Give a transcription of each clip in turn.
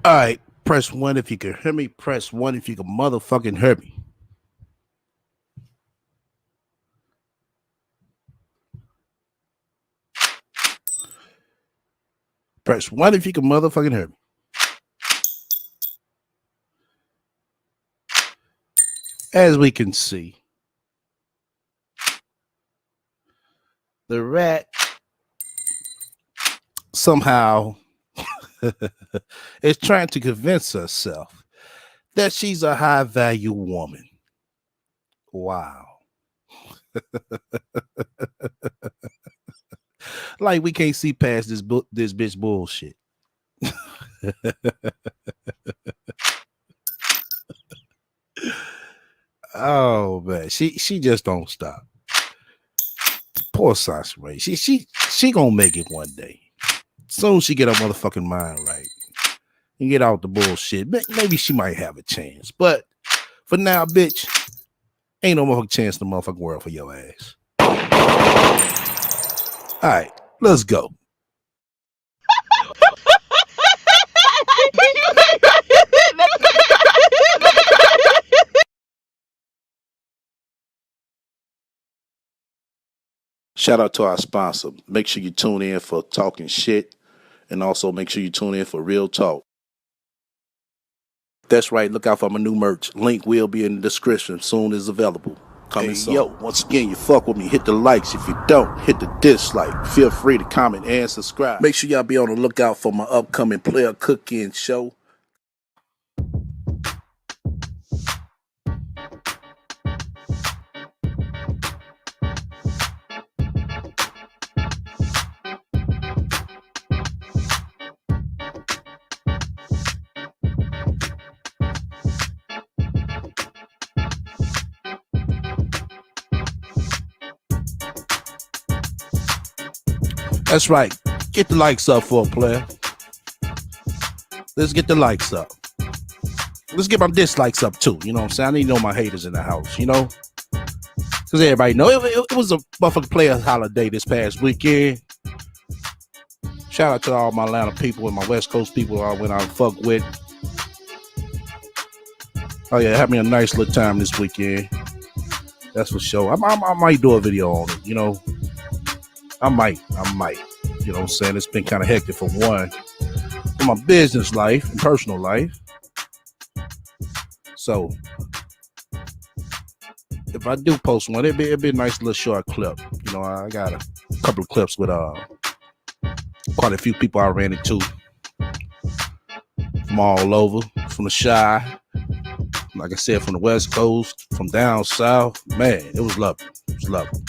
All right, press one if you can hear me. Press one if you can motherfucking hear me. Press one if you can motherfucking hear me. As we can see, the rat somehow is trying to convince herself that she's a high value woman. Wow. Like we can't see past this bitch bullshit. Oh man, she just don't stop. Poor Sasha Ray. She gonna make it one day. Soon she get her motherfucking mind right and get out the bullshit. Maybe she might have a chance, but for now, bitch, ain't no motherfucking chance in the motherfucking world for your ass. All right, let's go. Shout out to our sponsor. Make sure you tune in for talking shit, and also make sure you tune in for real talk. That's right. Look out for my new merch. Link will be in the description. Soon as available. Coming soon. Yo, once again, you fuck with me. Hit the likes. If you don't, hit the dislike. Feel free to comment and subscribe. Make sure y'all be on the lookout for my upcoming player cooking show. That's right. Get the likes up for a player. Let's get the likes up. Let's get my dislikes up too. You know what I'm saying? I need to know my haters in the house, you know? Because everybody know it was a motherfucking player holiday this past weekend. Shout out to all my Atlanta people and my West Coast people I went out and fuck with. Oh yeah, had me a nice little time this weekend. That's for sure. I might do a video on it, you know. I might. You know what I'm saying? It's been kind of hectic for my business life and personal life. So if I do post one, it'd be a nice little short clip. You know, I got a couple of clips with quite a few people I ran into from all over, from the Shy, like I said, from the West Coast, from down south. Man, it was lovely. It was lovely.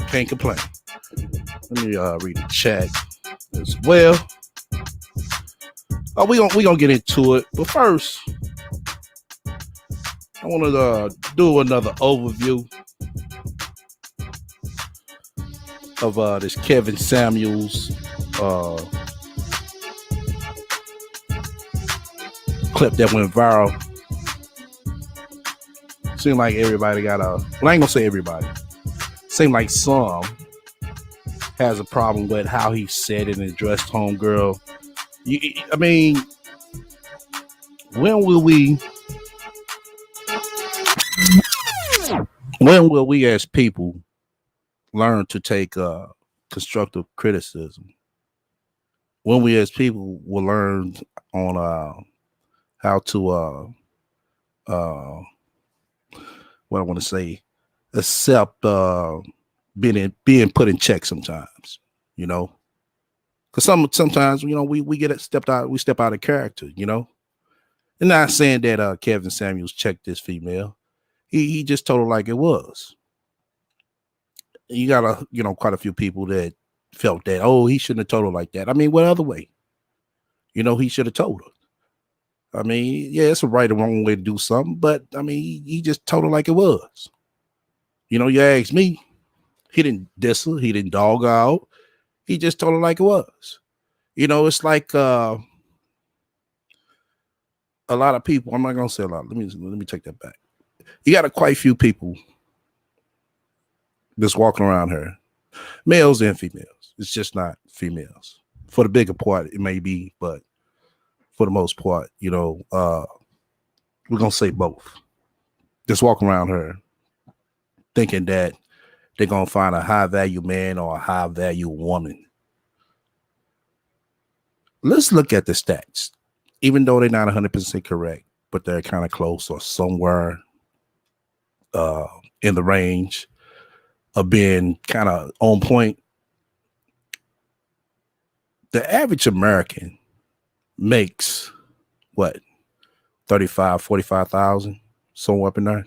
Can't complain. Let me read the chat as well. We gonna get into it, but first, I want to do another overview of this Kevin Samuels clip that went viral. Seemed like everybody got well, I ain't gonna say everybody. Seemed like some has a problem with how he said it and addressed homegirl. I mean, when will we as people learn to take constructive criticism? When we as people will learn on how to what I want to say, accept being put in check sometimes, you know, because sometimes, you know, we step out of character, you know. And not saying that Kevin Samuels checked this female. He just told her like it was. You got quite a few people that felt that, oh, he shouldn't have told her like that. I mean, what other way? You know, he should have told her. I mean, yeah, it's a right or wrong way to do something, but I mean, he just told her like it was. You know, you ask me, he didn't diss her, he didn't dog her out. He just told her like it was. You know, it's like a lot of people. I'm not gonna say a lot. Let me take that back. You got quite a few people that's walking around here, males and females. It's just not females. For the bigger part, it may be, but for the most part. You know, we're gonna say both. Just walk around her thinking that they're gonna find a high value man or a high value woman. Let's look at the stats, even though they're not 100% correct, but they're kind of close or somewhere in the range of being kind of on point. The average American makes what, 35, 45,000, somewhere up in there.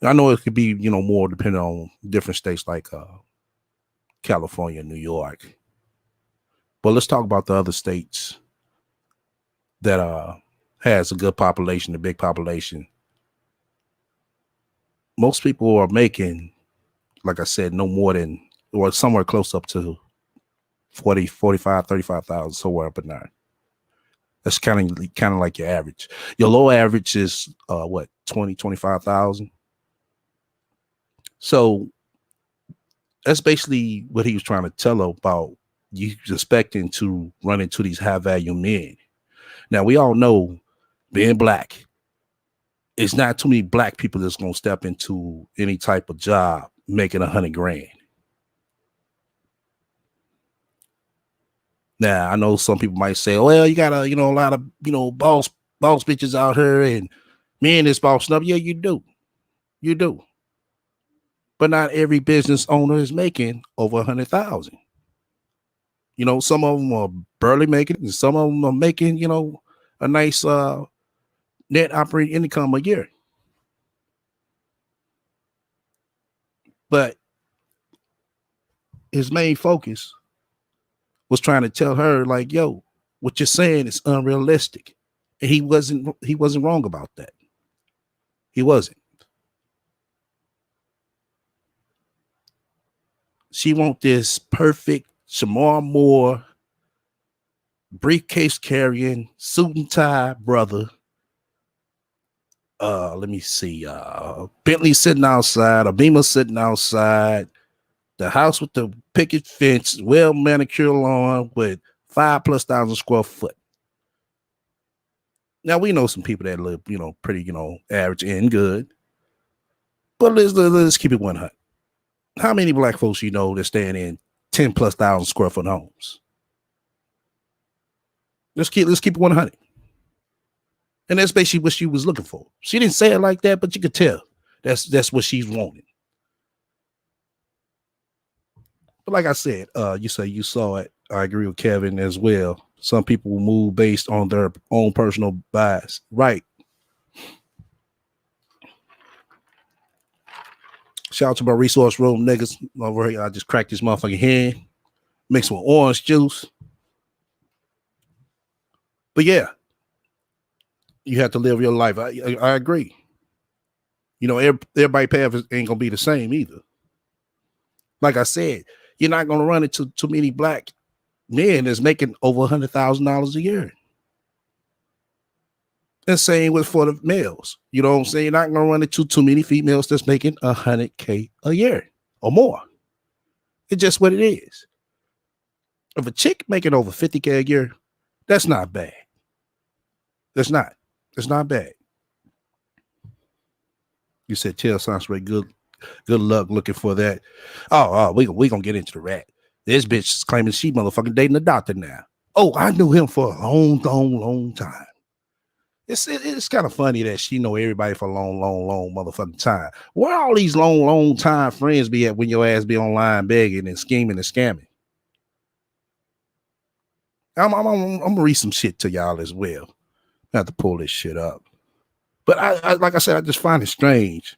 I know it could be, you know, more depending on different states like California, New York. But let's talk about the other states that has a good population, a big population. Most people are making, like I said, no more than, or somewhere close up to 40, 45, 35,000, somewhere up in there. That's kind of like your average. Your low average is what, 20, 25,000. So that's basically what he was trying to tell about. You expecting to run into these high value men. Now we all know, being black, it's not too many black people that's gonna step into any type of job making 100 grand. Now I know some people might say, well, you got a, you know, a lot of, you know, boss bitches out here and men is bossing up. Yeah, you do. But not every business owner is making over 100,000. You know, some of them are barely making it, and some of them are making, you know, a nice net operating income a year. But his main focus was trying to tell her, like, yo, what you're saying is unrealistic. And he wasn't wrong about that. He wasn't. She want this perfect Shamar Moore, briefcase carrying, suit and tie brother. Let me see. Bentley sitting outside, a Beamer sitting outside, the house with the picket fence, well manicured lawn with 5,000+ square foot. Now we know some people that live, you know, pretty, you know, average and good. But let's keep it 100. How many black folks you know that staying in 10,000+ square foot homes? Let's keep it 100. And that's basically what she was looking for. She didn't say it like that, but you could tell that's what she's wanting. But like I said, you say you saw it. I agree with Kevin as well. Some people move based on their own personal bias. Right. Shout out to my resource room niggas over here. I just cracked this motherfucking hand, mixed with orange juice. But yeah, you have to live your life. I agree. You know, everybody path ain't gonna be the same either. Like I said, you're not gonna run into too many black men that's making over $100,000 a year. And same with for the males. You know what I'm saying? You're not gonna run into too many females that's making 100K a year or more. It's just what it is. If a chick making over 50K a year, that's not bad. That's not. It's not bad. You said tail sounds very good. Good luck looking for that. Oh, we gonna get into the rat. This bitch is claiming she motherfucking dating a doctor now. Oh, I knew him for a long time. It's kind of funny that she know everybody for a long motherfucking time. Where all these long time friends be at when your ass be online begging and scheming and scamming? I'm gonna read some shit to y'all as well. I have to pull this shit up. But I like I said, I just find it strange,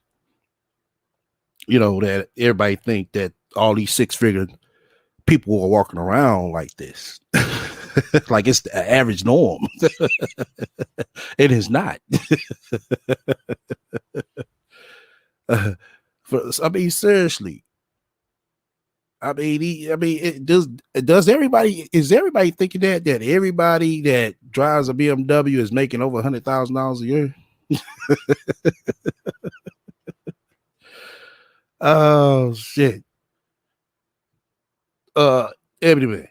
you know, that everybody think that all these six-figure people are walking around like this. Like it's the average norm. It is not. I mean, seriously. I mean, does everybody, is everybody thinking that everybody that drives a BMW is making over $100,000 a year? Oh shit. Anyway,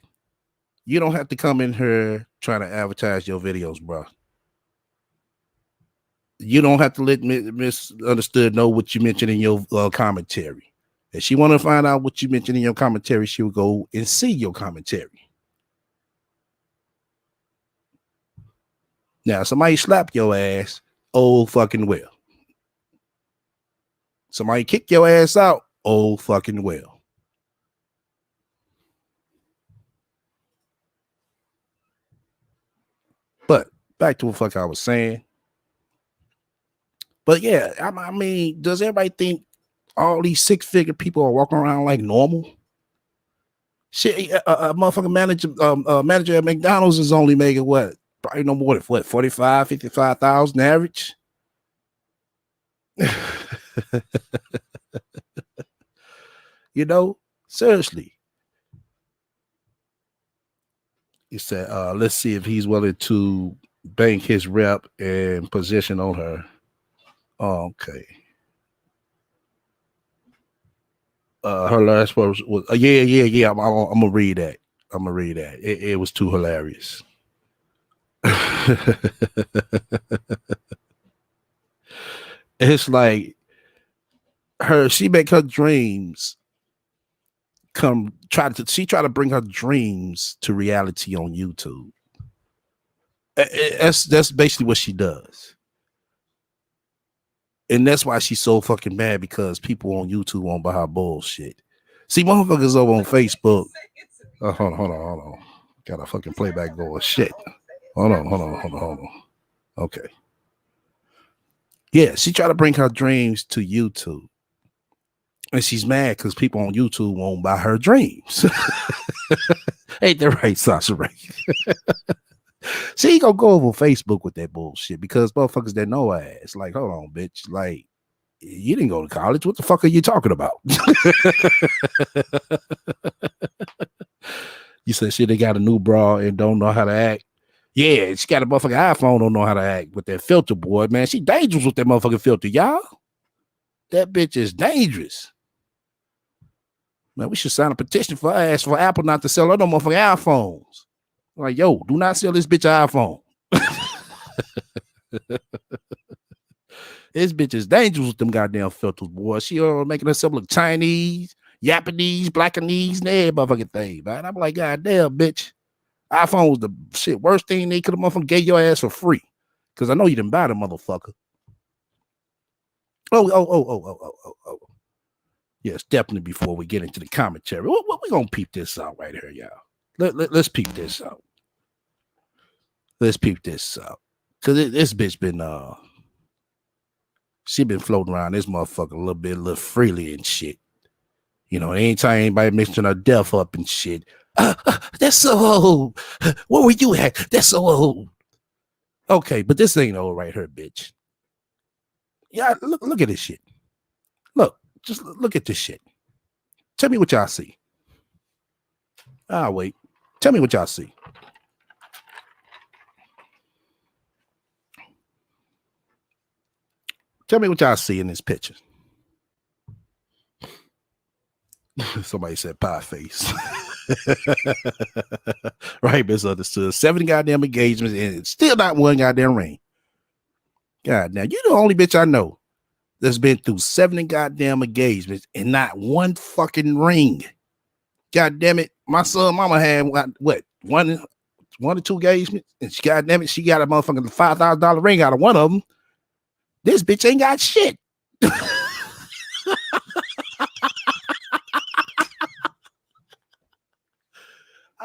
You don't have to come in here trying to advertise your videos, bro. You don't have to let misunderstood know what you mentioned in your commentary. If she want to find out what you mentioned in your commentary, she will go and see your commentary. Now, somebody slap your ass, oh fucking well. Somebody kick your ass out, oh fucking well. But back to what fuck I was saying. But yeah, I mean, does everybody think all these six-figure people are walking around like normal? Shit, a motherfucking manager at McDonald's is only making what? Probably no more than what, 45, 55,000 average? You know, seriously. He said, let's see if he's willing to bank his rep and position on her. Okay. Her last words was, yeah. I'm gonna read that. I'm gonna read that. It was too hilarious. It's like she make her dreams try to bring her dreams to reality on YouTube. That's basically what she does. And that's why she's so fucking mad, because people on YouTube won't buy her bullshit. See, motherfuckers over on Facebook. Hold on. Got a fucking playback going. Shit. Hold on. Okay. Yeah, she tried to bring her dreams to YouTube. And she's mad because people on YouTube won't buy her dreams. Ain't that right, Sasha Ray? She ain't gonna go over Facebook with that bullshit, because motherfuckers that know her ass. Like, hold on, bitch. Like, you didn't go to college. What the fuck are you talking about? You said she they got a new bra and don't know how to act. Yeah, she got a motherfucking iPhone, don't know how to act with that filter, boy. Man, she dangerous with that motherfucking filter, y'all. That bitch is dangerous. Man, we should sign a petition for her ass for Apple not to sell her no motherfucking iPhones. Like, yo, do not sell this bitch an iPhone. This bitch is dangerous with them goddamn filters, boy. She making herself look Chinese, Japanese, Blackanese, and every motherfucking thing, man. I'm like, goddamn, bitch. iPhone was the shit worst thing they could have motherfucking gave your ass for free. Because I know you didn't buy the motherfucker. Oh. Yes, definitely before we get into the commentary. We're going to peep this out right here, y'all. Let's peep this out. Let's peep this out. Because this bitch been, she been floating around this motherfucker a little freely and shit. You know, anytime anybody mention her death up and shit. That's so old. Where were you at? That's so old. Okay, but this ain't old right here, bitch. Yeah, look at this shit. Look, just look at this shit. Tell me what y'all see. Wait. Tell me what y'all see. Tell me what y'all see in this picture. Somebody said pie face. Right, misunderstood. 7 goddamn engagements and still not one goddamn ring. God, now you the only bitch I know that's been through 7 goddamn engagements and not one fucking ring. God damn it. My son mama had what? One or 2 engagements, and she got a motherfucking $5,000 ring out of one of them. This bitch ain't got shit.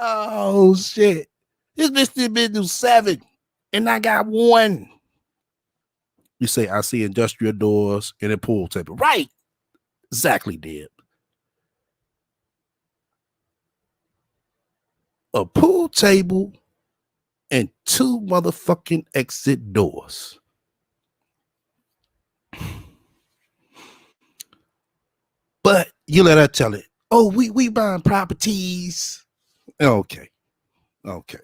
Oh shit. This bitch still been through 7 and I got 1. You say I see industrial doors and a pool table. Right. Exactly, Deb. A pool table and 2 motherfucking exit doors. But you let her tell it. Oh, we buying properties. Okay. Let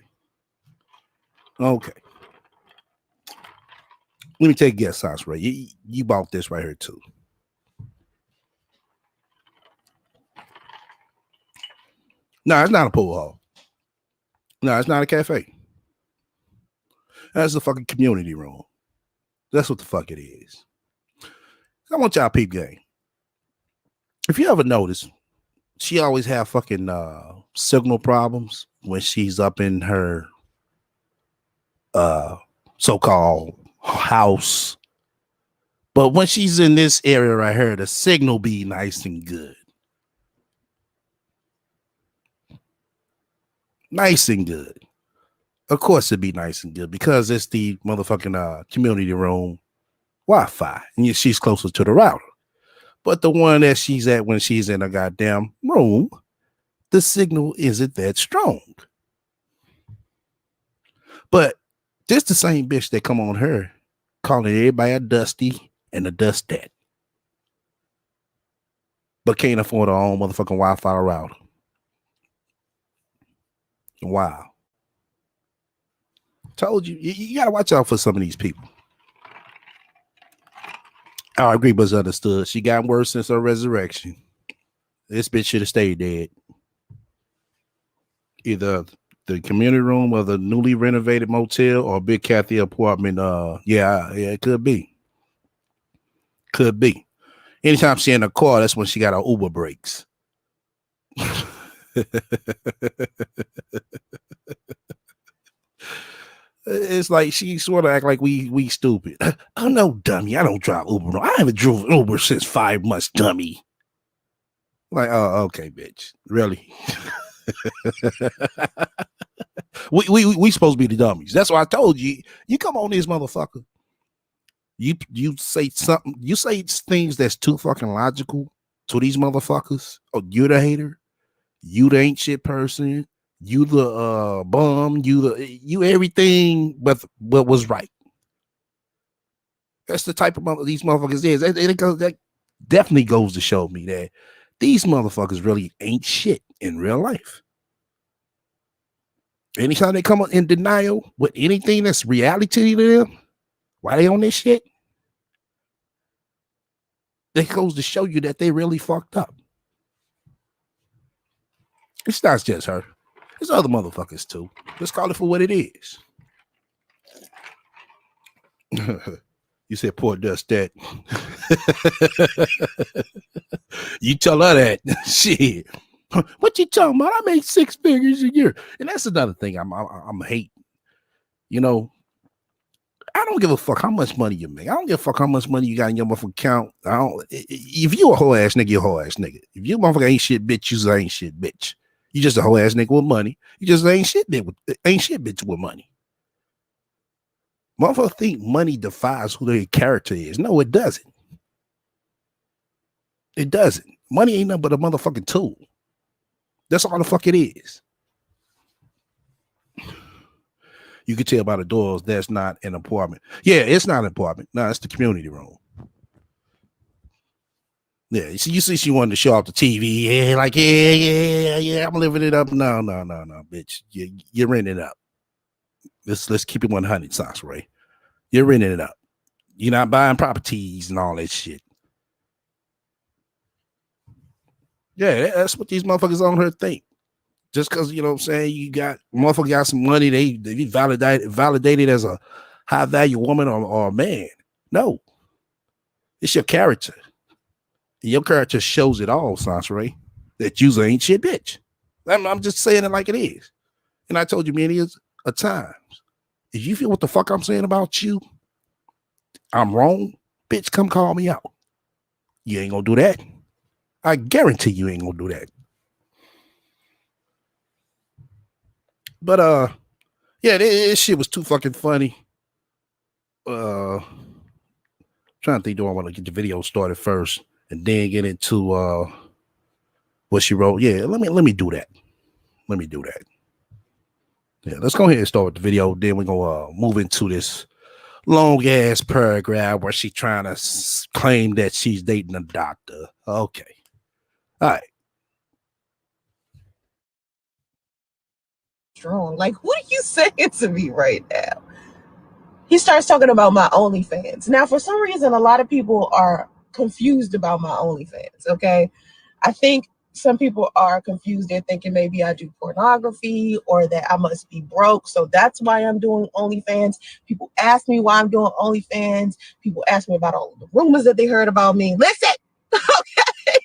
me take a guess, House Ray. You bought this right here too. No, it's not a pool hall. No, it's not a cafe. That's a fucking community room. That's what the fuck it is. I want y'all peep game. If you ever notice, she always have fucking signal problems when she's up in her so-called house. But when she's in this area right here, the signal be nice and good. Nice and good. Of course it'd be nice and good because it's the motherfucking community room Wi-Fi. And she's closer to the router. But the one that she's at when she's in a goddamn room, the signal isn't that strong. But this the same bitch that come on her calling everybody a dusty and a dustat. But can't afford her own motherfucking Wi-Fi router. Wow. Told you, you gotta watch out for some of these people. I agree, but it's understood. She got worse since her resurrection. This bitch should have stayed dead. Either the community room or the newly renovated motel or Big Kathy apartment. Yeah, it could be. Could be. Anytime she in a car, that's when she got her Uber brakes. It's like she sort of act like we stupid. Oh no, dummy! I don't drive Uber. No, I haven't driven Uber since 5 months, dummy. Like, oh, okay, bitch. Really? we supposed to be the dummies. That's why I told you. You come on this motherfucker. You say something. You say things that's too fucking logical to these motherfuckers. Oh, you the hater. You the ain't shit person. You the bum. You everything but was right. That's the type of these motherfuckers is. That definitely goes to show me that these motherfuckers really ain't shit in real life. Anytime they come in denial with anything that's reality to them, why they on this shit? That goes to show you that they really fucked up. It's not just her. There's other motherfuckers too. Let's call it for what it is. You said poor dust that. You tell her that. Shit. What you talking about? I make 6 figures a year. And that's another thing I'm hating. You know, I don't give a fuck how much money you make. I don't give a fuck how much money you got in your motherfucking account. If you a whole ass nigga, you a whole ass nigga. If you motherfucker ain't shit bitch, you ain't shit bitch. You just a whole ass nigga with money. You just ain't shit bitch with money. Motherfuckers think money defines who their character is. No, it doesn't. It doesn't. Money ain't nothing but a motherfucking tool. That's all the fuck it is. You can tell by the doors that's not an apartment. Yeah, it's not an apartment. No, it's the community room. Yeah, you see she wanted to show off the TV. Yeah, like, yeah, I'm living it up. No, bitch. You're renting it up. Let's keep it 100, Socks Ray. You're renting it up. You're not buying properties and all that shit. Yeah, that's what these motherfuckers on her think. Just because, you know what I'm saying, you got motherfucker got some money, they validated as a high value woman or a man. No. It's your character. And your character shows it all, Sansa, that you ain't shit bitch. I'm just saying it like it is. And I told you many a times, if you feel what the fuck I'm saying about you, I'm wrong, bitch, come call me out. You ain't gonna do that. I guarantee you ain't gonna do that. But yeah, this shit was too fucking funny. Trying to think, do I want to get the video started first and then get into what she wrote? Yeah, let me do that. Let me do that. Yeah, let's go ahead and start with the video. Then we're gonna move into this long ass paragraph where she's trying to claim that she's dating a doctor. Okay. All right. Strong. Like, what are you saying to me right now? He starts talking about my OnlyFans. Now, for some reason, a lot of people are confused about my OnlyFans, okay? I think some people are confused. They're thinking maybe I do pornography or that I must be broke. So that's why I'm doing OnlyFans. People ask me why I'm doing OnlyFans. People ask me about all the rumors that they heard about me. Listen, okay,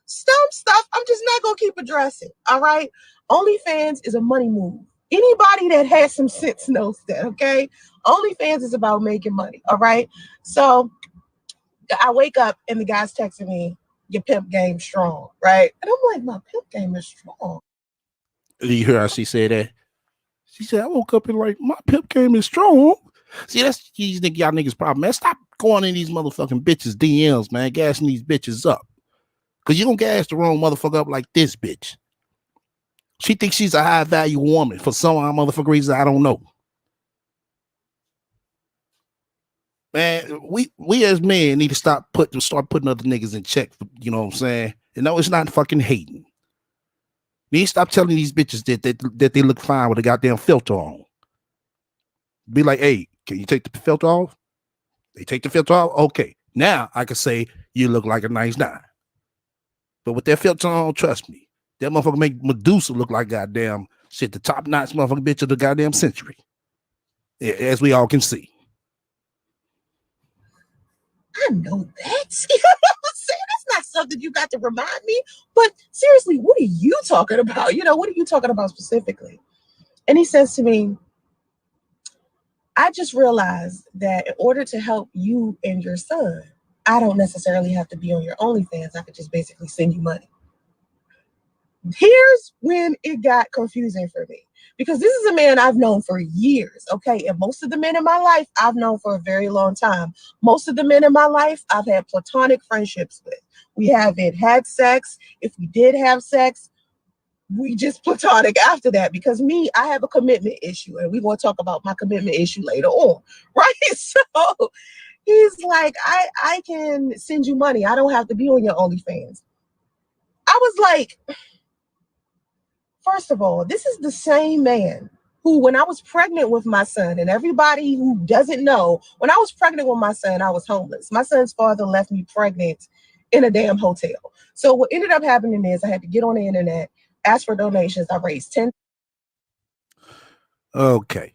some stuff I'm just not going to keep addressing. All right. OnlyFans is a money move. Anybody that has some sense knows that. Okay. OnlyFans is about making money. All right. So I wake up and the guy's texting me, your pimp game strong, right? And I'm like, my pimp game is strong. You hear how she said that? She said, I woke up and like, my pimp game is strong. See, that's y'all niggas problem, man. Stop going in these motherfucking bitches DMs, man, gassing these bitches up. Because you don't gas the wrong motherfucker up like this bitch. She thinks she's a high value woman for some motherfucking reason I don't know. Man, we as men need to start putting other niggas in check. You know what I'm saying? And no, it's not fucking hating. You need to stop telling these bitches that they look fine with a goddamn filter on. Be like, hey, can you take the filter off? They take the filter off. Okay, now I can say you look like a nice nine. But with that filter on, trust me, that motherfucker make Medusa look like goddamn shit, the top notch motherfucking bitch of the goddamn century, as we all can see. I know that. You know what I'm saying? That's not something you got to remind me. But seriously, what are you talking about? What are you talking about specifically? And he says to me, I just realized that in order to help you and your son, I don't necessarily have to be on your OnlyFans. I could just basically send you money. Here's when it got confusing for me, because this is a man I've known for years, okay? And most of the men in my life, I've known for a very long time. Most of the men in my life, I've had platonic friendships with. We haven't had sex. If we did have sex, we just platonic after that, because me, I have a commitment issue, and we're going to talk about my commitment issue later on, right? So he's like, I can send you money. I don't have to be on your OnlyFans. I was like, first of all, this is the same man who, when I was pregnant with my son, and everybody who doesn't know, when I was pregnant with my son, I was homeless. My son's father left me pregnant in a damn hotel. So what ended up happening is I had to get on the internet, ask for donations. I raised 10. Okay.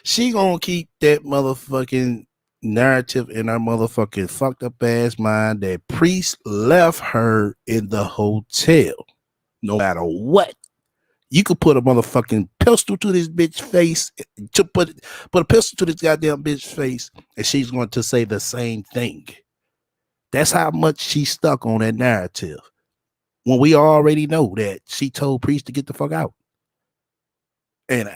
She gonna keep that motherfucking narrative in her motherfucking fucked up ass mind that Priest left her in the hotel. No matter what, you could put a motherfucking pistol to this bitch face, to put a pistol to this goddamn bitch face, and she's going to say the same thing. That's how much she's stuck on that narrative, when we already know that she told Priest to get the fuck out. And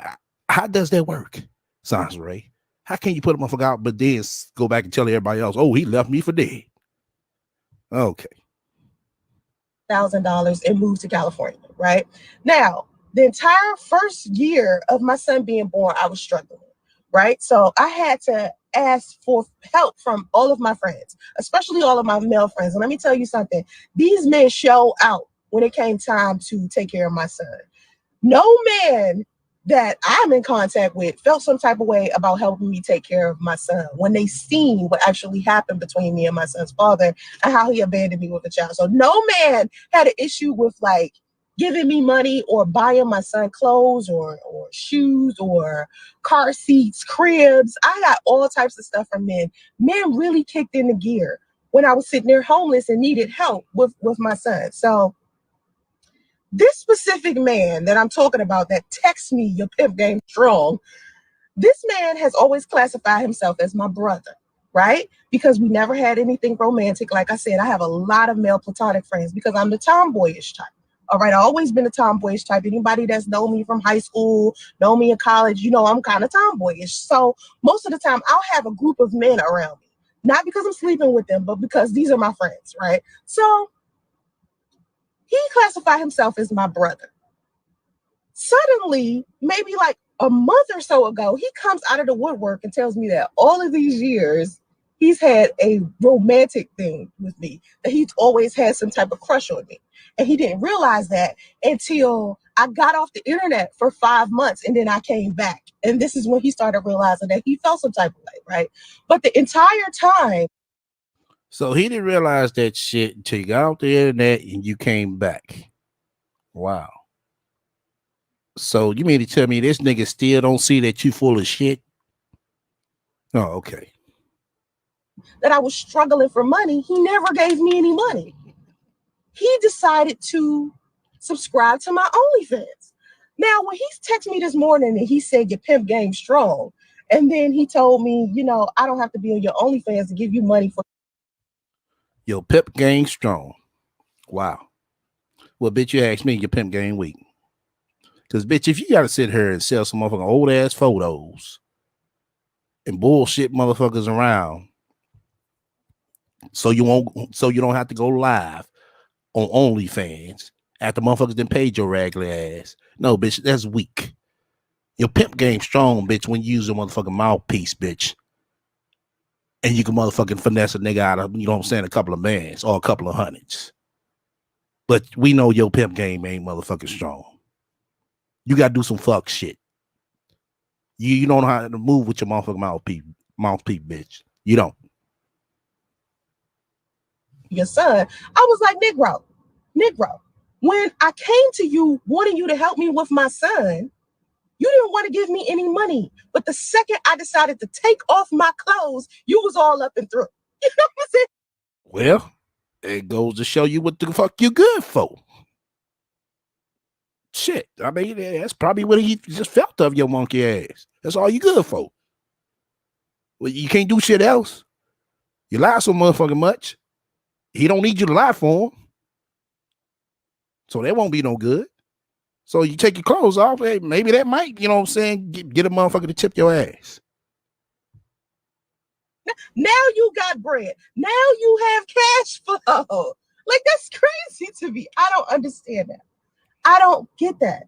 how does that work, Sans Ray? How can you put a motherfucker out, but then go back and tell everybody else, oh, he left me for dead? Okay. $1,000 and moved to California, right? Now, the entire first year of my son being born, I was struggling, right? So I had to ask for help from all of my friends, especially all of my male friends. And let me tell you something, these men show out when it came time to take care of my son. No man that I'm in contact with felt some type of way about helping me take care of my son when they seen what actually happened between me and my son's father and how he abandoned me with a child. So no man had an issue with like giving me money or buying my son clothes or shoes or car seats, cribs. I got all types of stuff from men. Men really kicked into gear when I was sitting there homeless and needed help with my son. So this specific man that I'm talking about that texts me, your pimp game strong, this man has always classified himself as my brother, right? Because we never had anything romantic. Like I said, I have a lot of male platonic friends because I'm the tomboyish type. All right, I've always been a tomboyish type. Anybody that's known me from high school, know me in college, I'm kind of tomboyish. So most of the time I'll have a group of men around me, not because I'm sleeping with them, but because these are my friends, right? So he classified himself as my brother. Suddenly, maybe like a month or so ago, he comes out of the woodwork and tells me that all of these years, he's had a romantic thing with me, that he's always had some type of crush on me. And he didn't realize that until I got off the internet for 5 months and then I came back. And this is when he started realizing that he felt some type of way, right? But the entire time. So he didn't realize that shit until you got off the internet and you came back. Wow. So you mean to tell me this nigga still don't see that you full of shit? Oh, okay. That I was struggling for money. He never gave me any money. He decided to subscribe to my OnlyFans. Now, when he texted me this morning and he said your pimp game strong, and then he told me, you know, I don't have to be on your OnlyFans to give you money for your pimp game strong. Wow. Well, bitch, you asked me your pimp game weak. Because, bitch, if you got to sit here and sell some motherfucking old ass photos and bullshit motherfuckers around so you don't have to go live on OnlyFans after motherfuckers done paid your raggedy ass. No, bitch, that's weak. Your pimp game strong, bitch, when you use a motherfucking mouthpiece, bitch. And you can motherfucking finesse a nigga out of, you know what I'm saying, a couple of bands or a couple of hundreds. But we know your pimp game ain't motherfucking strong. You got to do some fuck shit. You don't know how to move with your motherfucking mouthpiece, bitch. You don't. your son. I was like, Negro, when I came to you wanting you to help me with my son, you didn't want to give me any money. But the second I decided to take off my clothes, you was all up and through. You know what I'm saying? Well, it goes to show you what the fuck you good for. Shit. I mean, that's probably what he just felt of your monkey ass. That's all you good for. Well, you can't do shit else. You lie so motherfucking much. He don't need you to lie for him. So that won't be no good. So you take your clothes off, hey, maybe that might, you know what I'm saying, get a motherfucker to tip your ass. Now you got bread. Now you have cash flow. Like, that's crazy to me. I don't understand that. I don't get that.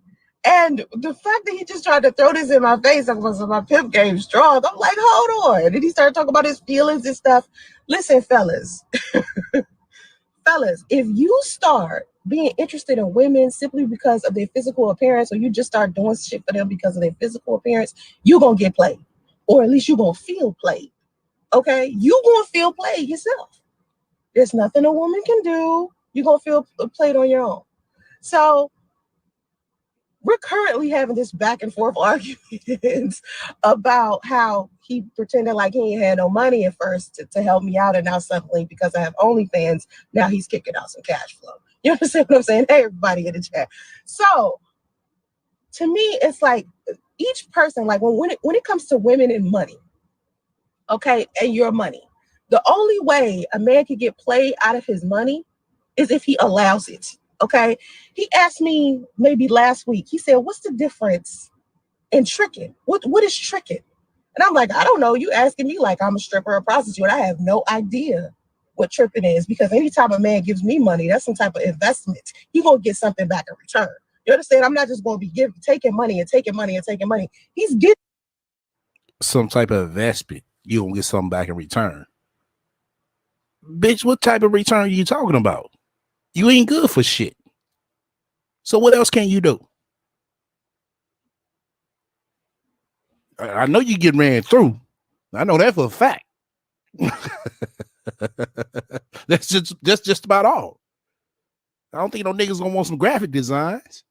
And the fact that he just tried to throw this in my face, I'm like, my pimp game strong. I'm like, hold on. And he started talking about his feelings and stuff. Listen, fellas, if you start being interested in women simply because of their physical appearance, or you just start doing shit for them because of their physical appearance, you're going to get played. Or at least you're going to feel played. Okay? You're going to feel played yourself. There's nothing a woman can do. You're going to feel played on your own. So we're currently having this back and forth argument about how he pretended like he ain't had no money at first to help me out. And now suddenly, because I have OnlyFans, now he's kicking out some cash flow. You understand what I'm saying? Hey, everybody in the chat. So to me, it's like each person, like when it comes to women and money, okay, and your money, the only way a man can get played out of his money is if he allows it. Okay. He asked me maybe last week, he said, what's the difference in tricking? What is tricking? And I'm like, I don't know. You asking me like I'm a stripper or a prostitute. I have no idea what tripping is, because anytime a man gives me money, that's some type of investment. He's going to get something back in return. You understand? I'm not just going to be taking money and taking money and taking money. He's getting some type of investment. You going to get something back in return. Bitch, what type of return are you talking about? You ain't good for shit. So what else can you do? I know you get ran through. I know that for a fact. That's just about all. I don't think no niggas gonna want some graphic designs.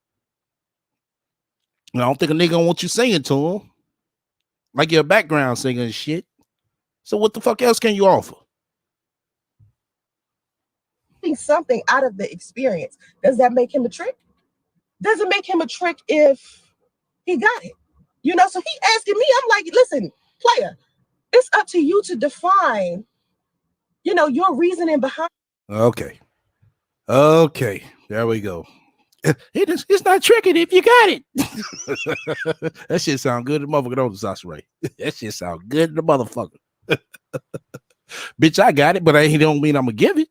I don't think a nigga gonna want you singing to him, like your background singer and shit. So what the fuck else can you offer? something out of the experience. Does that make him a trick? Does it make him a trick if he got it? You know, so he asking me, I'm like, listen, player, it's up to you to define, you know, your reasoning behind. Okay, there we go. It's not tricking if you got it. That shit sound good. The motherfucker knows the Sasha Ray. That shit sound good. The motherfucker. Bitch, I got it, but I don't mean I'm gonna give it.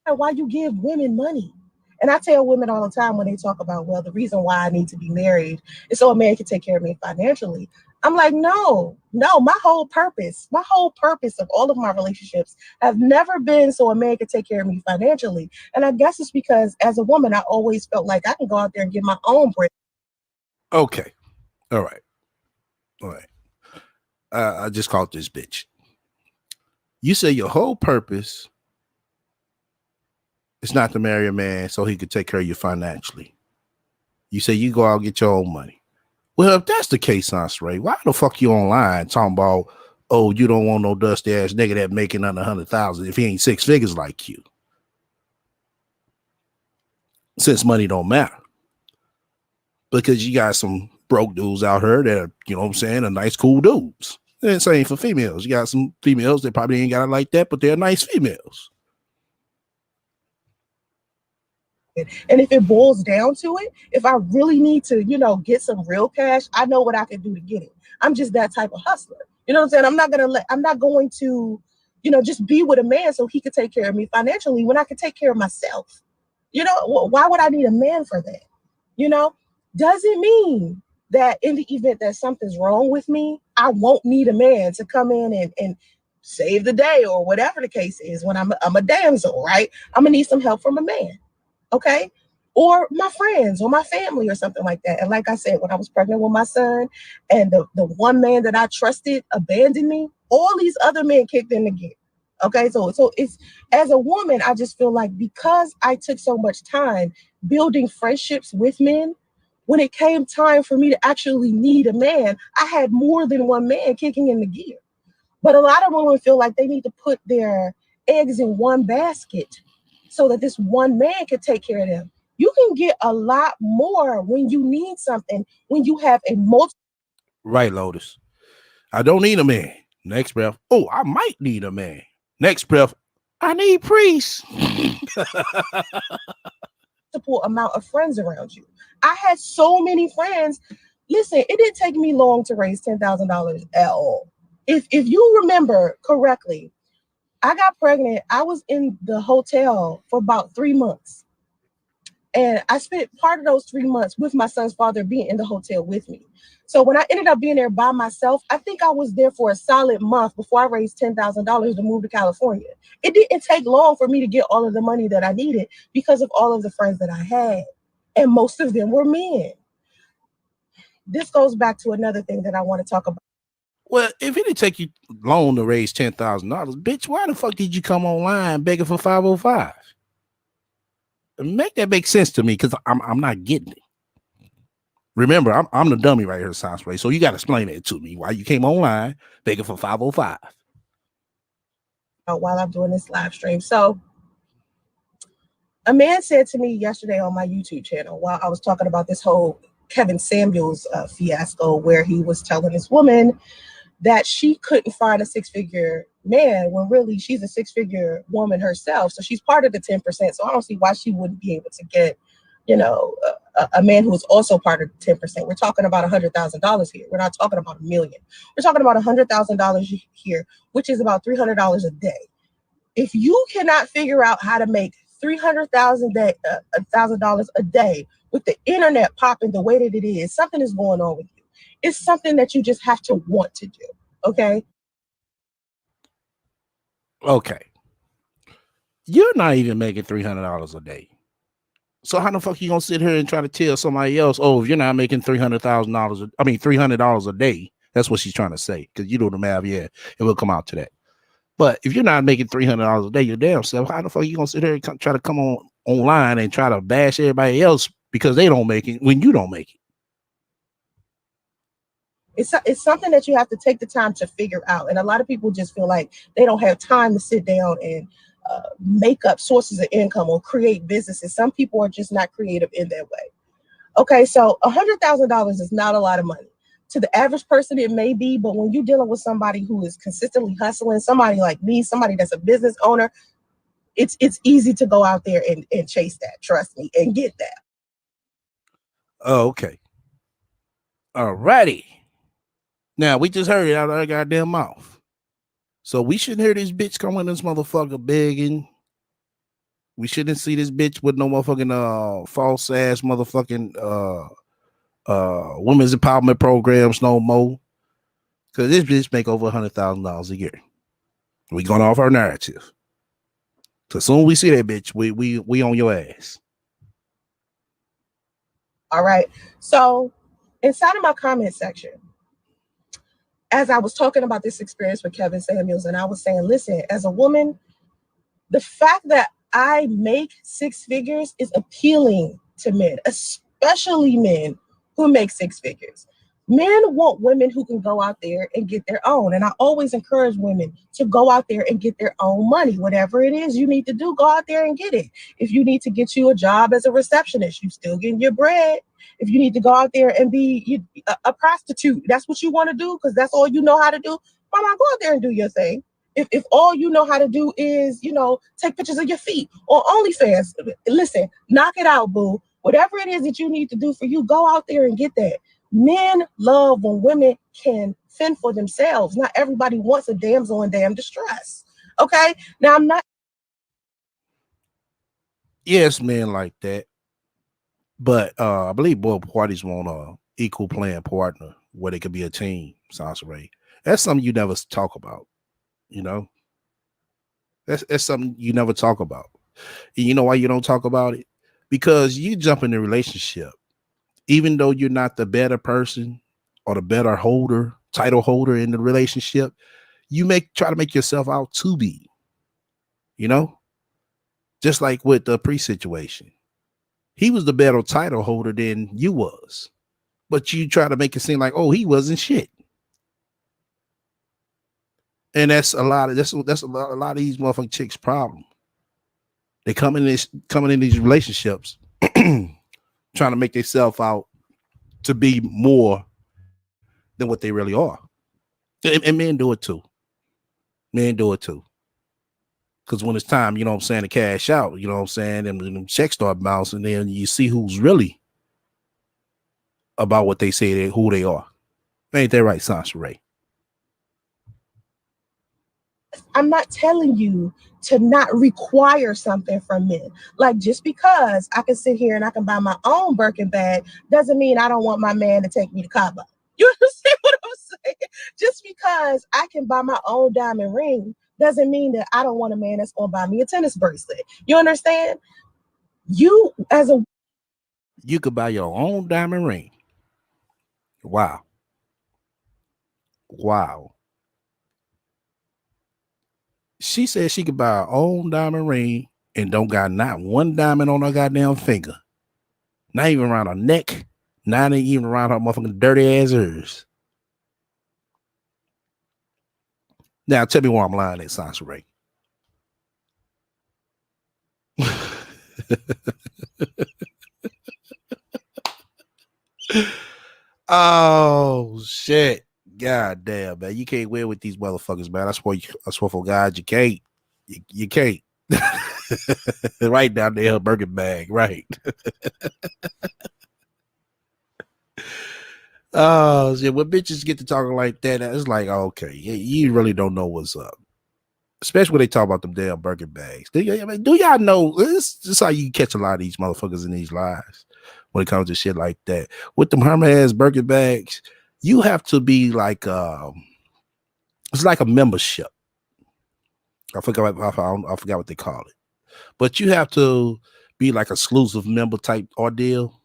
Why you give women money? And I tell women all the time when they talk about, well, the reason why I need to be married is so a man can take care of me financially. I'm like, no, my whole purpose of all of my relationships have never been so a man can take care of me financially. And I guess it's because as a woman, I always felt like I can go out there and get my own bread. Okay. All right. I just called this bitch. You say your whole purpose is not to marry a man so he could take care of you financially. You say you go out and get your own money. Well, if that's the case, Aunt Ray, why the fuck you online talking about, oh, you don't want no dusty ass nigga that making under 100,000 if he ain't six figures like you? Since money don't matter. Because you got some broke dudes out here that are, you know what I'm saying, are nice, cool dudes. And same for females. You got some females that probably ain't got it like that, but they're nice females. And if it boils down to it, if I really need to, get some real cash, I know what I can do to get it. I'm just that type of hustler. You know what I'm saying? I'm not going to, just be with a man so he could take care of me financially when I can take care of myself. Why would I need a man for that? Doesn't mean that in the event that something's wrong with me, I won't need a man to come in and save the day or whatever the case is when I'm a damsel, right? I'm gonna need some help from a man, okay? Or my friends or my family or something like that. And like I said, when I was pregnant with my son and the one man that I trusted abandoned me, all these other men kicked in again. Okay, so it's, as a woman, I just feel like because I took so much time building friendships with men, when it came time for me to actually need a man, I had more than one man kicking in the gear. But a lot of women feel like they need to put their eggs in one basket so that this one man can take care of them. You can get a lot more when you need something, when you have a multi. Right, Lotus. I don't need a man. Next breath, oh, I might need a man. Next breath, I need priests. Multiple amount of friends around you. I had so many friends. Listen, it didn't take me long to raise $10,000 at all. If you remember correctly, I got pregnant. I was in the hotel for about 3 months. And I spent part of those 3 months with my son's father being in the hotel with me. So when I ended up being there by myself, I think I was there for a solid month before I raised $10,000 to move to California. It didn't take long for me to get all of the money that I needed because of all of the friends that I had. And most of them were men. This goes back to another thing that I want to talk about. Well, if it didn't take you long to raise $10,000, bitch, why the fuck did you come online begging for 505? Make that make sense to me, because I'm not getting it. Remember, I'm the dummy right here, Science Ray. So you got to explain it to me why you came online begging for 505. While I'm doing this live stream. So a man said to me yesterday on my YouTube channel while I was talking about this whole Kevin Samuels fiasco, where he was telling this woman that she couldn't find a six-figure man when really she's a six-figure woman herself. So she's part of the 10%. So I don't see why she wouldn't be able to get, a man who is also part of the 10%. We're talking about $100,000 here. We're not talking about $1 million. We're talking about $100,000 here, which is about $300 a day. If you cannot figure out how to make $300,000 a day with the internet popping the way that it is, something is going on with you. It's something that you just have to want to do. Okay. Okay. You're not even making $300 a day. So how the fuck you gonna sit here and try to tell somebody else, oh, if you're not making $300 a day, that's what she's trying to say. Because you do the math, yeah, it will come out to that. But if you're not making $300 a day, your damn self, how the fuck you gonna sit here and try to come online and try to bash everybody else because they don't make it when you don't make it? It's something that you have to take the time to figure out. And a lot of people just feel like they don't have time to sit down and make up sources of income or create businesses. Some people are just not creative in that way. Okay, so $100,000 is not a lot of money. To the average person, it may be, but when you're dealing with somebody who is consistently hustling, somebody like me, somebody that's a business owner, it's easy to go out there and chase that, trust me, and get that. Oh, okay. All righty. Now, we just heard it out of our goddamn mouth. So we shouldn't hear this bitch coming this motherfucker begging. We shouldn't see this bitch with no motherfucking false ass motherfucking women's empowerment programs no more. Cause this bitch make over $100,000 a year. We going off our narrative. So soon we see that bitch, we on your ass. All right. So inside of my comment section, as I was talking about this experience with Kevin Samuels, and I was saying, listen, as a woman, the fact that I make six figures is appealing to men, especially men who make six figures. Men want women who can go out there and get their own. And I always encourage women to go out there and get their own money. Whatever it is you need to do, go out there and get it. If you need to get you a job as a receptionist, you still getting your bread. If you need to go out there and be a prostitute, that's what you want to do because that's all you know how to do. Mama, go out there and do your thing. If all you know how to do is, take pictures of your feet or OnlyFans, listen, knock it out, boo. Whatever it is that you need to do for you, go out there and get that. Men love when women can fend for themselves. Not everybody wants a damsel in damn distress. Okay? Now, I'm not. Yes, men like that. But I believe both parties want a equal playing partner where they could be a team, Sansaray. That's something you never talk about, That's something you never talk about. And you know why you don't talk about it? Because you jump in a relationship, even though you're not the better person or the better title holder in the relationship, you try to make yourself out to be, just like with the pre-situation. He was the better title holder than you was, but you try to make it seem like, oh, he wasn't shit. And that's a lot of these motherfucking chicks' problem. They coming in these relationships trying to make themselves out to be more than what they really are. And men do it too. Because when it's time, to cash out, and them checks start bouncing, then you see who's really about what they say who they are. Ain't that right, Sansaray? I'm not telling you to not require something from men. Like, just because I can sit here and I can buy my own Birkin bag doesn't mean I don't want my man to take me to Cabo. You understand what I'm saying? Just because I can buy my own diamond ring doesn't mean that I don't want a man that's going to buy me a tennis bracelet. You understand? You could buy your own diamond ring. Wow. She said she could buy her own diamond ring and don't got not one diamond on her goddamn finger. Not even around her neck. Not even around her motherfucking dirty ass ears. Now tell me why I'm lying at, Sansaray. Oh shit. God damn, man. You can't win with these motherfuckers, man. I swear for God, you can't. You can't. Right down there, her Birkin bag, right. Oh shit. When bitches get to talking like that, it's like, okay, you really don't know what's up. Especially when they talk about them damn Birkin bags. Do y'all know this is how you catch a lot of these motherfuckers in these lies when it comes to shit like that? With them Hermes Birkin bags, you have to be like it's like a membership. I forgot what they call it. But you have to be like exclusive member type ordeal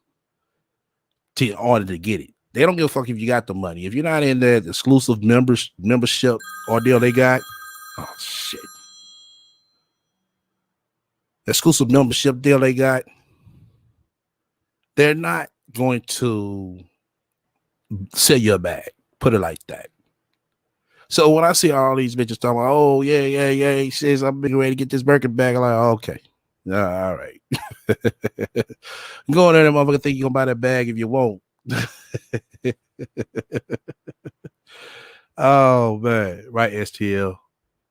in order to get it. They don't give a fuck if you got the money. If you're not in that exclusive membership ordeal they got, oh shit. Exclusive membership deal they got, they're not going to sell you a bag. Put it like that. So when I see all these bitches talking about, oh, yeah, he says I'm ready to get this Birkin bag, I'm like, okay. All right. Go in there, motherfucker, think you're going to buy that bag if you won't. Oh, man. Right, STL.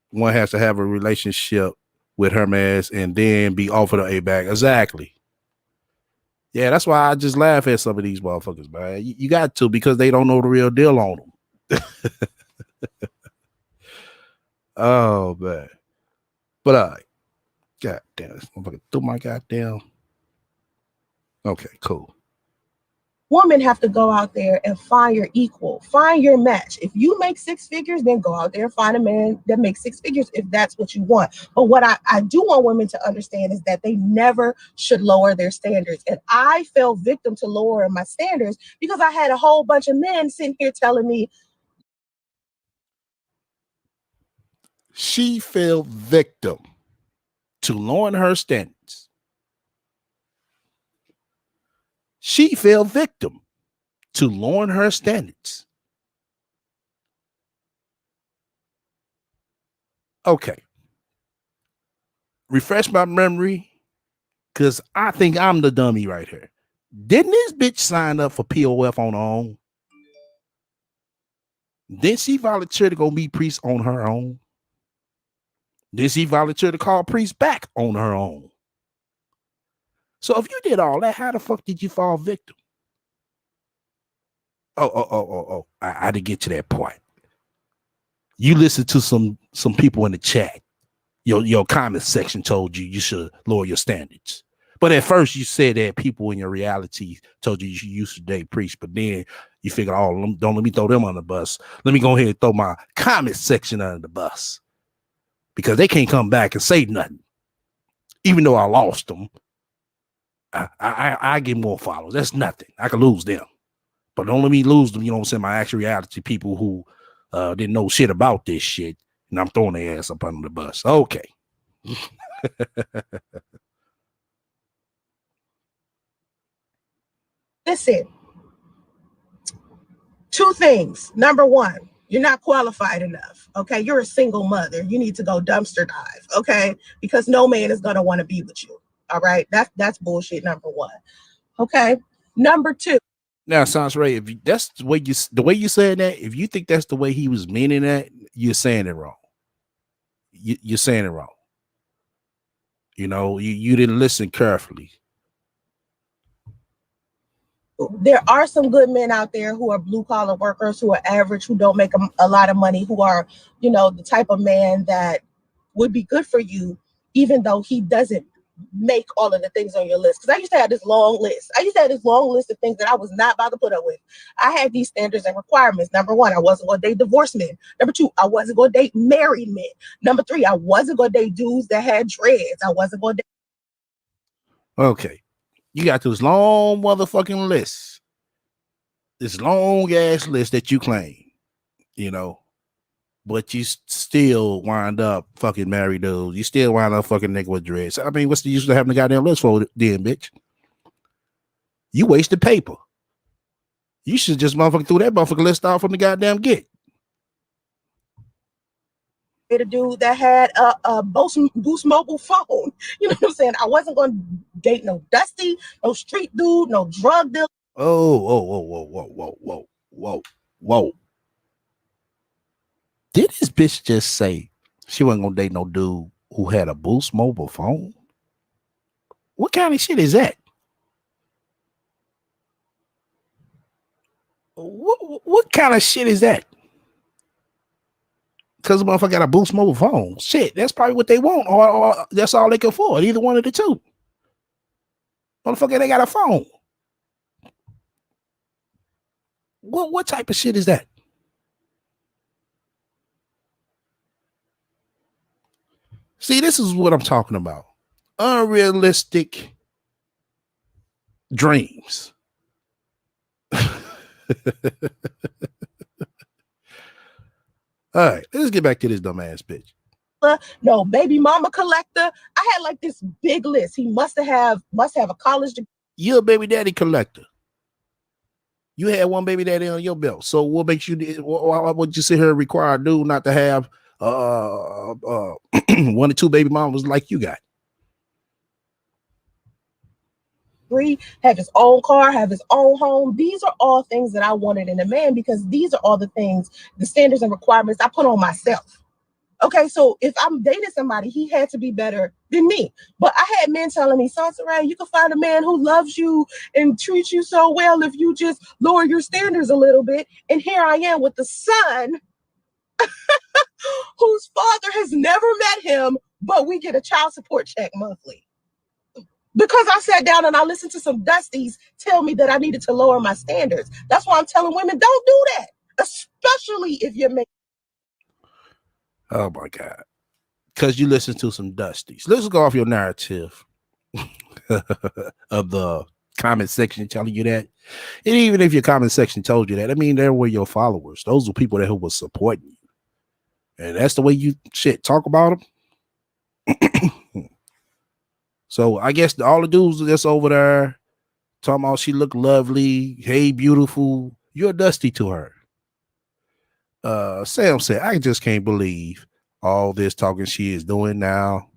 One has to have a relationship with Hermes and then be offered a bag. Exactly. Yeah, that's why I just laugh at some of these motherfuckers, man. You got to, because they don't know the real deal on them. Oh, man. But, God damn, this motherfucker threw my goddamn. Okay, cool. Women have to go out there and find your equal, find your match. If you make six figures, then go out there and find a man that makes six figures if that's what you want. But what I do want women to understand is that they never should lower their standards. And I fell victim to lowering my standards because I had a whole bunch of men sitting here telling me, She fell victim to lowering her standards. She fell victim to lowering her standards. Okay. Refresh my memory, because I think I'm the dummy right here. Didn't this bitch sign up for POF on her own? Didn't she volunteer to go meet priests on her own? Did she volunteer to call priests back on her own? So if you did all that, how the fuck did you fall victim? Oh. I didn't get to that point. You listened to some people in the chat. Your comment section told you should lower your standards. But at first you said that people in your reality told you should use to date priests, but then you figured, oh, don't let me throw them on the bus. Let me go ahead and throw my comment section under the bus, because they can't come back and say nothing. Even though I lost them, I get more followers. That's nothing. I can lose them. But don't let me lose them, you know what I'm saying, my actual reality people who didn't know shit about this shit, and I'm throwing their ass up under the bus. Okay. Listen, two things. Number one, you're not qualified enough. Okay, you're a single mother. You need to go dumpster dive. Okay, because no man is gonna want to be with you. All right, that's bullshit. Number one. Okay. Number two. Now, sounds right. If that's the way you said that, if you think that's the way he was meaning that, you're saying it wrong. You're saying it wrong. You know, you didn't listen carefully. There are some good men out there who are blue collar workers, who are average, who don't make a lot of money, who are, you know, the type of man that would be good for you, even though he doesn't make all of the things on your list. Because I used to have this long list. Of things that I was not about to put up with. I had these standards and requirements. Number one, I wasn't going to date divorced men. Number two, I wasn't going to date married men. Number three, I wasn't going to date dudes that had dreads. I wasn't going to date. Okay. You got this long motherfucking list. This long ass list that you claim, you know, but you still wind up fucking married dudes. You still wind up fucking nigga with dreads. I mean, what's the use of having the goddamn list for then, bitch? You wasted paper. You should just motherfucking throw that motherfucking list off from the goddamn get. A dude that had a Boost mobile phone. You know what I'm saying? I wasn't going to date no dusty, no street dude, no drug dealer. Whoa. Did this bitch just say she wasn't going to date no dude who had a Boost mobile phone? What kind of shit is that? What kind of shit is that? Because the motherfucker got a Boost mobile phone. Shit, that's probably what they want, or that's all they can afford. Either one of the two. Motherfucker, they got a phone. What type of shit is that? See, this is what I'm talking about. Unrealistic dreams. All right, let's get back to this dumbass bitch. No baby mama collector. I had like this big list. He must have a college degree. You're a baby daddy collector. You had one baby daddy on your belt. So what makes you? Why would you sit here and require a dude not to have one or two baby mamas like you got? Have his own car, have his own home. These are all things that I wanted in a man, because these are all the things, the standards and requirements I put on myself. Okay, so if I'm dating somebody, he had to be better than me. But I had men telling me, Sansaray, you can find a man who loves you and treats you so well if you just lower your standards a little bit. And here I am with the son whose father has never met him, but we get a child support check monthly. Because I sat down and I listened to some dusties tell me that I needed to lower my standards. That's why I'm telling women, don't do that, especially if you're making. Oh my God. Because you listen to some dusties. Let's go off your narrative of the comment section telling you that. And even if your comment section told you that, I mean, there were your followers. Those were people that who were supporting you. And that's the way you talk about them. So I guess all the dudes that's over there talking about she look lovely, hey beautiful, you're dusty to her. Sam said, I just can't believe all this talking she is doing now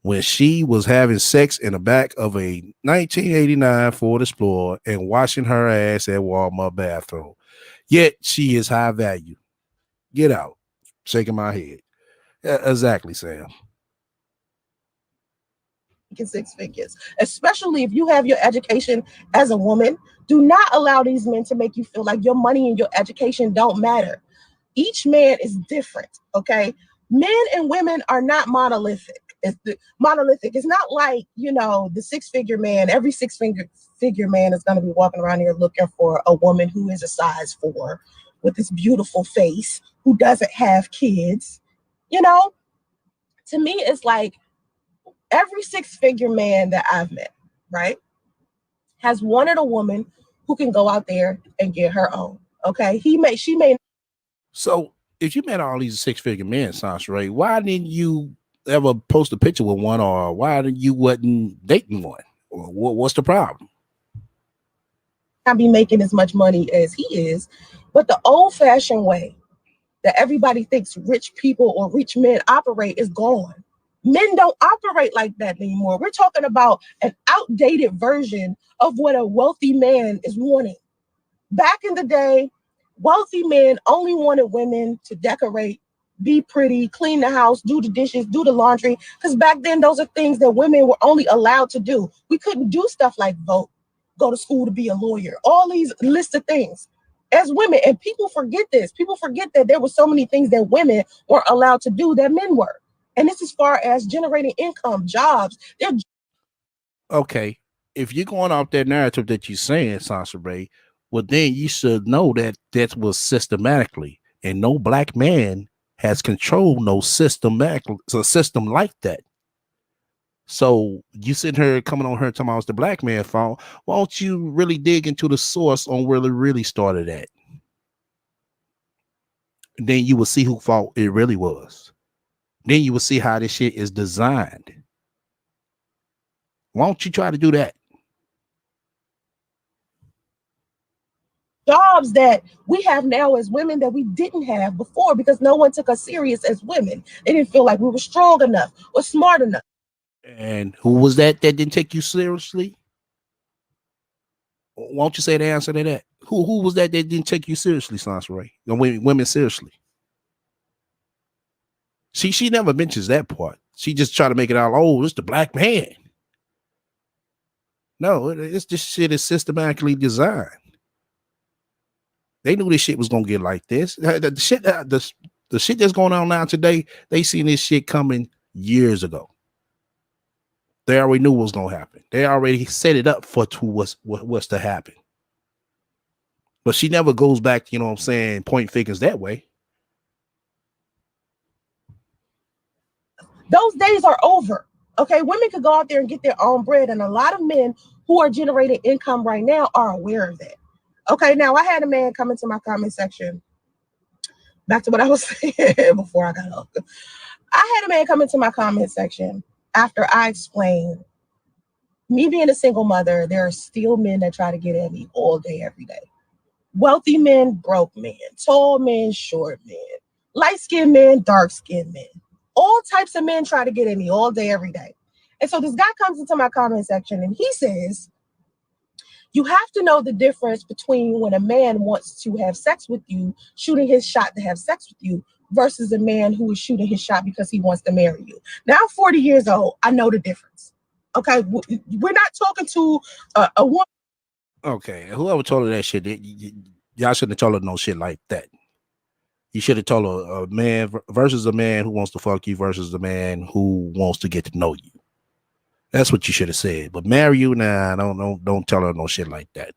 when she was having sex in the back of a 1989 Ford Explorer and washing her ass at Walmart bathroom. Yet she is high value. Get out. Shaking my head. Exactly, Sam. Six figures, especially if you have your education as a woman. Do not allow these men to make you feel like your money and your education don't matter. Each man is different, okay? Men and women are not monolithic. Monolithic. It's not like, the six-figure man. Every six-figure man is going to be walking around here looking for a woman who is a size 4 with this beautiful face, who doesn't have kids. To me, it's like every six-figure man that I've met, right, has wanted a woman who can go out there and get her own. Okay, she may. So if you met all these six-figure men, Sasha Ray, why didn't you ever post a picture with one, or why didn't you wasn't dating one? What's the problem? Not be making as much money as he is, but the old-fashioned way that everybody thinks rich people or rich men operate is gone. Men don't operate like that anymore. We're talking about an outdated version of what a wealthy man is wanting. Back in the day, wealthy men only wanted women to decorate, be pretty, clean the house, do the dishes, do the laundry. Because back then, those are things that women were only allowed to do. We couldn't do stuff like vote, go to school to be a lawyer, all these lists of things as women. And people forget this. People forget that there were so many things that women weren't allowed to do that men were. And this as far as generating income, jobs. Okay, if you're going off that narrative that you're saying, Sasha Ray, well, then you should know that was systematically, and no black man has controlled no system like that. So you sitting here coming on her talking about it's the black man fault. Why don't you really dig into the source on where it really started at? Then you will see who fault it really was. Then you will see how this shit is designed. Why don't you try to do that? Jobs that we have now as women that we didn't have before because no one took us serious as women. They didn't feel like we were strong enough or smart enough. And who was that didn't take you seriously? Why don't you say the answer to that? Who was that didn't take you seriously, Sansa Ray? Women seriously. She never mentions that part. She just try to make it out, oh, it's the black man. No, it's this shit is systematically designed. They knew this shit was gonna get like this. The shit that's going on now today, they seen this shit coming years ago. They already knew what was gonna happen. They already set it up for what's to happen. But she never goes back, you know what I'm saying, point figures that way. Those days are over. Okay, women could go out there and get their own bread, and a lot of men who are generating income right now are aware of that. Okay, now I had a man come into my comment section. Back to what I was saying before I got off. I had a man come into my comment section after I explained me being a single mother. There are still men that try to get at me all day, every day. Wealthy men, broke men, tall men, short men, light-skinned men, dark-skinned men. All types of men try to get at me all day, every day. And so this guy comes into my comment section and he says, you have to know the difference between when a man wants to have sex with you, shooting his shot to have sex with you, versus a man who is shooting his shot because he wants to marry you. Now I'm 40 years old. I know the difference. Okay, we're not talking to a woman. Okay, whoever told her that shit, y'all shouldn't have told her no shit like that. You should have told her a man versus a man who wants to fuck you versus a man who wants to get to know you. That's what you should have said. But marry you, nah, don't tell her no shit like that.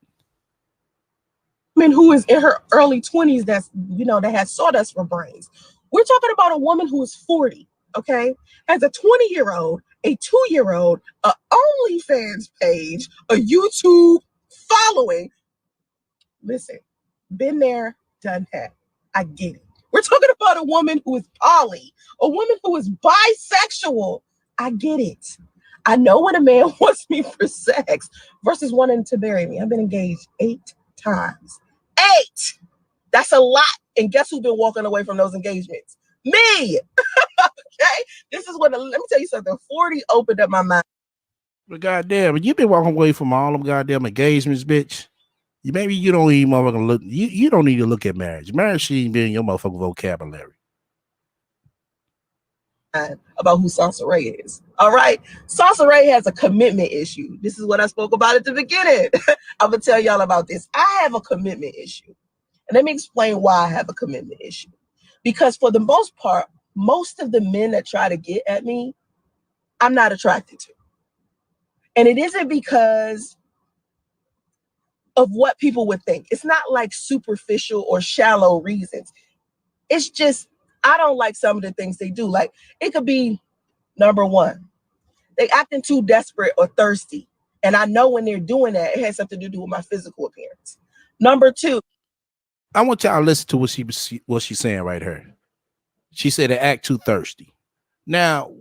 Woman who is in her early 20s that has sawdust for brains. We're talking about a woman who is 40, okay, has a 20-year-old, a 2-year-old, a OnlyFans page, a YouTube following. Listen, been there, done that. I get it. We're talking about a woman who is poly, a woman who is bisexual. I get it. I know when a man wants me for sex versus wanting to marry me. I've been engaged 8 times. 8! That's a lot. And guess who's been walking away from those engagements? Me. Okay? This is what, let me tell you something. 40 opened up my mind. But goddamn, you been walking away from all them goddamn engagements, bitch. Maybe you don't even motherfucking look. You don't need to look at marriage. Marriage shouldn't be in your motherfucking vocabulary. About who Salsa Ray is. All right. Salsa Ray has a commitment issue. This is what I spoke about at the beginning. I'm going to tell y'all about this. I have a commitment issue. And let me explain why I have a commitment issue. Because for the most part, most of the men that try to get at me, I'm not attracted to. And it isn't because of what people would think. It's not like superficial or shallow reasons. It's just, I don't like some of the things they do. Like, it could be, number one, they acting too desperate or thirsty. And I know when they're doing that, it has something to do with my physical appearance. Number two, I want y'all to listen to what she's saying right here. She said they act too thirsty. Now,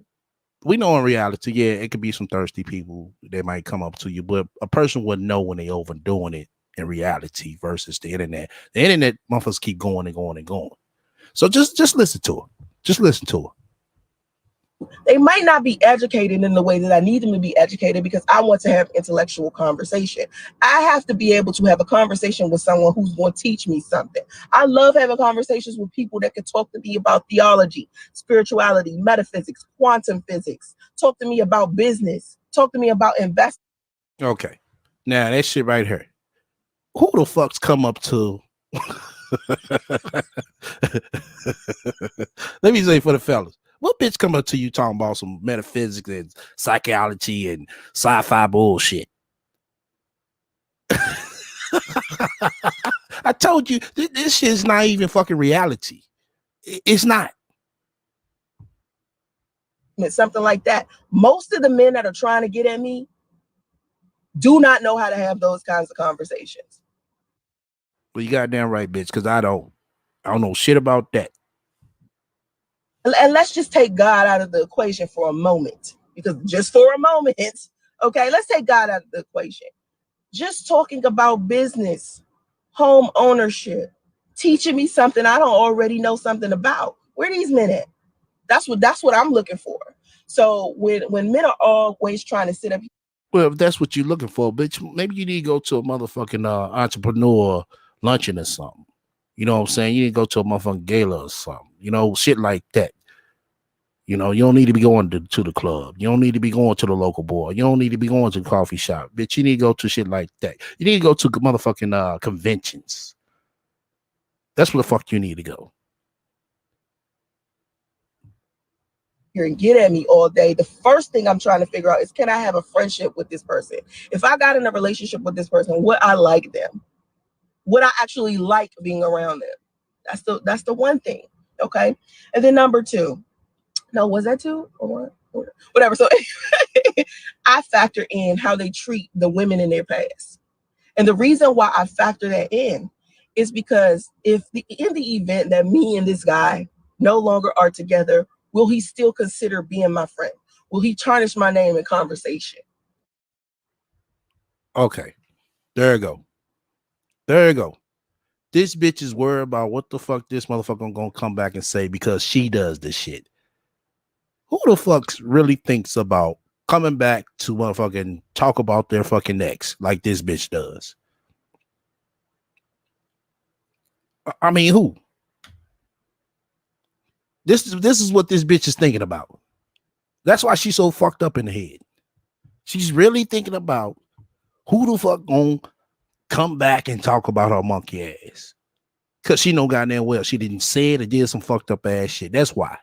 we know in reality, yeah, it could be some thirsty people that might come up to you, but a person would know when they overdoing it in reality versus the internet. The internet motherfuckers keep going and going and going. So just listen to her. Just listen to her. They might not be educated in the way that I need them to be educated because I want to have intellectual conversation. I have to be able to have a conversation with someone who's going to teach me something. I love having conversations with people that can talk to me about theology, spirituality, metaphysics, quantum physics. Talk to me about business. Talk to me about investing. Okay. Now that shit right here. Who the fuck's come up to? Let me say for the fellas. What bitch come up to you talking about some metaphysics and psychology and sci-fi bullshit? I told you, this shit is not even fucking reality. It's not. Something like that. Most of the men that are trying to get at me do not know how to have those kinds of conversations. Well, you goddamn right, bitch, because I don't know shit about that. And let's just take God out of the equation for a moment, because just for a moment, okay, let's take God out of the equation. Just talking about business, home ownership, teaching me something I don't already know something about. Where are these men at? That's what I'm looking for. So when men are always trying to sit up. Well, if that's what you're looking for, bitch, maybe you need to go to a motherfucking entrepreneur luncheon or something. You know what I'm saying? You need to go to a motherfucking gala or something. You know, shit like that. You know, you don't need to be going to the club. You don't need to be going to the local bar. You don't need to be going to the coffee shop. Bitch, you need to go to shit like that. You need to go to motherfucking conventions. That's where the fuck you need to go. Here and get at me all day. The first thing I'm trying to figure out is, can I have a friendship with this person? If I got in a relationship with this person, would I like them? Would I actually like being around them? That's the one thing. Okay. And then number two. No, was that two or what? Whatever. So I factor in how they treat the women in their past. And the reason why I factor that in is because in the event that me and this guy no longer are together, will he still consider being my friend? Will he tarnish my name in conversation? Okay. There you go. There you go. This bitch is worried about what the fuck this motherfucker gonna come back and say because she does this shit. Who the fuck really thinks about coming back to motherfucking talk about their fucking ex like this bitch does? I mean, who? This is what this bitch is thinking about. That's why she's so fucked up in the head. She's really thinking about who the fuck gonna come back and talk about her monkey ass. Cause she know goddamn well she didn't say it or did some fucked up ass shit. That's why.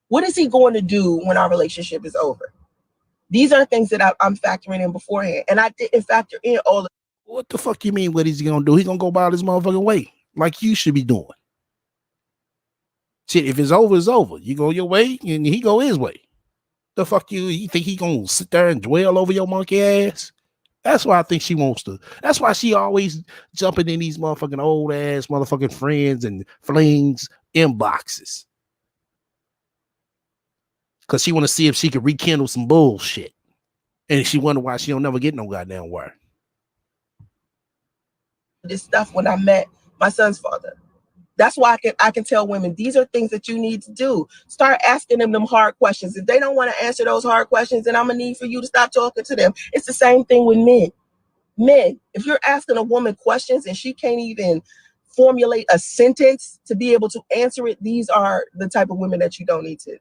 What is he going to do when our relationship is over? These are things that I'm factoring in beforehand. And I didn't factor in all of. What the fuck you mean what is he gonna do? He gonna go about his motherfucking way like you should be doing. Shit, if it's over, it's over. You go your way and he go his way. The fuck you think he gonna sit there and dwell over your monkey ass? That's why I think she wants to. That's why she always jumping in these motherfucking old ass motherfucking friends and flings inboxes. Because she want to see if she could rekindle some bullshit. And she wonder why she don't never get no goddamn word. This stuff when I met my son's father. That's why I can tell women these are things that you need to do. Start asking them hard questions. If they don't want to answer those hard questions, then I'm gonna need for you to stop talking to them. It's the same thing with men. Men, if you're asking a woman questions and she can't even formulate a sentence to be able to answer it, these are the type of women that you don't need to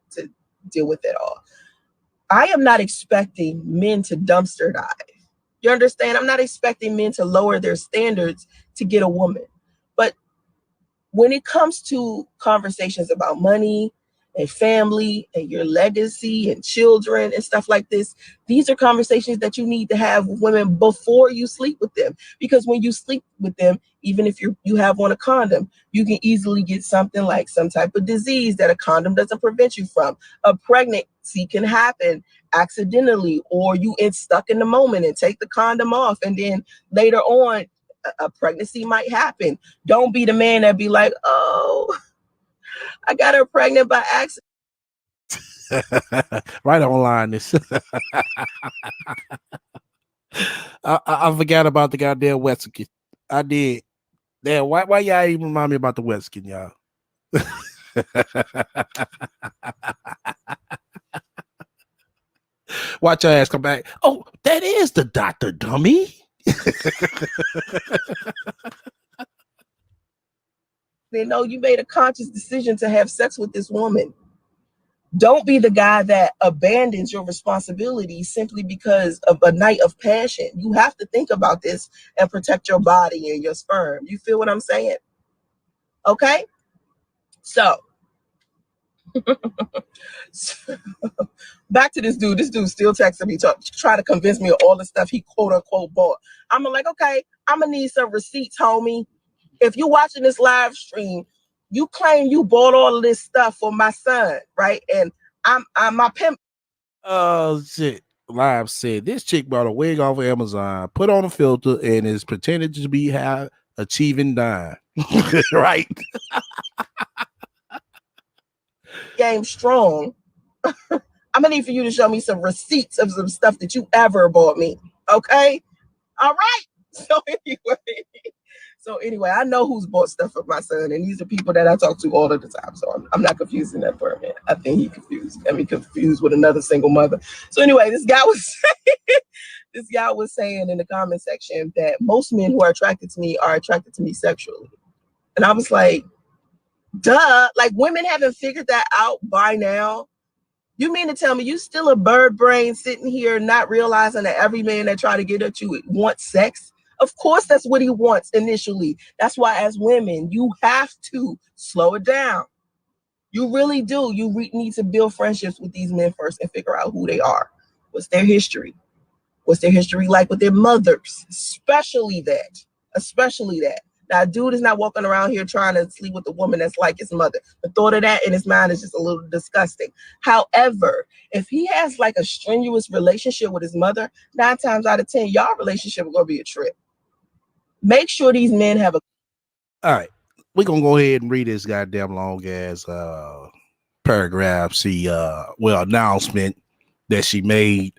deal with at all. I am not expecting men to dumpster dive. You understand? I'm not expecting men to lower their standards to get a woman. But when it comes to conversations about money and family and your legacy and children and stuff like this, these are conversations that you need to have with women before you sleep with them. Because when you sleep with them, even if you have on a condom, you can easily get something like some type of disease that a condom doesn't prevent you from. A pregnancy can happen accidentally, or you get stuck in the moment and take the condom off, and then later on a pregnancy might happen. Don't be the man that be like, oh, I got her pregnant by accident. Right online this. I forgot about the goddamn Western. I did. Damn, why y'all even remind me about the Western, y'all? Watch your ass come back. Oh, that is the doctor, dummy. They know you made a conscious decision to have sex with this woman. Don't be the guy that abandons your responsibility simply because of a night of passion. You have to think about this and protect your body and your sperm. You feel what I'm saying? Okay? So, back to this dude. This dude still texting me, try to convince me of all the stuff he quote unquote bought. I'm like, okay, I'm gonna need some receipts, homie. If you're watching this live stream, you claim you bought all of this stuff for my son, right? And I'm my pimp. Oh shit. Live said this chick bought a wig off of Amazon, put on a filter, and is pretending to be high achieving dime. Right. Game strong. I'm gonna need for you to show me some receipts of some stuff that you ever bought me. Okay. All right. So anyway, I know who's bought stuff for my son, and these are people that I talk to all of the time. So I'm not confusing that for a minute. I think he confused. Confused with another single mother. So anyway, this guy was saying in the comment section that most men who are attracted to me are attracted to me sexually. And I was like, duh, like women haven't figured that out by now. You mean to tell me you still a bird brain sitting here not realizing that every man that try to get at you wants sex? Of course, that's what he wants initially. That's why as women, you have to slow it down. You really do. You need to build friendships with these men first and figure out who they are. What's their history? What's their history like with their mothers? Especially that. Now, a dude is not walking around here trying to sleep with a woman that's like his mother. The thought of that in his mind is just a little disgusting. However, if he has like a strenuous relationship with his mother, 9 times out of 10, y'all relationship is going to be a trip. Make sure these men have a... All right. We're going to go ahead and read this goddamn long ass paragraph. Announcement that she made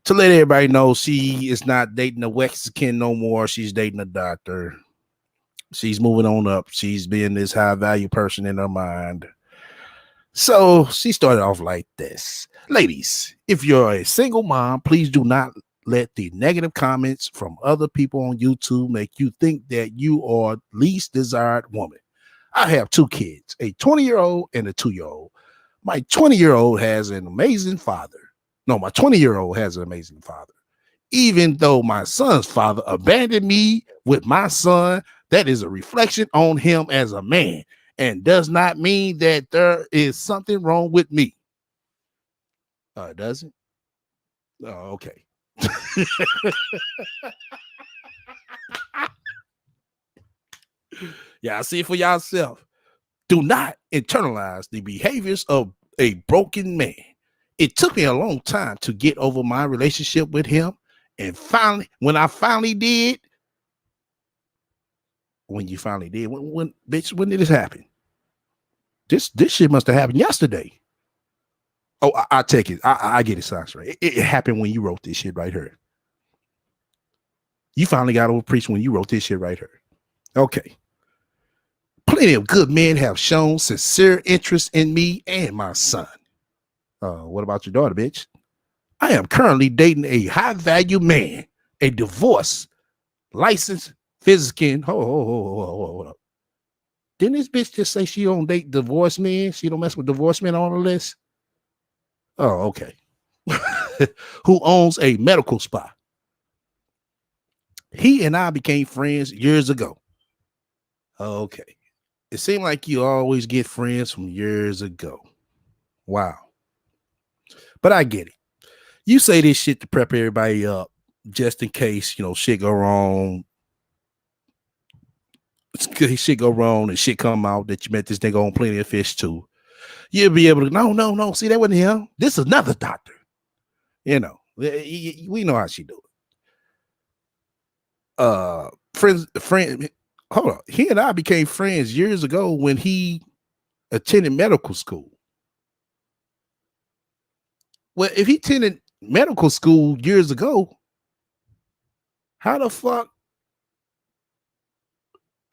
to let everybody know she is not dating a Mexican no more. She's dating a doctor. She's moving on up. She's being this high value person in her mind. So she started off like this. Ladies, if you're a single mom, please do not let the negative comments from other people on YouTube make you think that you are least desired woman. I have 2 kids, a 20-year-old and a 2-year-old. My 20-year-old has an amazing father. No, my 20-year-old has an amazing father. Even though my son's father abandoned me with my son, that is a reflection on him as a man and does not mean that there is something wrong with me. Does it? Oh, okay. Y'all see it for yourself. Do not internalize the behaviors of a broken man. It took me a long time to get over my relationship with him, And finally, when you finally did, when bitch, when did this happen? This shit must have happened yesterday. Oh, I take it. I get it, Sasha. It happened when you wrote this shit right here. You finally got over preach when you wrote this shit right here. Okay. Plenty of good men have shown sincere interest in me and my son. What about your daughter, bitch? I am currently dating a high-value man, a divorce licensed physician. Hold up. Didn't this bitch just say she don't date divorced men? She don't mess with divorced men on the list? Oh, okay. Who owns a medical spa. He and I became friends years ago. Okay. It seemed like you always get friends from years ago. Wow. But I get it. You say this shit to prep everybody up just in case, shit go wrong. Shit go wrong and shit come out that you met this nigga on Plenty of Fish too. You'll be able to, no. See, that wasn't him. This is another doctor. We know how she do it. Friend, hold on. He and I became friends years ago when he attended medical school. Well, if he attended medical school years ago, how the fuck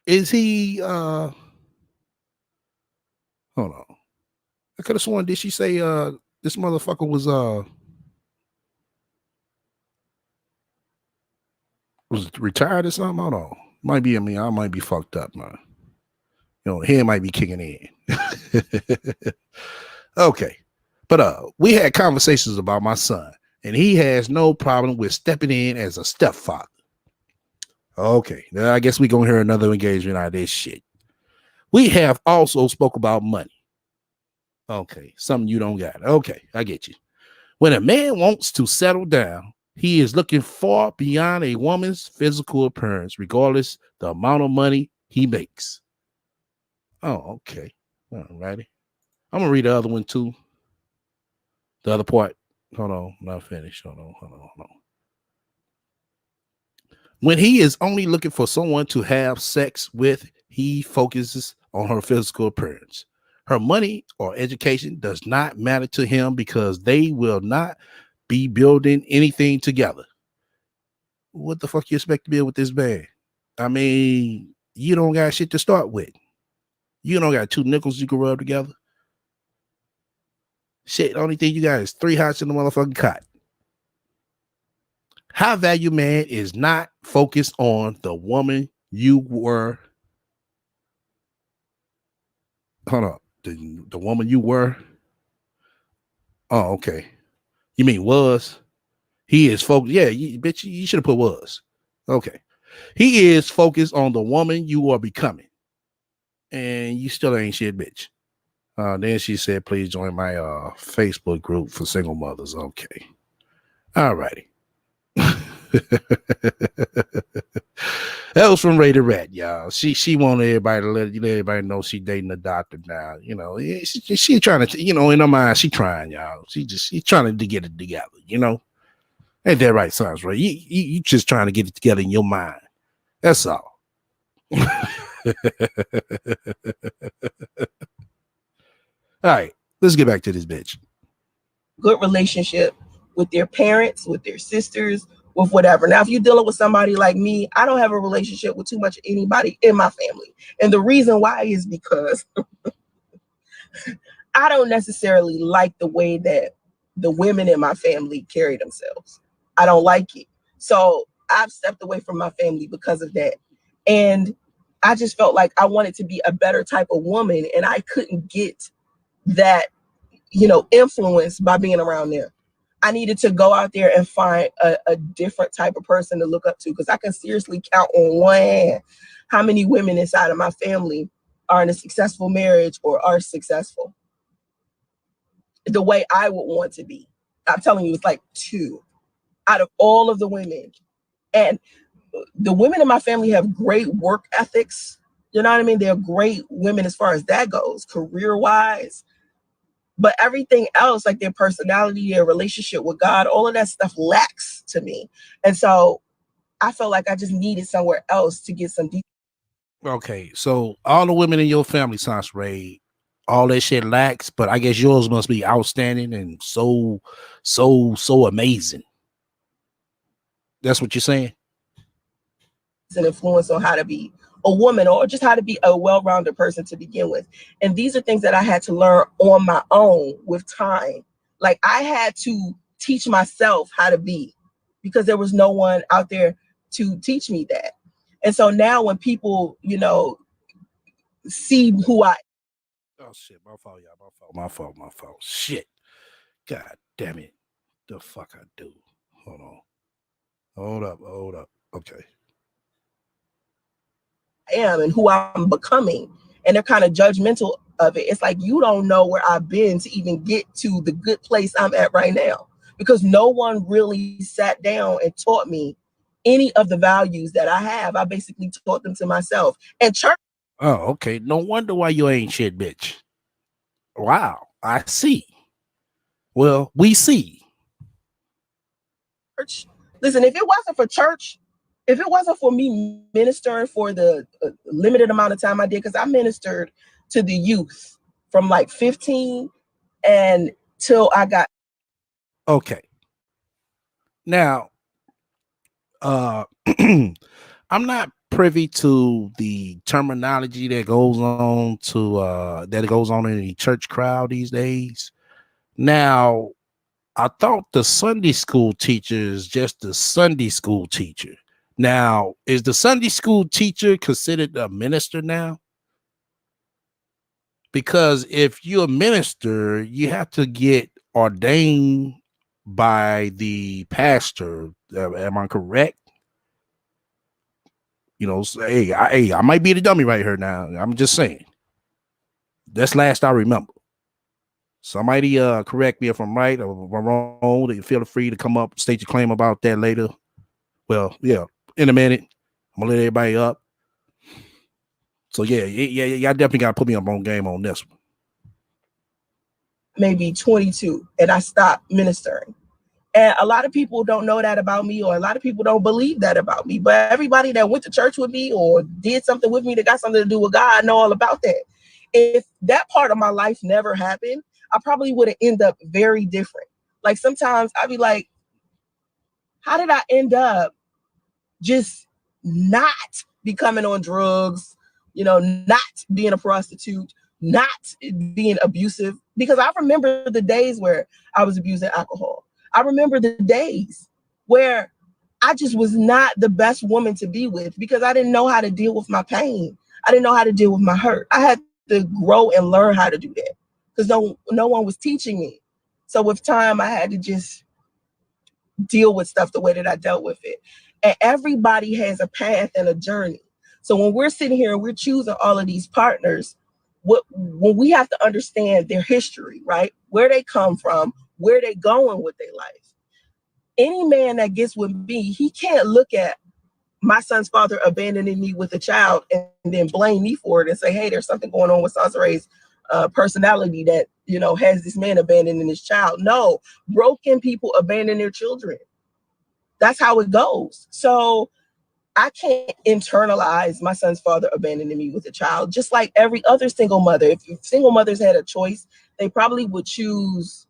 is he? Hold on. I could have sworn, did she say this motherfucker was retired or something? Hold on. Might be, I might be fucked up, man. Head might be kicking in. Okay. But we had conversations about my son, and he has no problem with stepping in as a stepfather. Okay. Now I guess we're gonna hear another engagement out of this shit. We have also spoke about money. Okay, something you don't got. Okay, I get you. When a man wants to settle down, he is looking far beyond a woman's physical appearance, regardless the amount of money he makes. Oh, okay. All righty. I'm gonna read the other one too. The other part. Hold on, I'm not finished. Hold on. When he is only looking for someone to have sex with, he focuses on her physical appearance. Her money or education does not matter to him because they will not be building anything together. What the fuck you expect to build with this man? I mean, you don't got shit to start with. You don't got 2 nickels you can rub together. Shit, the only thing you got is 3 hots in the motherfucking cot. High value man is not focused on the woman you were. Hold on. The woman you were. Oh, okay. You mean was? He is focused. Yeah, bitch, you should have put was. Okay. He is focused on the woman you are becoming. And you still ain't shit, bitch. Then she said, please join my Facebook group for single mothers. Okay. All righty. That was from Ray the Rat, y'all. She wanted everybody to let everybody know she dating a doctor now. She trying to, in her mind, she trying, y'all. She's trying to get it together, Ain't that right, Sons? Right? You just trying to get it together in your mind. That's all. All right, let's get back to this bitch. Good relationship with their parents, with their sisters, with whatever. Now, if you're dealing with somebody like me, I don't have a relationship with too much anybody in my family. And the reason why is because I don't necessarily like the way that the women in my family carry themselves. I don't like it. So I've stepped away from my family because of that. And I just felt like I wanted to be a better type of woman, and I couldn't get that, influence by being around them. I needed to go out there and find a different type of person to look up to, because I can seriously count on one hand how many women inside of my family are in a successful marriage or are successful the way I would want to be. I'm telling you, it's like 2 out of all of the women. And the women in my family have great work ethics. You know what I mean? They're great women as far as that goes, career-wise. But everything else, like their personality, their relationship with God, all of that stuff lacks to me. And so I felt like I just needed somewhere else to get some deep. Okay, so all the women in your family, Sansaray, all that shit lacks, but I guess yours must be outstanding and so amazing. That's what you're saying? An influence on how to be a woman, or just how to be a well-rounded person to begin with. And these are things that I had to learn on my own with time. Like I had to teach myself how to be, because there was no one out there to teach me that. And so now when people, you know, see who I... Oh shit, my fault, y'all. My fault. Shit. God damn it. The fuck I do. Hold on. Hold up. Okay. am and who I'm becoming, and they're kind of judgmental of it. It's like, you don't know where I've been to even get to the good place I'm at right now, because no one really sat down and taught me any of the values that I have. I basically taught them to myself. And church... Oh, okay. No wonder why you ain't shit, bitch. Wow, I see. Well, we see. Listen, if it wasn't for church, if it wasn't for me ministering for the limited amount of time I did, because I ministered to the youth from like 15 and till I got... Okay. Now, I'm not privy to the terminology that goes on in the church crowd these days. Now, I thought the Sunday school teacher is just the Sunday school teacher. Now, is the Sunday school teacher considered a minister now? Because if you're a minister, you have to get ordained by the pastor. Am I correct? You know, hey, I might be the dummy right here now. I'm just saying. That's last I remember. Somebody correct me if I'm right or if I'm wrong. Feel free to come up, state your claim about that later. Well, yeah, in a minute. I'm gonna let everybody up. So yeah, y'all definitely gotta put me up on game on this one. Maybe 22, and I stopped ministering. And a lot of people don't know that about me, or a lot of people don't believe that about me. But everybody that went to church with me or did something with me that got something to do with God, I know all about that. If that part of my life never happened, I probably would have ended up very different. Like sometimes I'd be like, how did I end up just not becoming on drugs, you know, not being a prostitute, not being abusive? Because I remember the days where I was abusing alcohol. I remember the days where I just was not the best woman to be with, because I didn't know how to deal with my pain. I didn't know how to deal with my hurt. I had to grow and learn how to do that, because no one was teaching me. So with time, I had to just deal with stuff the way that I dealt with it. And everybody has a path and a journey. So when we're sitting here and we're choosing all of these partners, when we have to understand their history, right? Where they come from, where they going with their life. Any man that gets with me, he can't look at my son's father abandoning me with a child and then blame me for it and say, hey, there's something going on with Sansare's personality that, you know, has this man abandoning his child. No, broken people abandon their children. That's how it goes. So I can't internalize my son's father abandoning me with a child, just like every other single mother. If single mothers had a choice, they probably would choose,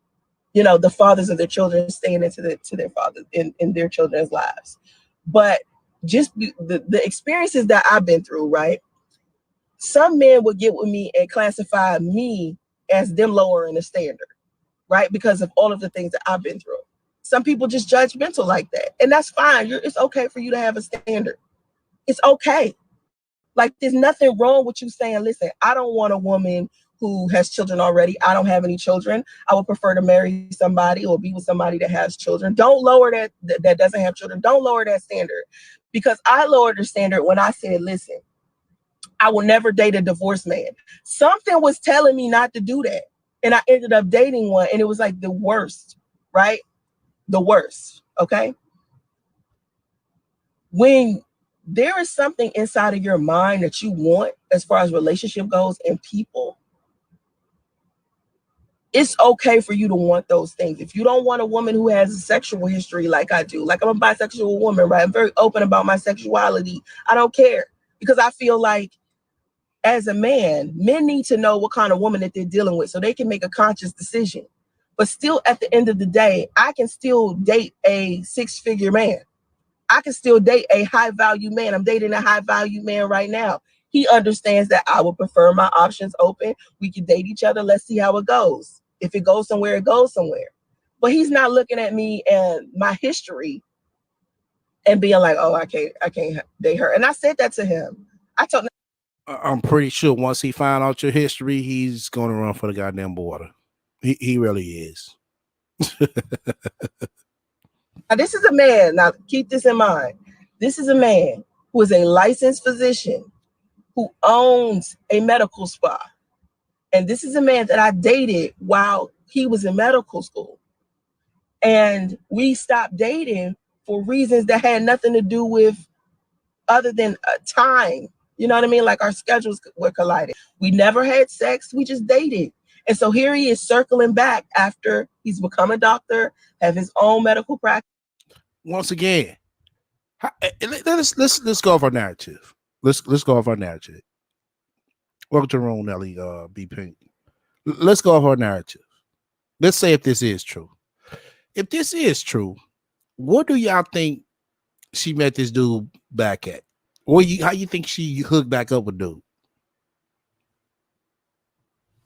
you know, the fathers of their children staying into their father in their children's lives. But just the experiences that I've been through, right? Some men would get with me and classify me as them lowering the standard, right? Because of all of the things that I've been through. Some people just judgmental like that. And that's fine. It's okay for you to have a standard. It's okay. Like, there's nothing wrong with you saying, listen, I don't want a woman who has children already. I don't have any children. I would prefer to marry somebody or be with somebody that has children. Don't lower that doesn't have children. Don't lower that standard. Because I lowered the standard when I said, listen, I will never date a divorced man. Something was telling me not to do that. And I ended up dating one, and it was like the worst, right? The worst, okay? When there is something inside of your mind that you want as far as relationship goes and people, it's okay for you to want those things. If you don't want a woman who has a sexual history like I do, like I'm a bisexual woman, right? I'm very open about my sexuality. I don't care, because I feel like as a man, men need to know what kind of woman that they're dealing with so they can make a conscious decision. But still, at the end of the day, I can still date a 6-figure man. I can still date a high value man. I'm dating a high value man right now. He understands that I would prefer my options open. We can date each other. Let's see how it goes. If it goes somewhere, it goes somewhere. But he's not looking at me and my history and being like, oh, I can't date her. And I said that to him. I told him, I'm pretty sure once he find out your history, he's gonna run for the goddamn border. He really is. now, this is a man. Now, keep this in mind. This is a man who is a licensed physician who owns a medical spa. And this is a man that I dated while he was in medical school. And we stopped dating for reasons that had nothing to do with other than time. You know what I mean? Like our schedules were colliding. We never had sex. We just dated. And so here he is circling back after he's become a doctor, have his own medical practice. Once again, let's go off our narrative. Let's go off our narrative. Welcome to the room, Nelly. B Pink. Let's go off our narrative. Let's say if this is true. If this is true, what do y'all think she met this dude back at? Or how you think she hooked back up with dude?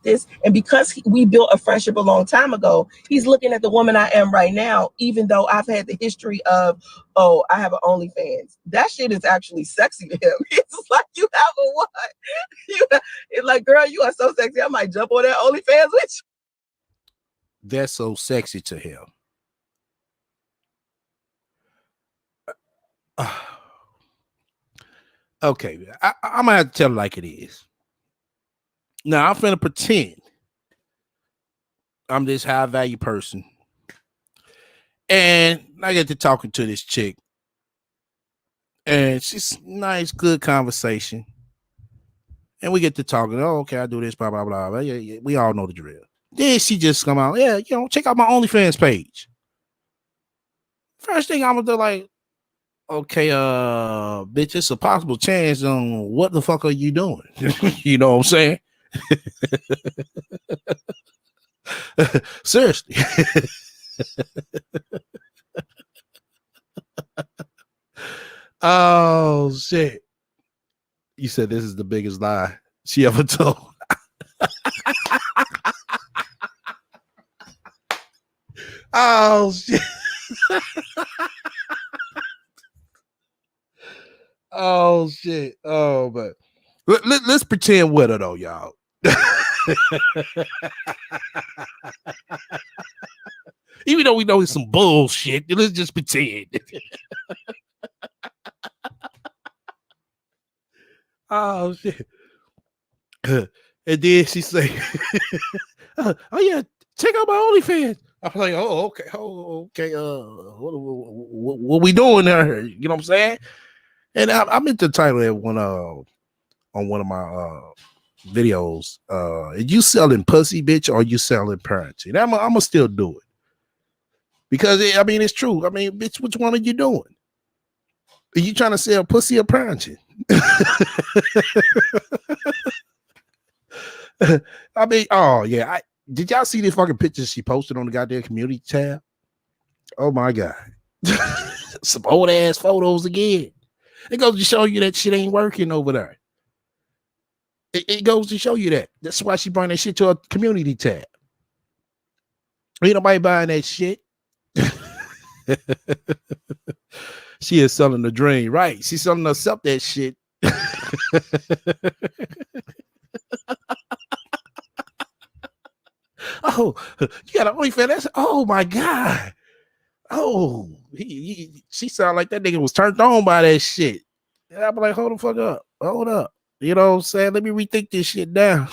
This, and because we built a friendship a long time ago, he's looking at the woman I am right now, even though I've had the history of, oh, I have an OnlyFans. That shit is actually sexy to him. It's like, you have a what? It's like, girl, you are so sexy. I might jump on that OnlyFans with you. That's so sexy to him. Okay, I'm gonna have to tell it like it is. Now I'm finna pretend I'm this high value person, and I get to talking to this chick, and she's nice, good conversation, and we get to talking. Oh, okay, I do this, blah blah blah. Yeah, we all know the drill. Then she just come out, yeah, check out my OnlyFans page. First thing I'm gonna do, like, okay, bitch, it's a possible chance on what the fuck are you doing? You know what I'm saying? Seriously. Oh shit. You said this is the biggest lie she ever told. Oh shit. Oh shit. Oh, but let's pretend with her though, y'all. Even though we know it's some bullshit, let's just pretend. Oh shit. And then she say, oh yeah, check out my OnlyFans. I was like, oh okay, what we doing there? You know what I'm saying? And I meant to title it one on one of my videos. You selling pussy, bitch, or you selling parenting? I'm gonna still do it because it's true. I mean, bitch, which one are you doing? Are you trying to sell pussy or parenting? I mean, oh yeah. Did y'all see this fucking picture she posted on the goddamn community tab? Oh my god. Some old ass photos again. It goes to show you that shit ain't working over there. It goes to show you that. That's why she bring that shit to a community tab. Ain't nobody buying that shit. She is selling the dream, right? She's selling herself that shit. Oh, you got an OnlyFans? That's, oh my god. Oh, she sound like that nigga was turned on by that shit. And I'm like, hold the fuck up. Hold up. You know what I'm saying? Let me rethink this shit down.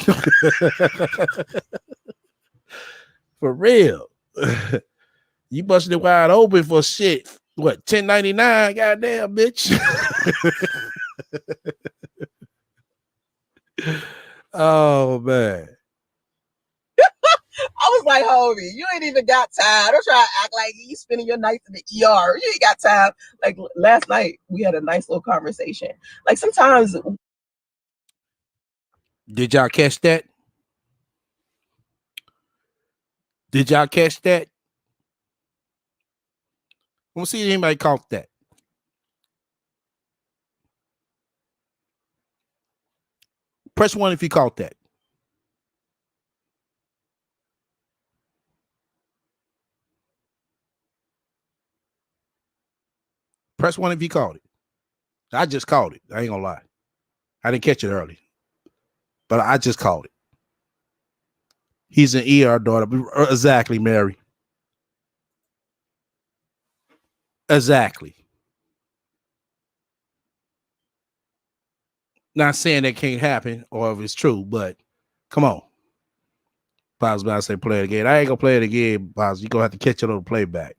For real. You busted it wide open for shit. What, $10.99? Goddamn, bitch. Oh man. I was like, homie, you ain't even got time. Don't try to act like you spending your nights in the ER. You ain't got time. Like last night, we had a nice little conversation. Like sometimes. Did y'all catch that? Did y'all catch that? We'll see if anybody caught that. Press 1 if you caught that. Press 1 if you caught it. I just caught it. I ain't gonna lie. I didn't catch it early, but I just caught it. He's an ER daughter. Exactly, Mary. Exactly. Not saying that can't happen or if it's true, but come on. I was about to say play it again. I ain't gonna play it again, Boz. You're gonna have to catch it on the playback.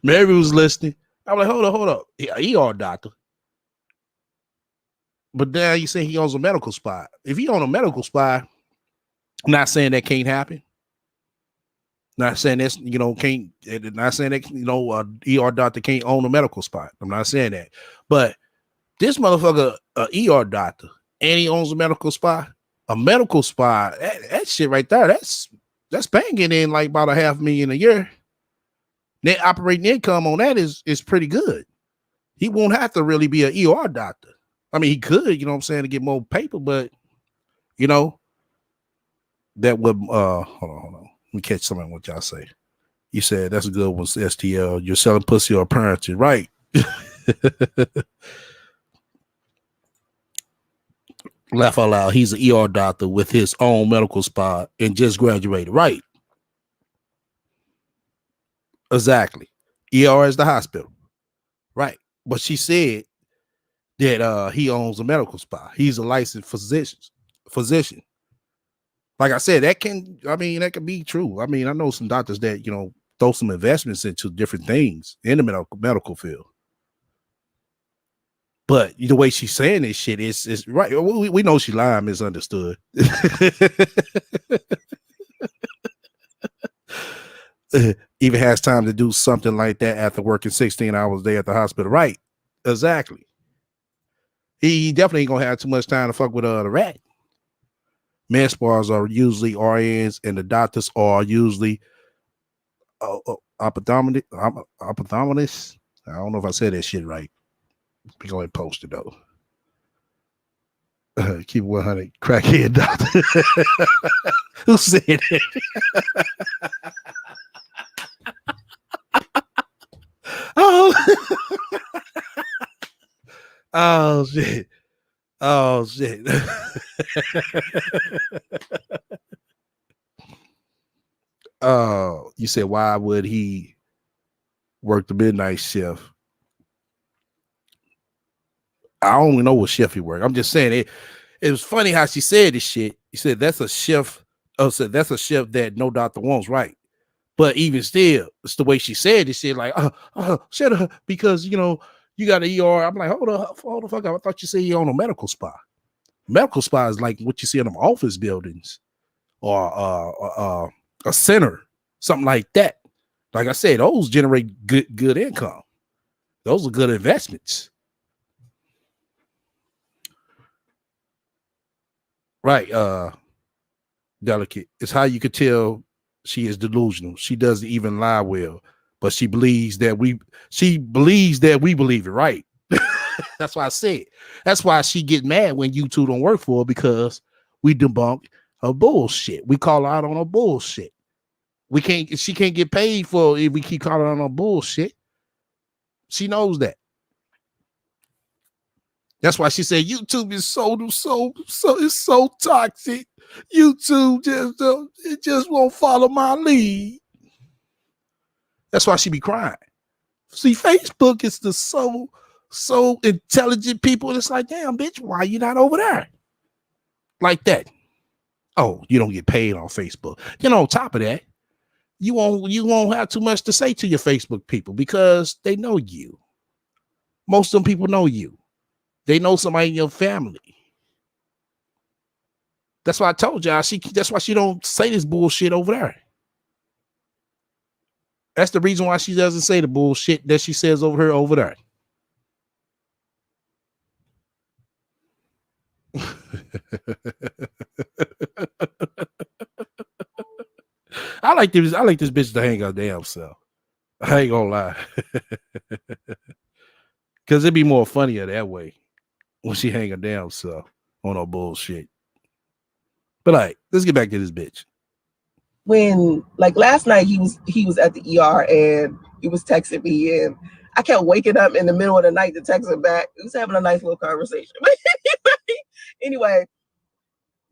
Mary was listening. I'm like, hold up. ER doctor. But now you say he owns a medical spot. If he owns a medical spot, I'm not saying that can't happen. Not saying that's, can't, not saying that, ER doctor can't own a medical spot. I'm not saying that. But this motherfucker, ER doctor, and he owns a medical spot. A medical spot, that shit right there, that's banging in like about $500,000 a year. Net operating income on that is pretty good. He won't have to really be an ER doctor. I mean, he could, you know what I'm saying, to get more paper, but that would hold on. Let me catch something what y'all say. You said that's a good one, STL. You're selling pussy or parenting, right? Laugh out loud. He's an ER doctor with his own medical spa and just graduated, right? Exactly. ER is the hospital, right? But she said that he owns a medical spa. He's a licensed physician. Like I said, that can be true. I mean, I know some doctors that, throw some investments into different things in the medical field. But the way she's saying this shit is right. We know she lying, misunderstood. Even has time to do something like that after working 16 hours a day at the hospital. Right. Exactly. He definitely ain't gonna have too much time to fuck with the rat. Med spas are usually RNs and the doctors are usually ophthalmologists. I don't know if I said that shit right. We go ahead and post it though. Keep 100 crackhead doctor. Who said it? Oh shit. Oh shit. You said why would he work the midnight shift? I don't even know what shift he worked. I'm just saying it was funny how she said this shit. He said that's a shift. That's a shift that no doctor wants, right? But even still, it's the way she said this shit, like, shut up, because you got an ER. I'm like, hold the fuck up. I thought you said you own a medical spa. Medical spa is like what you see in them office buildings or a center, something like that. Like I said, those generate good income. Those are good investments. Right. Delicate. It's how you could tell she is delusional. She doesn't even lie well, but she believes that we believe it, right? That's why I said. That's why she get mad when you two don't work for her, because we debunk her bullshit. We call her out on her bullshit. She can't get paid for if we keep calling her on her bullshit. She knows that. That's why she said YouTube is so it's so toxic. YouTube just won't follow my lead. That's why she be crying. See, Facebook is the so intelligent people. And it's like, damn, bitch, why you not over there? Like that. Oh, you don't get paid on Facebook. On top of that, you won't have too much to say to your Facebook people because they know you. Most of them people know you. They know somebody in your family. That's why I told y'all. That's why she don't say this bullshit over there. That's the reason why she doesn't say the bullshit that she says over there. I like this bitch to hang her damn self. I ain't gonna lie. Cause it'd be more funnier that way when she hang her damn self on her bullshit. But all right, let's get back to this bitch. When like last night he was at the ER and he was texting me and I kept waking up in the middle of the night to text him back. We was having a nice little conversation. Anyway,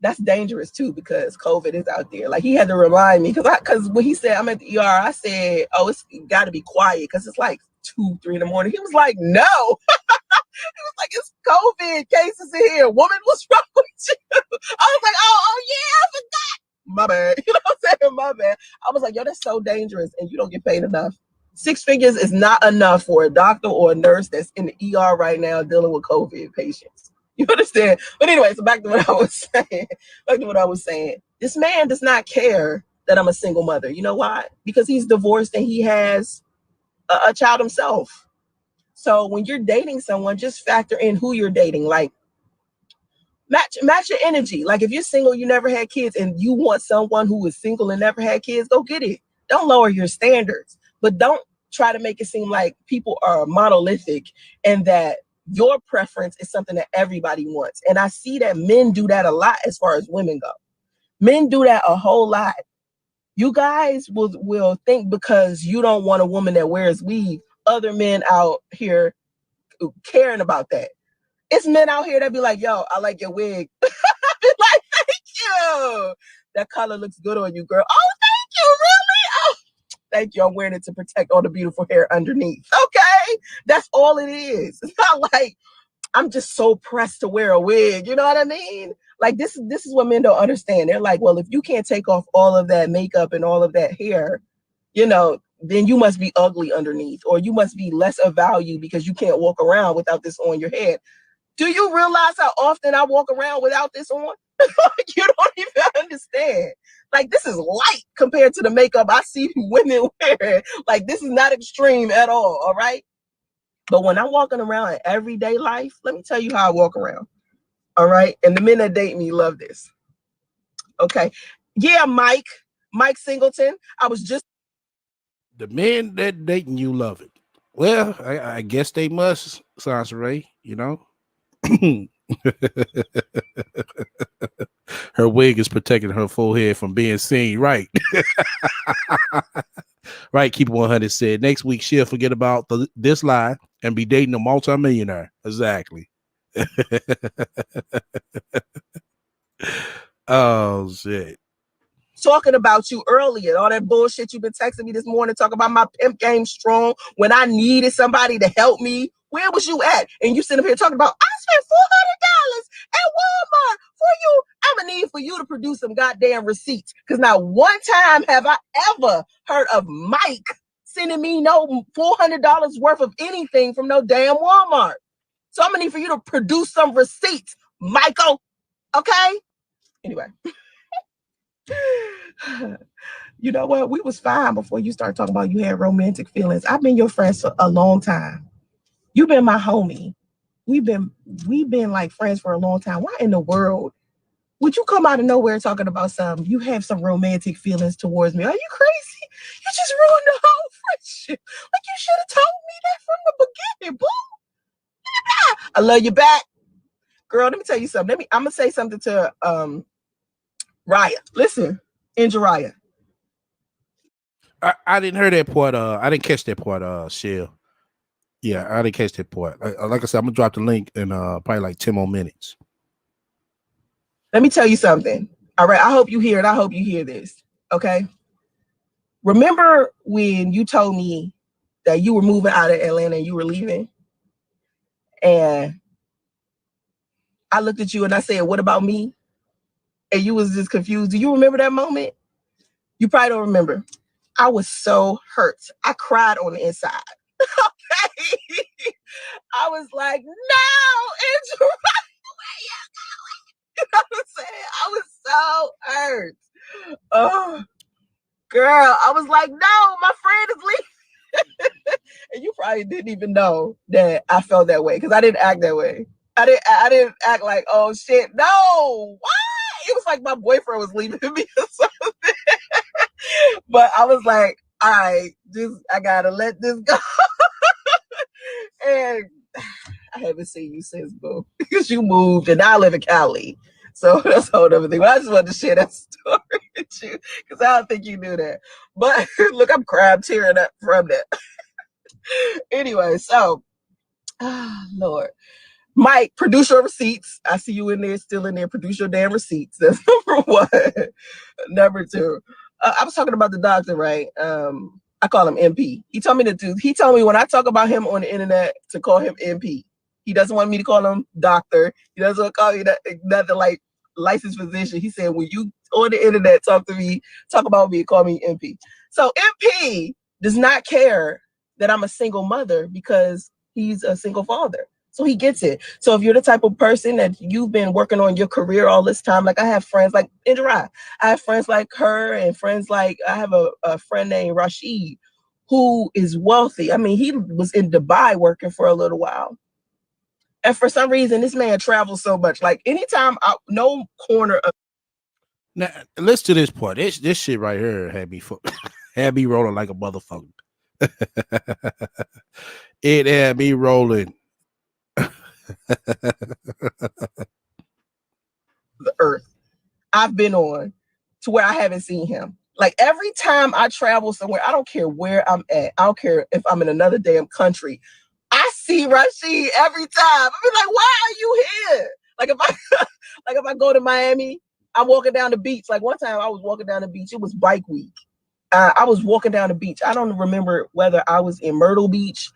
that's dangerous too because COVID is out there. Like he had to remind me because when he said I'm at the ER, I said, "Oh, it's got to be quiet because it's like 2, 3 in the morning." He was like, "No." He was like, "It's COVID cases in here. Woman, what's wrong with you?" I was like, "Oh yeah, I forgot. My bad." You know what I'm saying? My bad. I was like, "Yo, that's so dangerous, and you don't get paid enough. 6 figures is not enough for a doctor or a nurse that's in the ER right now dealing with COVID patients." You understand? But anyway, so back to what I was saying. This man does not care that I'm a single mother. You know why? Because he's divorced and he has a child himself. So when you're dating someone, just factor in who you're dating. Like match your energy. Like if you're single, you never had kids, and you want someone who is single and never had kids, go get it. Don't lower your standards, but don't try to make it seem like people are monolithic and that your preference is something that everybody wants. And I see that men do that a lot as far as women go. Men do that a whole lot. You guys will think because you don't want a woman that wears weave, other men out here caring about that. It's men out here that be like, "Yo, I like your wig." I be like, "Thank you. That color looks good on you, girl." "Oh, thank you. Really? Oh, thank you. I'm wearing it to protect all the beautiful hair underneath." Okay. That's all it is. It's not like I'm just so pressed to wear a wig. You know what I mean? Like this is what men don't understand. They're like, "Well, if you can't take off all of that makeup and all of that hair, you know, then you must be ugly underneath, or you must be less of value because you can't walk around without this on your head." Do you realize how often I walk around without this on? You don't even understand. Like this is light compared to the makeup I see women wear. Like this is not extreme at all right? But when I'm walking around in everyday life, let me tell you how I walk around. All right. And the men that date me love this. Okay. Yeah, Mike Singleton. I was just The men that dating you love it. Well, I guess they must, Sansaray, you know. Her wig is protecting her forehead from being seen, right? Right, Keep 100 said next week she'll forget about this lie and be dating a multimillionaire. Exactly. Oh shit. talking about you earlier, all that bullshit you've been texting me this morning, talking about my pimp game strong when I needed somebody to help me. Where was you at? And you sitting up here talking about, I spent $400 at Walmart for you. I'm gonna need for you to produce some goddamn receipts, because not one time have I ever heard of Mike sending me no $400 worth of anything from no damn Walmart. So I'm gonna need for you to produce some receipts, Michael. Okay? Anyway. You know what? We was fine before you started talking about you had romantic feelings. I've been your friend for a long time. You've been my homie. We've been like friends for a long time. Why in the world would you come out of nowhere talking about something? You have some romantic feelings towards me. Are you crazy? You just ruined the whole friendship. Like you should have told me that from the beginning, boo. I love you back. Girl, let me tell you something. I'm gonna say something to Raya. Listen, Raya. I didn't hear that part. I didn't catch that part. Shell. Yeah, I didn't catch that part. Like I said, I'm gonna drop the link in probably like 10 more minutes. Let me tell you something. All right, I hope you hear it. I hope you hear this. Okay. Remember when you told me that you were moving out of Atlanta and you were leaving? And I looked at you and I said, "What about me?" And you was just confused. Do you remember that moment? You probably don't remember. I was so hurt. I cried on the inside. Okay. I was like, "No, Andrew, where you going?" You know what I'm saying? I was so hurt. Oh, girl, I was like, no, my friend is leaving. And you probably didn't even know that I felt that way because I didn't act that way. I didn't act like, oh shit, no. Why? It was like my boyfriend was leaving me or something. But I was like, all right, I gotta let this go. And I haven't seen you since, boo, because you moved and I live in Cali. So that's a whole other thing. But I just wanted to share that story with you because I don't think you knew that. But look, I'm crying, tearing up from that. Anyway, so, Lord. Mike, produce your receipts. I see you in there, still in there. Produce your damn receipts. That's number one. Number two, I was talking about the doctor, right? I call him MP. He told me when I talk about him on the internet to call him MP. He doesn't want me to call him doctor. He doesn't want to call me nothing like licensed physician. He said, when you on the internet talk about me, call me MP. So MP does not care that I'm a single mother because he's a single father. So he gets it. So if you're the type of person that you've been working on your career all this time, like I have friends like Indra, I have friends like her and friends like, I have a friend named Rashid who is wealthy. I mean, he was in Dubai working for a little while. And for some reason, this man travels so much. Like anytime, no corner of. Now, listen to this part. This shit right here had me rolling like a motherfucker. It had me rolling. The earth I've been on to where I haven't seen him. Like every time I travel somewhere, I don't care where I'm at. I don't care if I'm in another damn country. I see Rashid every time. I be like, why are you here? Like if I go to Miami, I'm walking down the beach. Like one time I was walking down the beach. It was bike week. I was walking down the beach. I don't remember whether I was in Myrtle Beach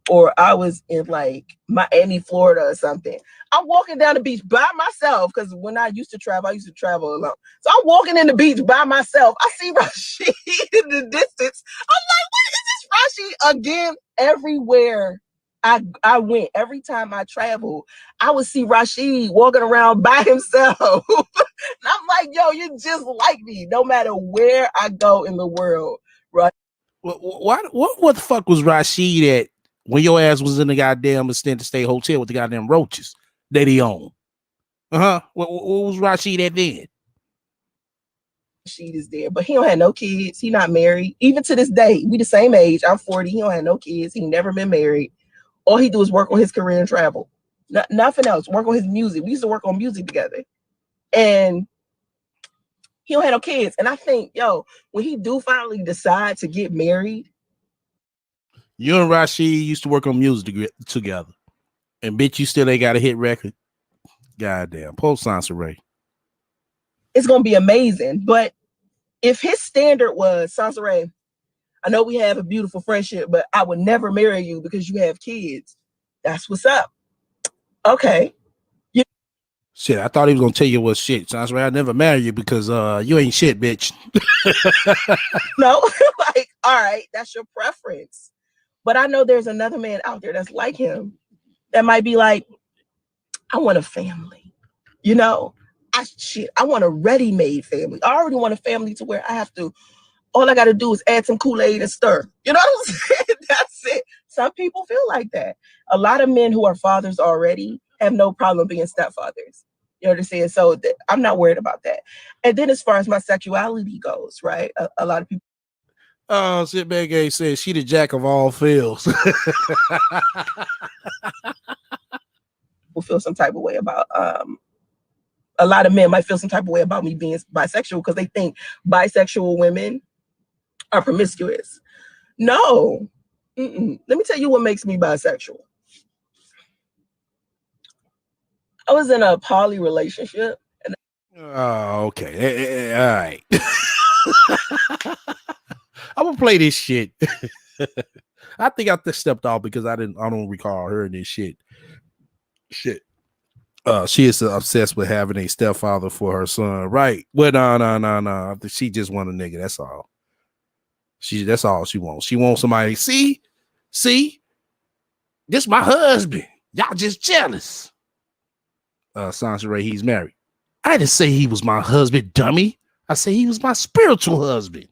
or I was in like Miami, Florida or something. I'm walking down the beach by myself because when I used to travel alone. So I'm walking in the beach by myself. I see Rashid in the distance. I'm like, what is this Rashid? Again, everywhere I went, every time I traveled, I would see Rashid walking around by himself. And I'm like, yo, you're just like me, no matter where I go in the world, right? What the fuck was Rashid at when your ass was in the goddamn extended stay hotel with the goddamn roaches that he owned? What was Rashid at then? Rashid is there, but he don't have no kids. He not married. Even to this day, we the same age. I'm 40. He don't have no kids. He never been married. All he do is work on his career and travel. Nothing else. Work on his music. We used to work on music together. And he don't have no kids. And I think, yo, when he do finally decide to get married. You and Rashid used to work on music together. And bitch, you still ain't got a hit record. Goddamn. Post Sansaray. It's going to be amazing. But if his standard was, Sansaray, I know we have a beautiful friendship, but I would never marry you because you have kids. That's what's up. Okay. Shit, I thought he was gonna tell you what shit. Sounds right. I never marry you because you ain't shit, bitch. No, like, all right, that's your preference. But I know there's another man out there that's like him that might be like, I want a family. You know, I want a ready-made family. I already want a family to where all I gotta do is add some Kool-Aid and stir. You know what I'm saying? That's it. Some people feel like that. A lot of men who are fathers already have no problem being stepfathers. You know what I'm saying? So I'm not worried about that. And then as far as my sexuality goes, right? A lot of people. Oh, Sit Back Gay says she the jack of all fields. Will feel some type of way about a lot of men might feel some type of way about me being bisexual because they think bisexual women are promiscuous. No. Mm-mm. Let me tell you what makes me bisexual. I was in a poly relationship. Oh, okay. All right. I'm gonna play this shit. I think I stepped off because I don't recall hearing this shit. Shit. She is obsessed with having a stepfather for her son. Right. Well, no. She just want a nigga. That's all. That's all she wants. She wants somebody. See, this my husband. Y'all just jealous. Sansa Ray, he's married. I didn't say he was my husband, dummy. I said he was my spiritual husband.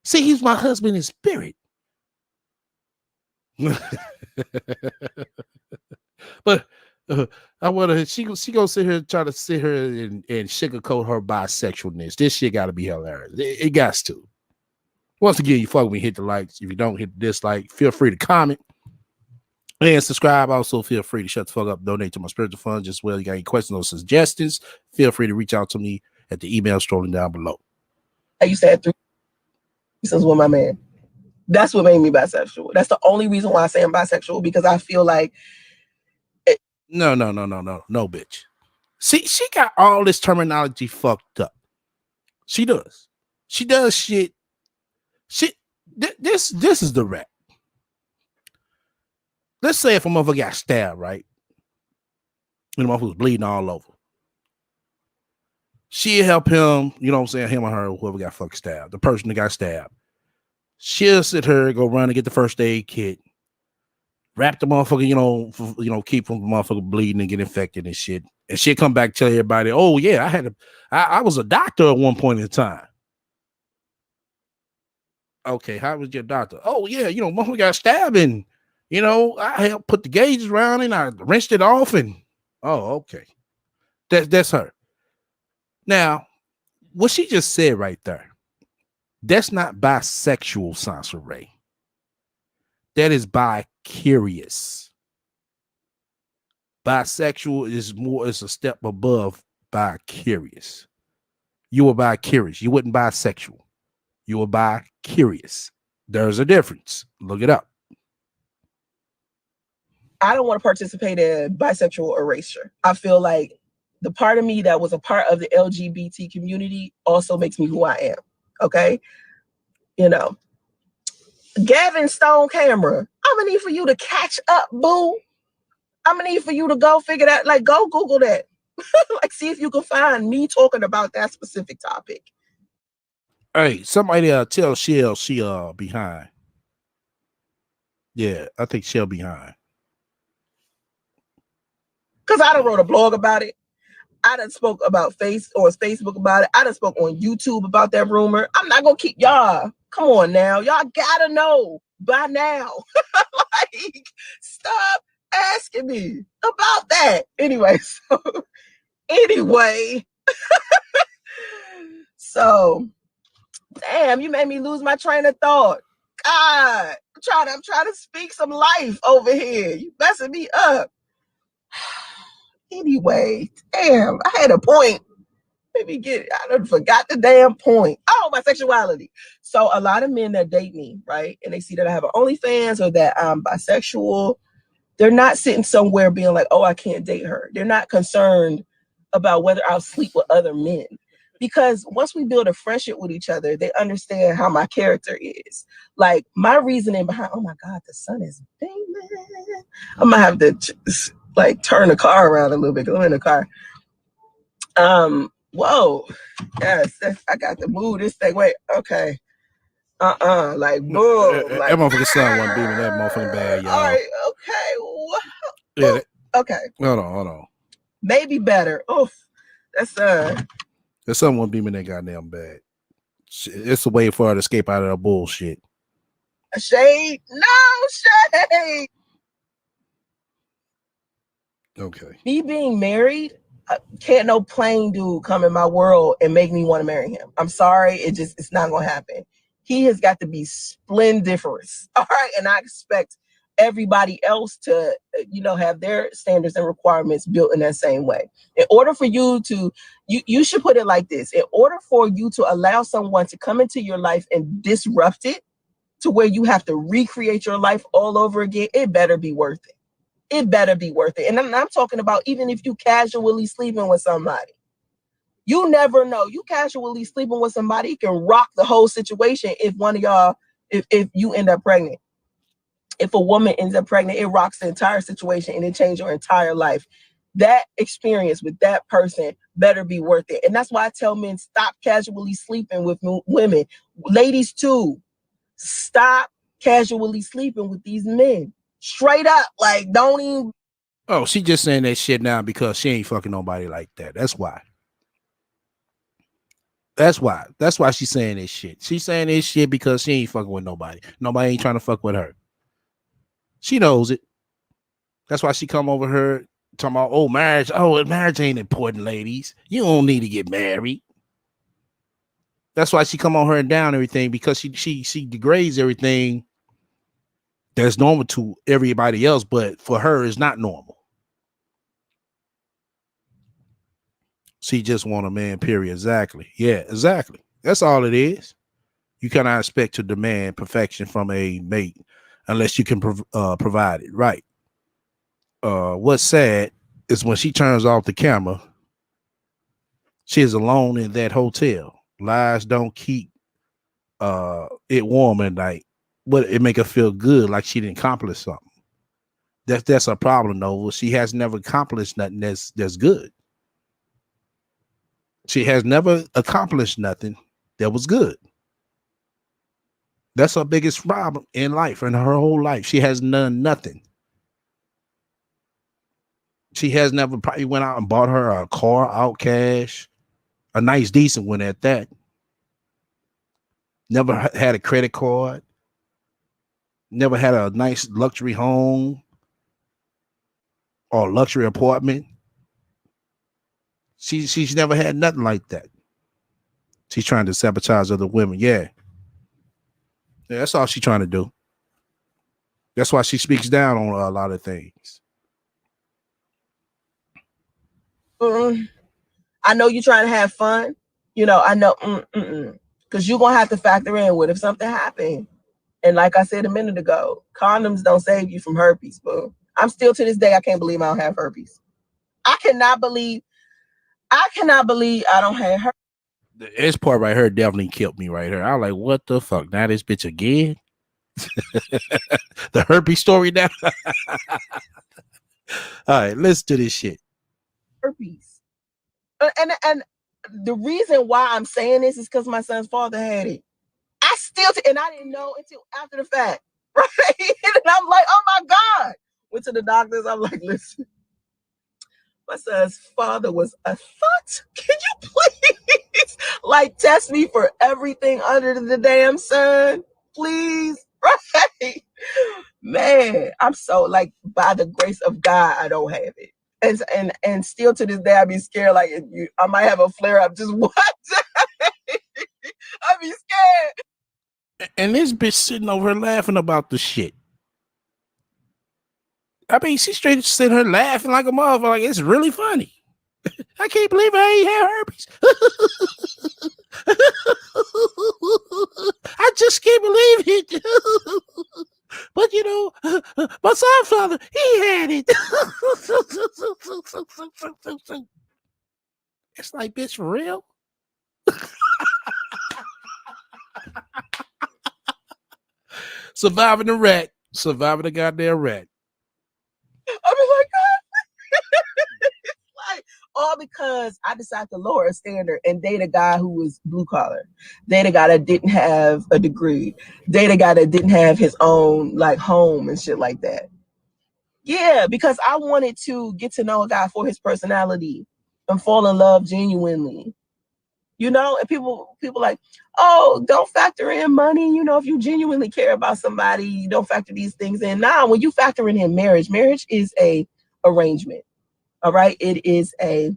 See, he's my husband in spirit. But I want to. She gonna sit here try to sit here and sugarcoat her bisexualness. This shit got to be hilarious. It got to. Once again, you fuck with me. Hit the likes. If you don't hit the dislike, feel free to comment and subscribe. Also, feel free to shut the fuck up. Donate to my spiritual funds as well. You got any questions or suggestions? Feel free to reach out to me at the email scrolling down below. You said 3 reasons with my man. That's what made me bisexual. That's the only reason why I say I'm bisexual, because I feel like no, bitch. See, she got all this terminology fucked up. She does. She does shit. This is the rap. Let's say if a motherfucker got stabbed, right? And the motherfucker was bleeding all over. She'll help him, you know what I'm saying? Him or her, whoever got fucking stabbed. The person that got stabbed. She'll sit her, go run and get the first aid kit. Wrap the motherfucker, keep from the motherfucker bleeding and get infected and shit. And she'll come back and tell everybody, oh yeah, I was a doctor at one point in time. Okay, how was your doctor? Oh yeah, motherfucker got stabbed and I helped put the gauges around and I wrenched it off and okay. That's her. Now, what she just said right there, that's not bisexual, Sansa Ray. That is bi-curious. Bisexual is a step above bi-curious. You were bi-curious. You wasn't bisexual. You were bi-curious. There's a difference. Look it up. I don't want to participate in bisexual erasure. I feel like the part of me that was a part of the LGBT community also makes me who I am. Okay? Gavin Stone Camera, I'm gonna need for you to catch up, boo. I'm gonna need for you to go figure that, like, go Google that. Like, see if you can find me talking about that specific topic. Hey, somebody tell Shell she behind. Yeah, I think Shell behind. Because I done wrote a blog about it. I done spoke about Facebook about it. I done spoke on YouTube about that rumor. I'm not gonna keep y'all. Come on now. Y'all gotta know by now. Like, stop asking me about that. Anyway, so damn, you made me lose my train of thought. God, I'm trying to speak some life over here. You messing me up. Anyway, damn, I had a point. I done forgot the damn point. Oh, my sexuality. So a lot of men that date me, right, and they see that I have an OnlyFans or that I'm bisexual, they're not sitting somewhere being like, oh, I can't date her. They're not concerned about whether I'll sleep with other men. Because once we build a friendship with each other, they understand how my character is. Like, my reasoning behind, oh my God, the sun is beaming. I'm gonna have to turn the car around a little bit. I'm in the car. Whoa. Yes, I got to move this thing. Wait, okay. Like, boom. That motherfucking sun wasn't beaming that motherfucking bad, y'all. All right, okay. Yeah, okay. Hold on. Maybe better. Oof. That's that sun wasn't beaming that goddamn bad. It's a way for her to escape out of that bullshit. A shade? No shade. Okay. Me being married, can't no plain dude come in my world and make me want to marry him. I'm sorry, it's not gonna happen. He has got to be splendiferous. All right, and I expect everybody else to have their standards and requirements built in that same way. In order for you to, you should put it like this: in order for you to allow someone to come into your life and disrupt it to where you have to recreate your life all over again, it better be worth it. It better be worth it. And I'm talking about even if you casually sleeping with somebody. You never know. You casually sleeping with somebody can rock the whole situation if one of y'all, if you end up pregnant. If a woman ends up pregnant, it rocks the entire situation and it changes your entire life. That experience with that person better be worth it. And that's why I tell men, stop casually sleeping with women. Ladies too, stop casually sleeping with these men. Straight up, like, don't even. Oh, she just saying that shit now because she ain't fucking nobody like that. That's why. That's why. That's why she's saying this shit. She's saying this shit because she ain't fucking with nobody. Nobody ain't trying to fuck with her. She knows it. That's why she come over her talking about, oh, marriage. Oh, marriage ain't important, ladies. You don't need to get married. That's why she come on her and down everything, because she degrades everything that's normal to everybody else, but for her it's not normal. She just want a man, period. Exactly. Yeah, exactly. That's all it is. You cannot expect to demand perfection from a mate unless you can provide it. Right. What's sad is when she turns off the camera, she is alone in that hotel. Lies don't keep it warm at night, but it make her feel good, like she didn't accomplish something. That's a problem, though. She has never accomplished nothing that's good. She has never accomplished nothing that was good. That's her biggest problem in life, in her whole life. She has done nothing. She has never probably went out and bought her a car out cash, a nice, decent one at that. Never had a credit card. Never had a nice luxury home or luxury apartment. She's never had nothing like that. She's trying to sabotage other women. Yeah, that's all she's trying to do. That's why she speaks down on a lot of things. I know you're trying to have fun. You know, I know, because you're going to have to factor in what if something happened. And like I said a minute ago, condoms don't save you from herpes, boo. I'm still to this day, I can't believe I don't have herpes. I cannot believe I don't have herpes. This part right here definitely killed me right here. I was like, what the fuck? Now this bitch again? The herpes story now? All right, listen to this shit. Herpes. And the reason why I'm saying this is because my son's father had it. And I didn't know until after the fact, right? And I'm like, oh my God. Went to the doctors. I'm like, listen, my son's father was a thought. Can you please like test me for everything under the damn sun? Please. Right? Man, I'm so like, by the grace of God, I don't have it. And still to this day, I be scared like I might have a flare up just one day. I be scared. And this bitch sitting over here laughing about the shit. I mean, she's straight sitting here laughing like a motherfucker. Like, it's really funny. I can't believe I ain't had herpes. I just can't believe it. But you know, my son's father, he had it. It's like, bitch, for real? Surviving the rat. Surviving the goddamn rat. I mean, like, like, all because I decided to lower a standard and date a guy who was blue collar. Date a guy that didn't have a degree. Date a guy that didn't have his own like home and shit like that. Yeah, because I wanted to get to know a guy for his personality and fall in love genuinely. You know, and people like, oh, don't factor in money. You know, if you genuinely care about somebody, you don't factor these things in. Now, when you factor in marriage is a arrangement. All right. It is a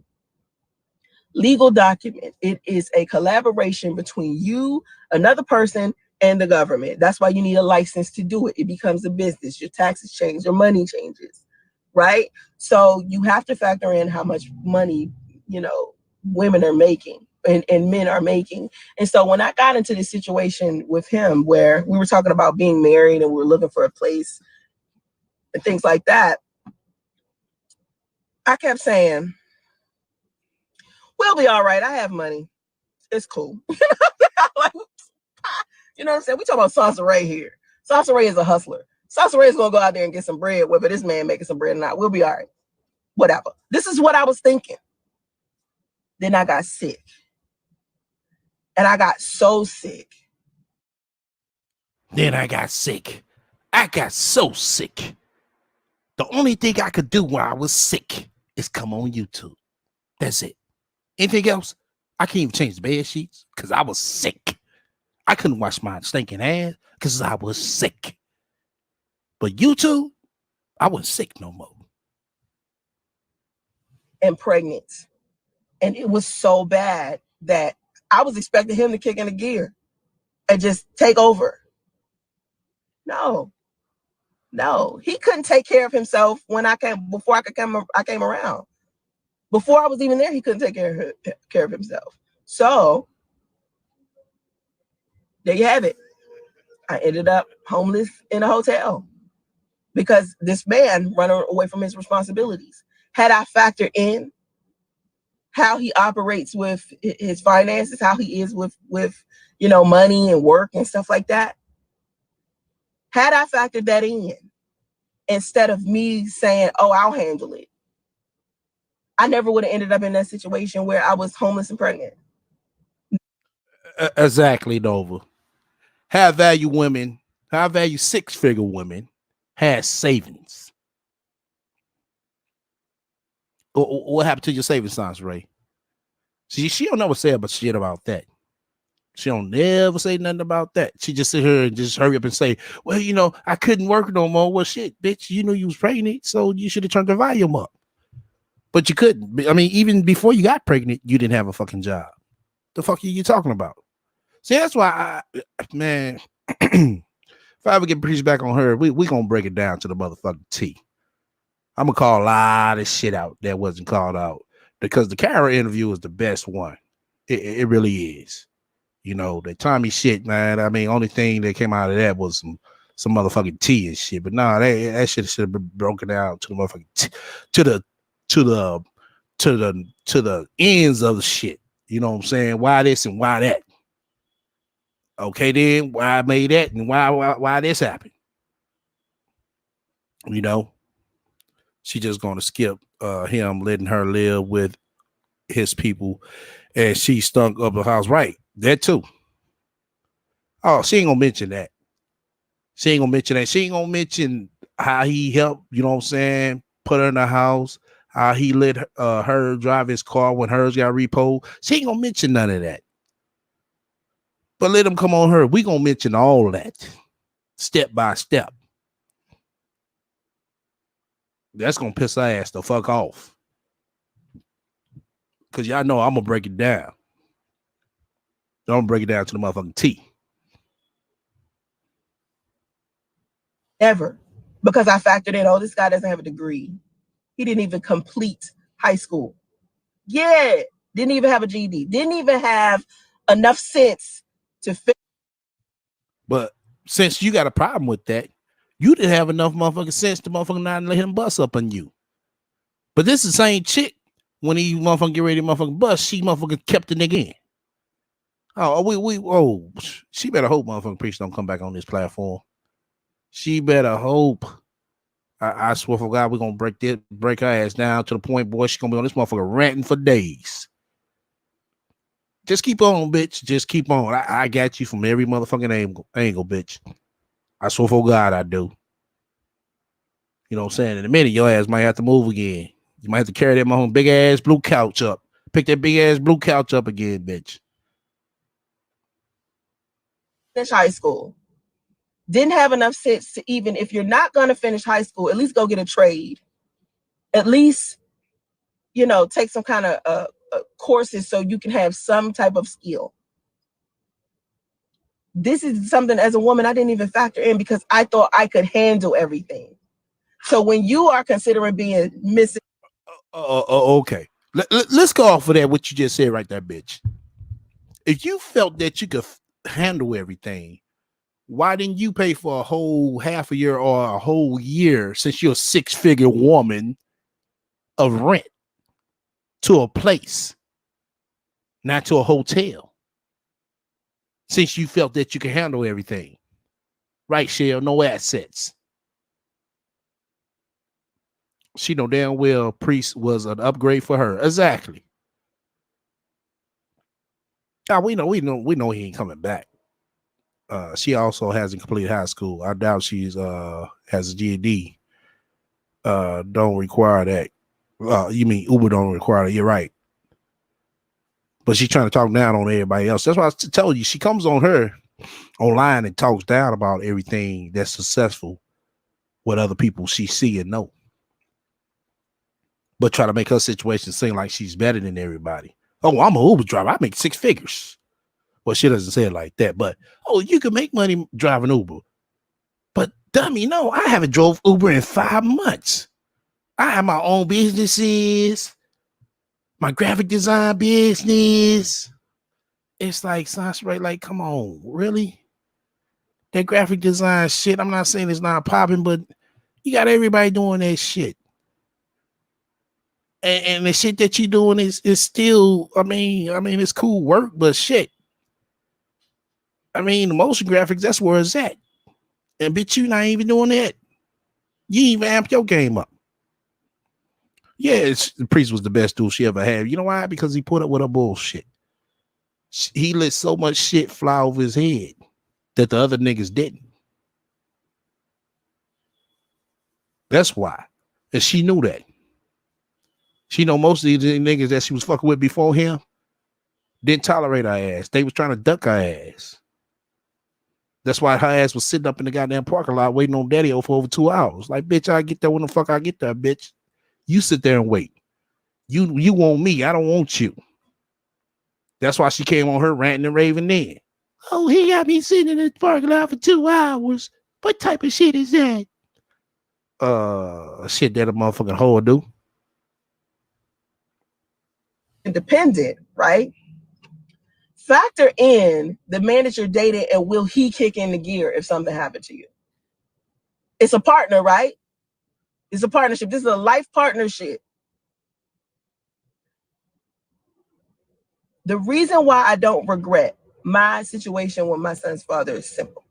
legal document. It is a collaboration between you, another person, and the government. That's why you need a license to do it. It becomes a business. Your taxes change, your money changes, right? So you have to factor in how much money, you know, women are making and men are making. And so when I got into this situation with him where we were talking about being married and we were looking for a place and things like that, I kept saying, we'll be all right. I have money. It's cool. Like, you know what I'm saying? We talk about Sansa Ray here. Sansa Ray is a hustler. Sansa Ray is going to go out there and get some bread, whether this man making some bread or not. We'll be all right. Whatever. This is what I was thinking. Then I got sick. And I got so sick. Then I got sick. I got so sick. The only thing I could do while I was sick is come on YouTube. That's it. Anything else? I can't even change the bed sheets because I was sick. I couldn't wash my stinking ass because I was sick. But you two, I wasn't sick no more. And pregnant. And it was so bad that I was expecting him to kick in the gear and just take over. No, he couldn't take care of himself when I came, before I came around. Before I was even there, he couldn't take care of himself. So there you have it. I ended up homeless in a hotel because this man running away from his responsibilities. Had I factored in how he operates with his finances, how he is with money and work and stuff like that, had I factored that in, instead of me saying, oh, I'll handle it, I never would have ended up in that situation where I was homeless and pregnant. Exactly, Nova. High value women, high value 6-figure women had savings. What happened to your savings songs, Ray? She don't never say about shit about that. She don't never say nothing about that. She just sit here and just hurry up and say, well, I couldn't work no more. Well, shit, bitch, you was pregnant, so you should have turned the volume up. But you couldn't. I mean, even before you got pregnant, you didn't have a fucking job. The fuck are you talking about? See, that's why man, if I ever get preached back on her, we gonna break it down to the motherfucking T. I'm gonna call a lot of shit out that wasn't called out because the Kara interview is the best one. It really is. The Tommy shit, man. I mean, only thing that came out of that was some motherfucking tea and shit. But nah, that shit should have been broken down to the motherfucking to the ends of the shit. You know what I'm saying? Why this and why that? Okay, then why I made that and why this happened? She just gonna skip him letting her live with his people, and she stunk up the house. Right, that too. Oh, she ain't gonna mention that. She ain't gonna mention how he helped, you know what I'm saying, put her in the house, how he let her drive his car when hers got repoed. She ain't gonna mention none of that. But let him come on her. We gonna mention all that step by step. That's gonna piss her ass the fuck off. Cause y'all know I'm gonna break it down. I'm gonna break it down to the motherfucking T. Ever. Because I factored in, oh, this guy doesn't have a degree. He didn't even complete high school. Yeah, didn't even have a GED. Didn't even have enough sense to fit. But since you got a problem with that, you didn't have enough motherfucking sense to motherfucking not let him bust up on you. But this is the same chick. When he motherfucking get ready to motherfucking bust, she motherfucking kept the nigga in. She better hope motherfucking Priest don't come back on this platform. She better hope. I swear for God, we're gonna break her ass down to the point, boy, she's gonna be on this motherfucker ranting for days. Just keep on, bitch. Just keep on. I got you from every motherfucking angle, bitch. I swear for God, I do. You know what I'm saying? In a minute, your ass might have to move again. You might have to carry that motherfucking big ass blue couch up. Pick that big ass blue couch up again, bitch. Finish high school. Didn't have enough sense to, even if you're not going to finish high school, at least go get a trade. At least, take some kind of courses so you can have some type of skill. This is something as a woman I didn't even factor in because I thought I could handle everything. So when you are considering being missing. Okay. Let's go off of that, what you just said right there, bitch. If you felt that you could handle everything, why didn't you pay for a whole half a year or a whole year, since you're a 6-figure woman, of rent to a place, not to a hotel, since you felt that you could handle everything? Right, Shell? No assets. She know damn well Priest was an upgrade for her. Exactly. Now we know he ain't coming back. She also hasn't completed high school. I doubt she's has a GED. Don't require that. You mean Uber don't require that? You're right. But she's trying to talk down on everybody else. That's why I was telling you, she comes on her online and talks down about everything that's successful with other people she see and know. But try to make her situation seem like she's better than everybody. Oh, I'm an Uber driver. I make 6 figures. Well, she doesn't say it like that, but oh, you can make money driving Uber. But dummy, no, I haven't drove Uber in 5 months. I have my own businesses, my graphic design business. It's like, Sasha, like, come on, really? That graphic design shit, I'm not saying it's not popping, but you got everybody doing that shit. And the shit that you doing is still, I mean, it's cool work, but shit. I mean, the motion graphics, that's where it's at. And bitch, you not even doing that. You even amp your game up. Yeah, the priest was the best dude she ever had. You know why? Because he put up with her bullshit. He let so much shit fly over his head that the other niggas didn't. That's why. And she knew that. She know most of these niggas that she was fucking with before him didn't tolerate her ass. They was trying to duck her ass. That's why her ass was sitting up in the goddamn parking lot waiting on Daddy for over 2 hours. Like, bitch, I get there when the fuck I get there, bitch. You sit there and wait. You want me. I don't want you. That's why she came on her ranting and raving then. Oh, he got me sitting in the parking lot for 2 hours. What type of shit is that? Shit that a motherfucking hoe do. Independent, right? Factor in the manager dated and will he kick in the gear if something happened to you? It's a partner, right? It's a partnership. This is a life partnership. The reason why I don't regret my situation with my son's father is simple.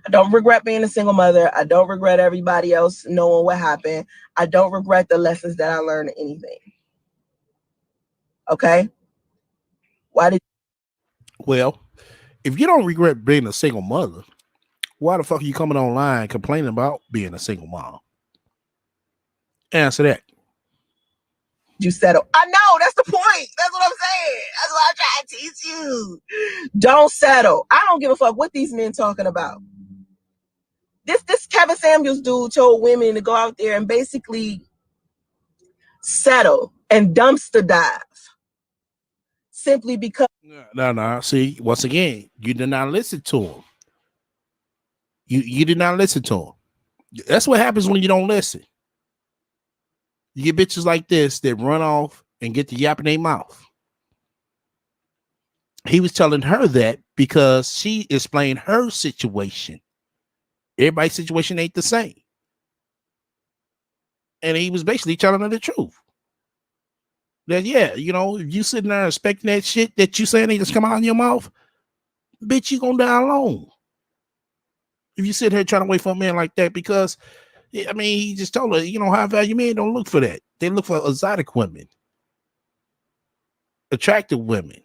I don't regret being a single mother. I don't regret everybody else knowing what happened. I don't regret the lessons that I learned or anything. Okay? Why did? Well, if you don't regret being a single mother, why the fuck are you coming online complaining about being a single mom? Answer that. You settle. I know, that's the point. That's what I'm saying. That's what I'm trying to teach you. Don't settle. I don't give a fuck what these men talking about. This Kevin Samuels dude told women to go out there and basically settle and dumpster dive simply because. No. See, once again, you did not listen to him. You did not listen to him. That's what happens when you don't listen. You get bitches like this that run off and get the yap in their mouth. He was telling her that because she explained her situation. Everybody's situation ain't the same. And he was basically telling her the truth. That, yeah, you know, if you sitting there expecting that shit that you saying ain't just come out of your mouth, bitch, you gonna die alone. If you sit here trying to wait for a man like that, because, I mean, he just told her, you know, high value men don't look for that. They look for exotic women, attractive women.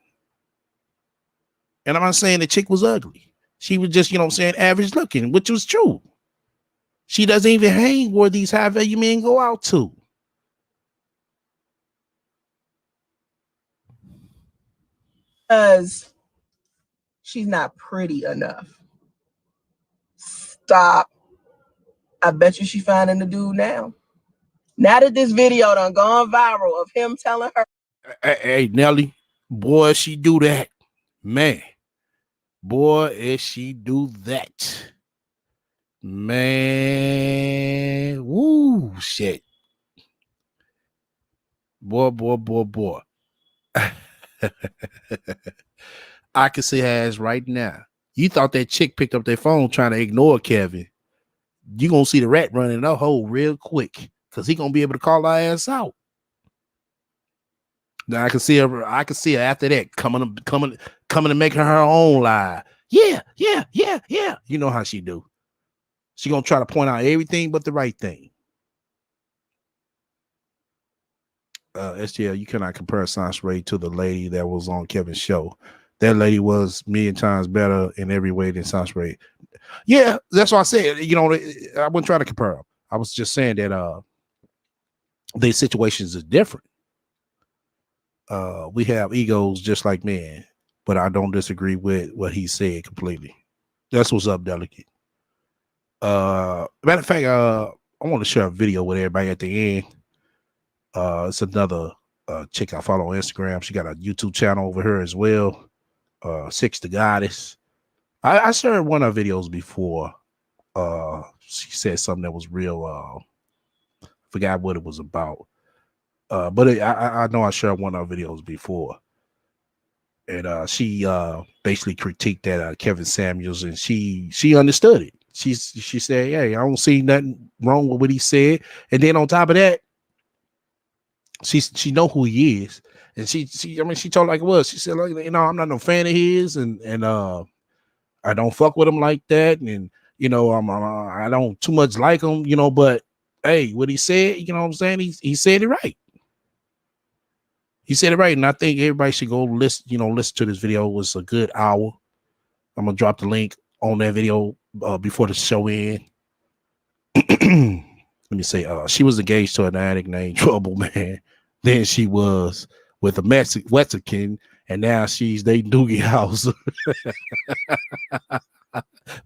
And I'm not saying the chick was ugly. She was just, you know what I'm saying, average looking, which was true. She doesn't even hang where these high value men go out to. Because she's not pretty enough. Stop. I bet you she finding the dude now. Now that this video done gone viral of him telling her. Hey, Nelly, boy, she do that. Man. Boy, if she do that. Man. Woo, shit. Boy. I can see her ass right now. You thought that chick picked up their phone trying to ignore Kevin. You gonna see the rat running in a hole real quick because he gonna be able to call her ass out. Now I can see her after that coming to make her own lie. Yeah. You know how she do. She gonna try to point out everything but the right thing. STL, you cannot compare Sansa to the lady that was on Kevin's show. That lady was a million times better in every way than Sansa. Yeah, that's what I said. You know, I wasn't trying to compare them. I was just saying that their situations are different. We have egos just like men, but I don't disagree with what he said completely. That's what's up, Delicate. Matter of fact, I want to share a video with everybody at the end. It's another chick I follow on Instagram. She got a YouTube channel over here as well. SHXT the Goddess. I shared one of her videos before. She said something that was real. Forgot what it was about. But I know I shared one of her videos before. And she basically critiqued that Kevin Samuels, and she understood it. She said, "Hey, I don't see nothing wrong with what he said." And then on top of that, she know who he is, and she told like it was. She said, like, I'm not no fan of his, and I don't fuck with him like that, and I don't too much like him, But hey, what he said, what I'm saying, he said it right. He said it right, and I think everybody should go listen to this video. It was a good hour. I'm gonna drop the link on that video before the show end. Let me say, she was engaged to an addict named Trouble Man. Then she was with a Mexican, and now she's dating Doogie House.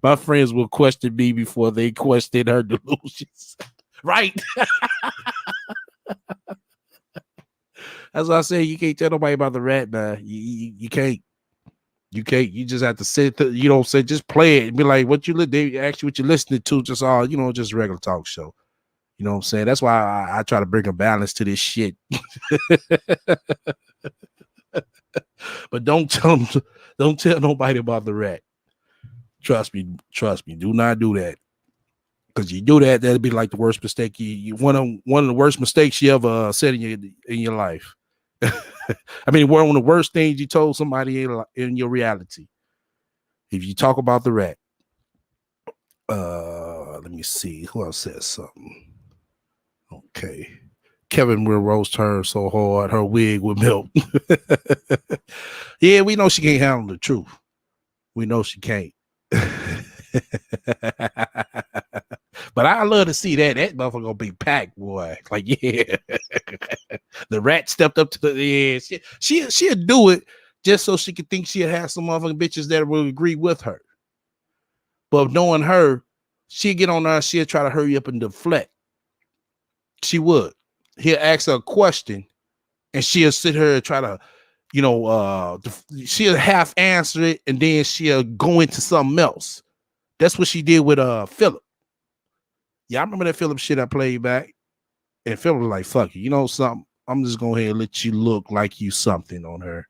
My friends will question me before they question her delusions. Right? That's why I say you can't tell nobody about the rat, man. You can't. You can't. You just have to sit. Just play it and be like, what you they ask you what you're listening to. Just just regular talk show. You know what I'm saying? That's why I try to bring a balance to this shit. But don't tell nobody about the rat. Trust me. Do not do that. Because you do that, that'd be like the worst mistake. You one of the worst mistakes you ever said in your life. I mean, one of the worst things you told somebody in your reality. If you talk about the rat. Let me see. Who else said something? Okay. Kevin will roast her so hard her wig would melt. Yeah, we know she can't handle the truth. We know she can't. But I love to see that motherfucker gonna be packed, boy. Like, yeah. The rat stepped up to the she'll do it just so she could think she'll have some motherfucking bitches that will agree with her. But knowing her, she'll get on her, she'll try to hurry up and deflect. She would. He'll ask her a question, and she'll sit here and try to, she'll half answer it, and then she'll go into something else. That's what she did with Philip. Yeah, I remember that Philip shit I played back, and Philip was like, "Fuck you, you know something? I'm just going ahead and let you look like you something on her,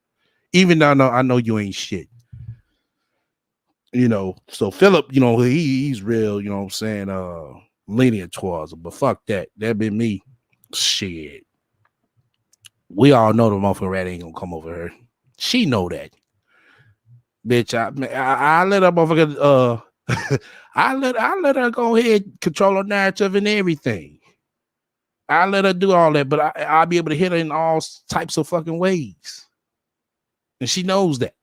even though I know you ain't shit." So Philip, he's real. You know what I'm saying? Lenient towards him, but fuck that. That been me. Shit. We all know the motherfucker rat ain't gonna come over her. She know that. Bitch, I let her motherfucker I let her go ahead and control her narrative and everything. I let her do all that, but I'll be able to hit her in all types of fucking ways. And she knows that.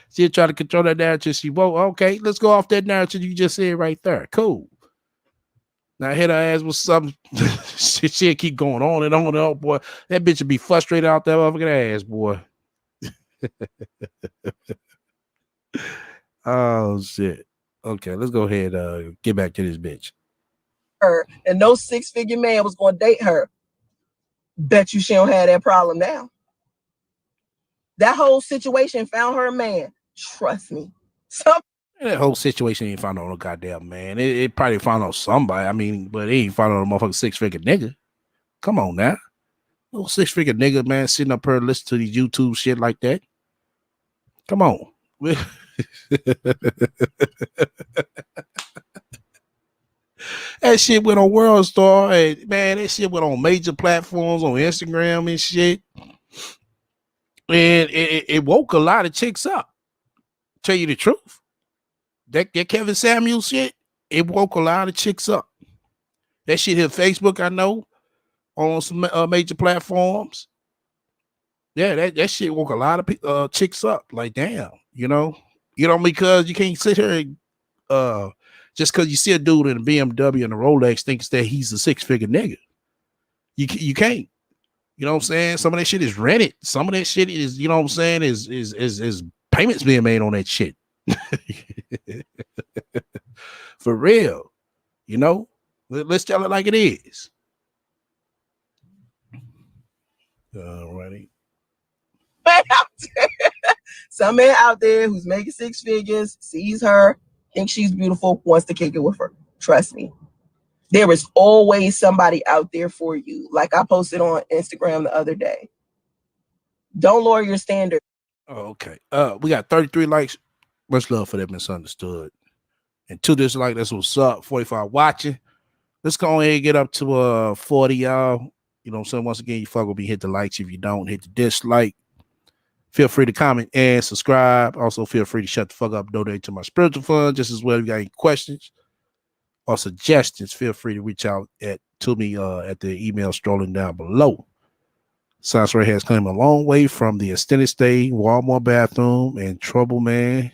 She'll try to control that narrative. She won't. Okay, let's go off that narrative you just said right there. Cool. Now hit her ass with something. She'll keep going on and on and on, boy. That bitch would be frustrated out that motherfucking ass, boy. Oh shit. Okay, let's go ahead get back to this bitch. Her and no six-figure man was going to date her. Bet you she don't have that problem now. That whole situation found her a man. Trust me. That whole situation ain't found on no goddamn man. It probably found on somebody. I mean, but it ain't found on a motherfucking six-figure nigga. Come on now. No six-figure nigga, man, sitting up here listening to these YouTube shit like that. Come on. That shit went on World Star, and man, that shit went on major platforms on Instagram and shit. And it woke a lot of chicks up. Tell you the truth. That Kevin Samuels shit, it woke a lot of chicks up. That shit hit Facebook, I know, on some major platforms. Yeah, that shit woke a lot of chicks up. Like, damn, because you can't sit here and just because you see a dude in a BMW and a Rolex thinks that he's a six-figure nigga. You can't. You know what I'm saying? Some of that shit is rented. Some of that shit is, you know what I'm saying, is payments being made on that shit. For real. You know? Let's tell it like it is. Alrighty. Some man out there who's making 6 figures, sees her, thinks she's beautiful, wants to kick it with her. Trust me. There is always somebody out there for you. Like I posted on Instagram the other day. Don't lower your standard. Oh, okay. We got 33 likes. Much love for that misunderstood. And 2 dislikes. That's what's up. 45 watching. Let's go ahead and get up to 40, y'all. You know what I'm saying? Once again, you fuck with me. Hit the likes. If you don't, hit the dislike. Feel free to comment and subscribe. Also, feel free to shut the fuck up, donate to my spiritual fund. Just as well, if you got any questions or suggestions, feel free to reach out to me at the email strolling down below. Science Ray has come a long way from the extended stay, Walmart bathroom, and trouble, man.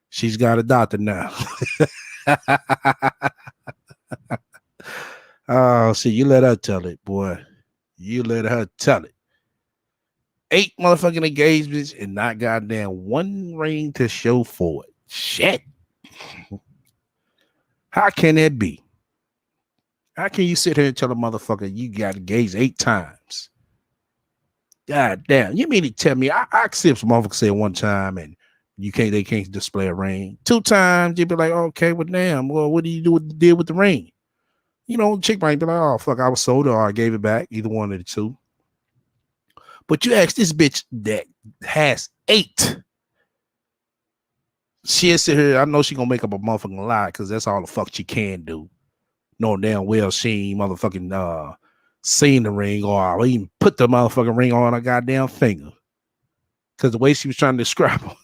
She's got a doctor now. Oh, see, you let her tell it, boy. You let her tell it. 8 motherfucking engagements and not goddamn 1 ring to show for it. Shit. How can that be? How can you sit here and tell a motherfucker you got engaged 8 times? God damn. You mean to tell me I see if some motherfucker say 1 time and they can't display a ring. 2 times, you'd be like, okay, well, damn. Well, what do you do with the deal with the ring? You know, the chick might be like, oh, fuck, I was sold or I gave it back. Either one of the 2. But you ask this bitch that has 8. She'll sit here. I know she gonna make up a motherfucking lie because that's all the fuck she can do. Knowing damn well she ain't motherfucking seen the ring or even put the motherfucking ring on her goddamn finger. Because the way she was trying to describe her.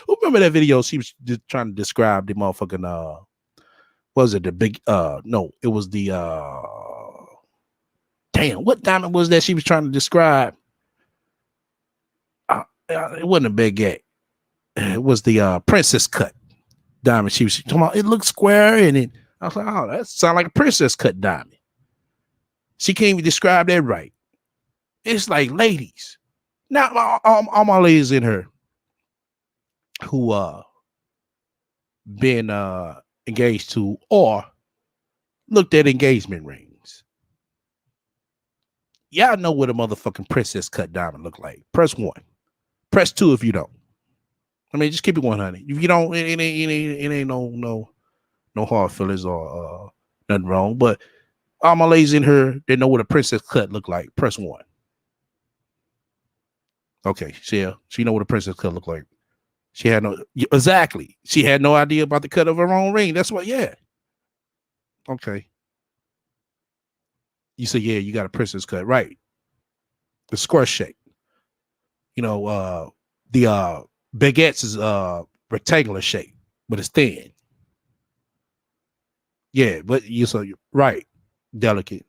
Remember that video? She was just trying to describe the motherfucking was it the big no, it was the damn, what diamond was that she was trying to describe? It wasn't a baguette. It was the princess cut diamond. She was talking about it looked square and I was like, oh, that sounds like a princess cut diamond. She can't even describe that right. It's like, ladies. Now all my ladies in her who been engaged to or looked at engagement rings. Y'all know what a motherfucking princess cut diamond look like. Press 1. Press 2 if you don't. I mean, just keep it 100. If you don't, it ain't no hard feelings or nothing wrong. But all my ladies in here, they know what a princess cut look like. Press 1. Okay, she know what a princess cut look like. She had exactly. She had no idea about the cut of her own ring. That's what, yeah. Okay. You say, yeah, you got a princess cut, right? The square shape. You know, the baguettes is rectangular shape, but it's thin. Yeah, but you're right, delicate.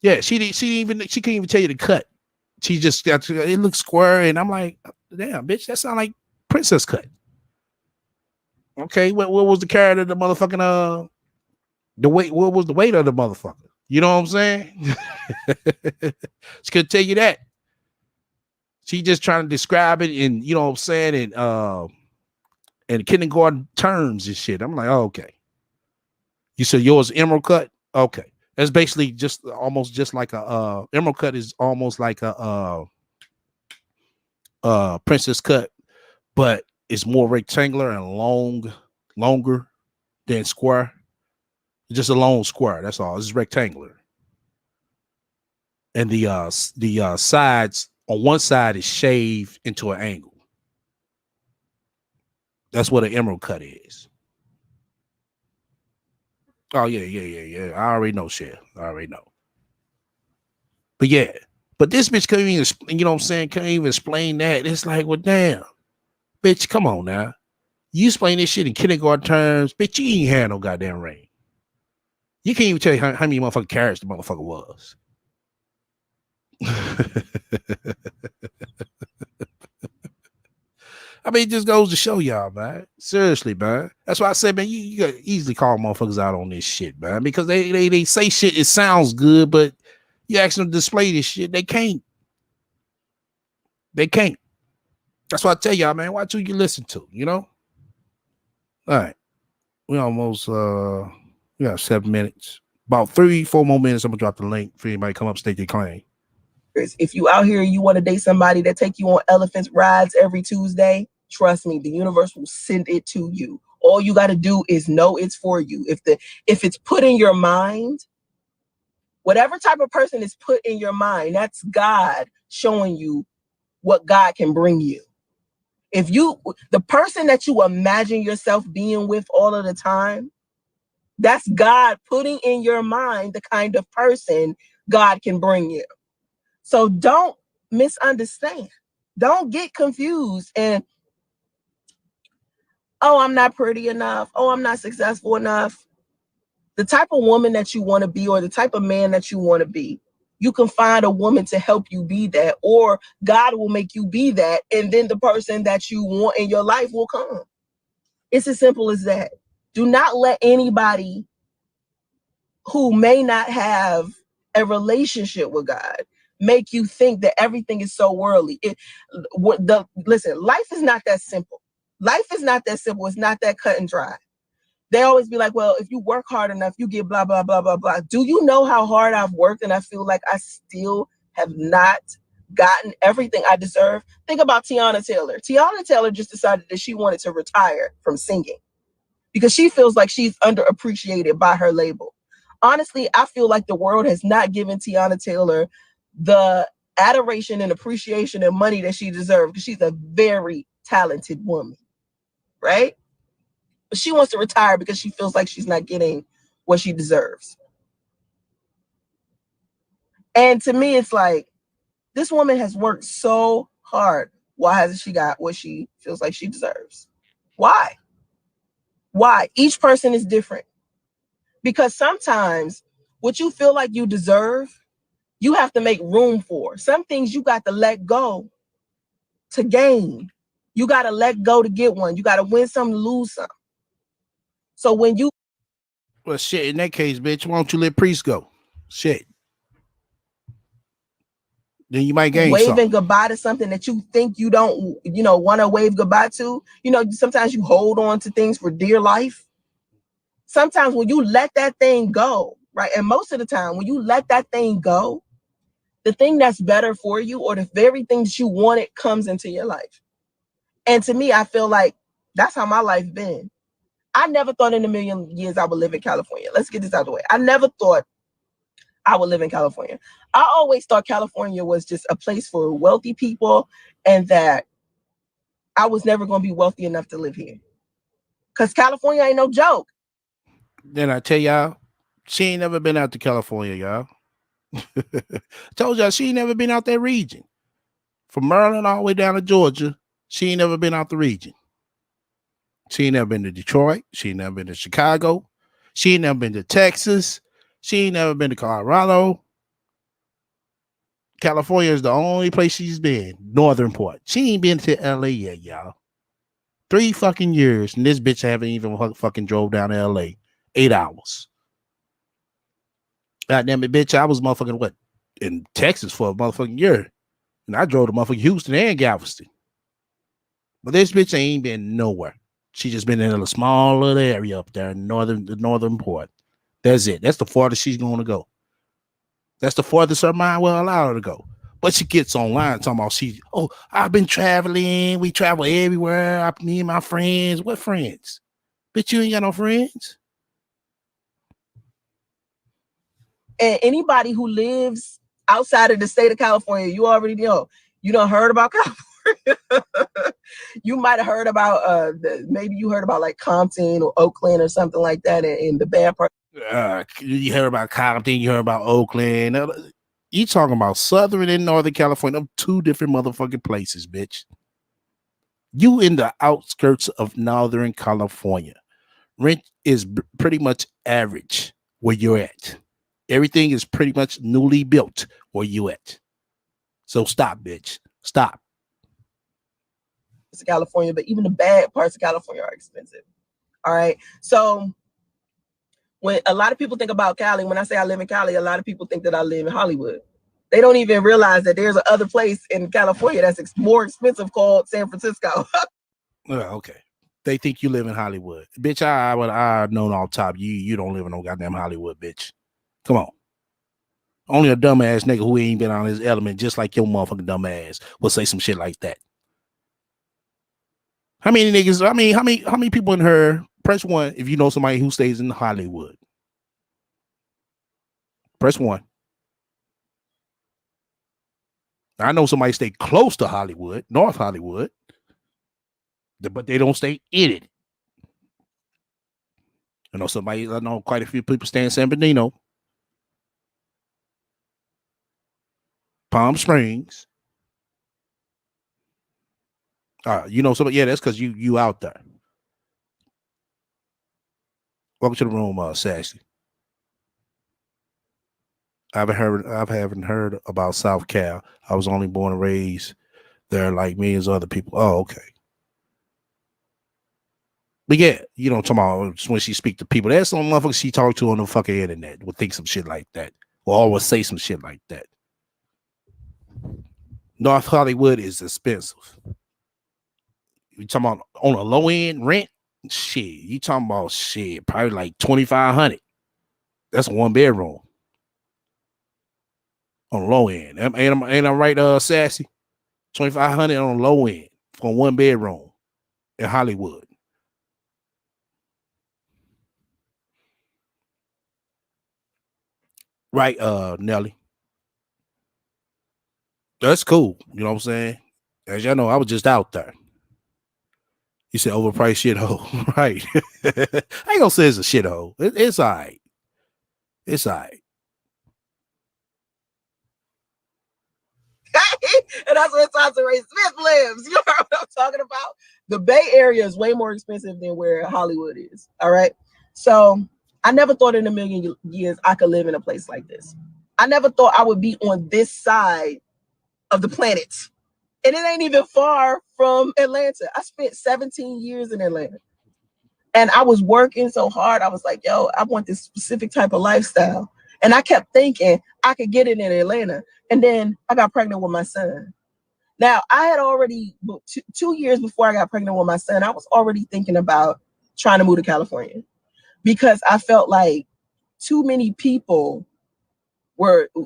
Yeah, she can't even tell you the cut. She just got it looks square, and I'm like, damn, bitch, that sound like princess cut. Okay, what was the carrot of the motherfucking the weight? What was the weight of the motherfucker? You know what I'm saying? She could tell you that. She just trying to describe it in, you know what I'm saying, in kindergarten terms and shit. I'm like, oh, okay. You said yours emerald cut? Okay. That's basically just almost just like a emerald cut is almost like a princess cut, but it's more rectangular and longer than square. It's just a long square. That's all. It's rectangular. And the sides on one side is shaved into an angle. That's what an emerald cut is. Oh, yeah. I already know, shit. I already know. But yeah. But this bitch couldn't even, you know what I'm saying, couldn't even explain that. It's like, well, damn. Bitch, come on now. You explain this shit in kindergarten terms. Bitch, you ain't had no goddamn ring. You can't even tell you how many motherfucking carats the motherfucker was. I mean, it just goes to show y'all, man. Seriously, man. That's why I said, man, you got easily call motherfuckers out on this shit, man, because they say shit. It sounds good, but you ask them to display this shit, they can't. They can't. That's why I tell y'all, man. Watch who you listen to. You know. All right, we almost we got 7 minutes. About 3-4 more minutes. I'm gonna drop the link for anybody come up state their claim. If you out here, you want to date somebody that take you on elephant rides every Tuesday, trust me, the universe will send it to you. All you got to do is know it's for you. If it's put in your mind, whatever type of person is put in your mind, that's God showing you what God can bring you. If the person that you imagine yourself being with all of the time, that's God putting in your mind the kind of person God can bring you. So don't misunderstand. Don't get confused and, oh, I'm not pretty enough. Oh, I'm not successful enough. The type of woman that you want to be or the type of man that you want to be, you can find a woman to help you be that, or God will make you be that, and then the person that you want in your life will come. It's as simple as that. Do not let anybody who may not have a relationship with God make you think that everything is so worldly. Listen, life is not that simple. Life is not that simple. It's not that cut and dry. They always be like, well, if you work hard enough, you get blah, blah, blah, blah, blah. Do you know how hard I've worked and I feel like I still have not gotten everything I deserve? Think about Tiana Taylor. Tiana Taylor just decided that she wanted to retire from singing because she feels like she's underappreciated by her label. Honestly, I feel like the world has not given Tiana Taylor the adoration and appreciation and money that she deserves because she's a very talented woman, right? But she wants to retire because she feels like she's not getting what she deserves. And to me, it's like, this woman has worked so hard. Why hasn't she got what she feels like she deserves? Why? Why? Each person is different. Because sometimes what you feel like you deserve, you have to make room for. Some things you got to let go to gain. You got to let go to get one. You got to win some to lose some. So when you... Well, shit, in that case, bitch, why don't you let Priest go? Shit. Then you might gain waving something. Goodbye to something that you think you don't, want to wave goodbye to. Sometimes you hold on to things for dear life. Sometimes when you let that thing go, right? And most of the time, when you let that thing go, the thing that's better for you or the very things you wanted comes into your life. And to me, I feel like that's how my life been. I never thought in a million years I would live in California. Let's get this out of the way. I never thought I would live in California. I always thought California was just a place for wealthy people and that I was never going to be wealthy enough to live here. Because California ain't no joke. Then I tell y'all, she ain't never been out to California, y'all. Told y'all she ain't never been out that region. From Maryland all the way down to Georgia, she ain't never been out the region. She ain't never been to Detroit. She ain't never been to Chicago. She ain't never been to Texas. She ain't never been to Colorado. California is the only place she's been. Northern part. She ain't been to LA yet, y'all. 3 fucking years, and this bitch haven't even fucking drove down to LA. 8 hours. God damn it, bitch. I was motherfucking what? In Texas for a motherfucking year. And I drove to motherfucking Houston and Galveston. But this bitch ain't been nowhere. She just been in a small little area up there in the northern part. That's it. That's the farthest she's going to go. That's the farthest her mind will allow her to go. But she gets online talking about I've been traveling. We travel everywhere. Me and my friends. What friends? Bitch, you ain't got no friends. And anybody who lives outside of the state of California, you already know. You done heard about California. You might have heard about maybe you heard about like Compton or Oakland or something like that in the bad part. You heard about Compton, you heard about Oakland. You talking about Southern and Northern California, 2 different motherfucking places, bitch. You in the outskirts of Northern California. Rent is pretty much average where you're at. Everything is pretty much newly built where you at. So stop, bitch. Stop. to California, but even the bad parts of California are expensive. All right. So when a lot of people think about Cali, when I say I live in Cali, a lot of people think that I live in Hollywood. They don't even realize that there's another place in California that's more expensive called San Francisco. Okay. They think you live in Hollywood. Bitch, I known off top. You don't live in no goddamn Hollywood, bitch. Come on. Only a dumbass nigga who ain't been on his element, just like your motherfucking dumbass, will say some shit like that. How many niggas? I mean, how many people in her? Press 1 if you know somebody who stays in Hollywood. Press 1. I know somebody stay close to Hollywood, North Hollywood, but they don't stay in it. I know quite a few people stay in San Bernardino, Palm Springs. You know somebody? Yeah, that's because you out there. Welcome to the room, Sassy. I haven't heard about South Cal. I was only born and raised there like millions of other people. Oh, okay. But yeah, you know, tomorrow when she speak to people, there's some motherfuckers she talk to on the fucking internet will think some shit like that. Or always say some shit like that. North Hollywood is expensive. You talking about on a low end rent? Shit, you talking about shit, probably like $2,500. That's a 1-bedroom. On the low end. Ain't I right, Sassy? $2,500 on the low end for 1-bedroom in Hollywood. Right, Nelly. That's cool. You know what I'm saying? As y'all know, I was just out there. You said overpriced shithole. Right. I ain't gonna say it's a shithole. It's all right. It's all right. And that's where Tasha Ray Smith lives. You know what I'm talking about? The Bay Area is way more expensive than where Hollywood is. All right. So I never thought in a million years I could live in a place like this. I never thought I would be on this side of the planet. And it ain't even far from Atlanta. I spent 17 years in Atlanta. And I was working so hard. I was like, yo, I want this specific type of lifestyle. And I kept thinking I could get it in Atlanta. And then I got pregnant with my son. Now, I had already, 2 years before I got pregnant with my son, I was already thinking about trying to move to California because I felt like too many people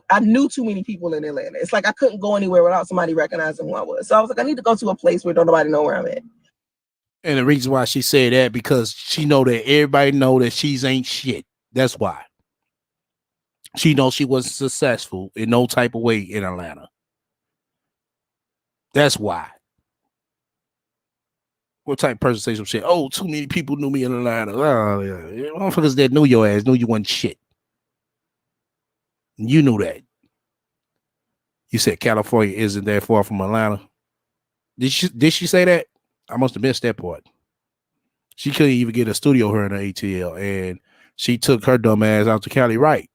I knew too many people in Atlanta. It's like I couldn't go anywhere without somebody recognizing who I was. So I was like, I need to go to a place where nobody know where I'm at. And the reason why she said that, because she know that everybody know that she's ain't shit. That's why. She knows she wasn't successful in no type of way in Atlanta. That's why. What type of person say some shit? Oh, too many people knew me in Atlanta. Oh, yeah. Motherfuckers that knew your ass knew you wasn't shit. You knew that. You said California isn't that far from Atlanta. Did she say that? I must have missed that part. She couldn't even get a studio here in the ATL, and she took her dumb ass out to Cali, right?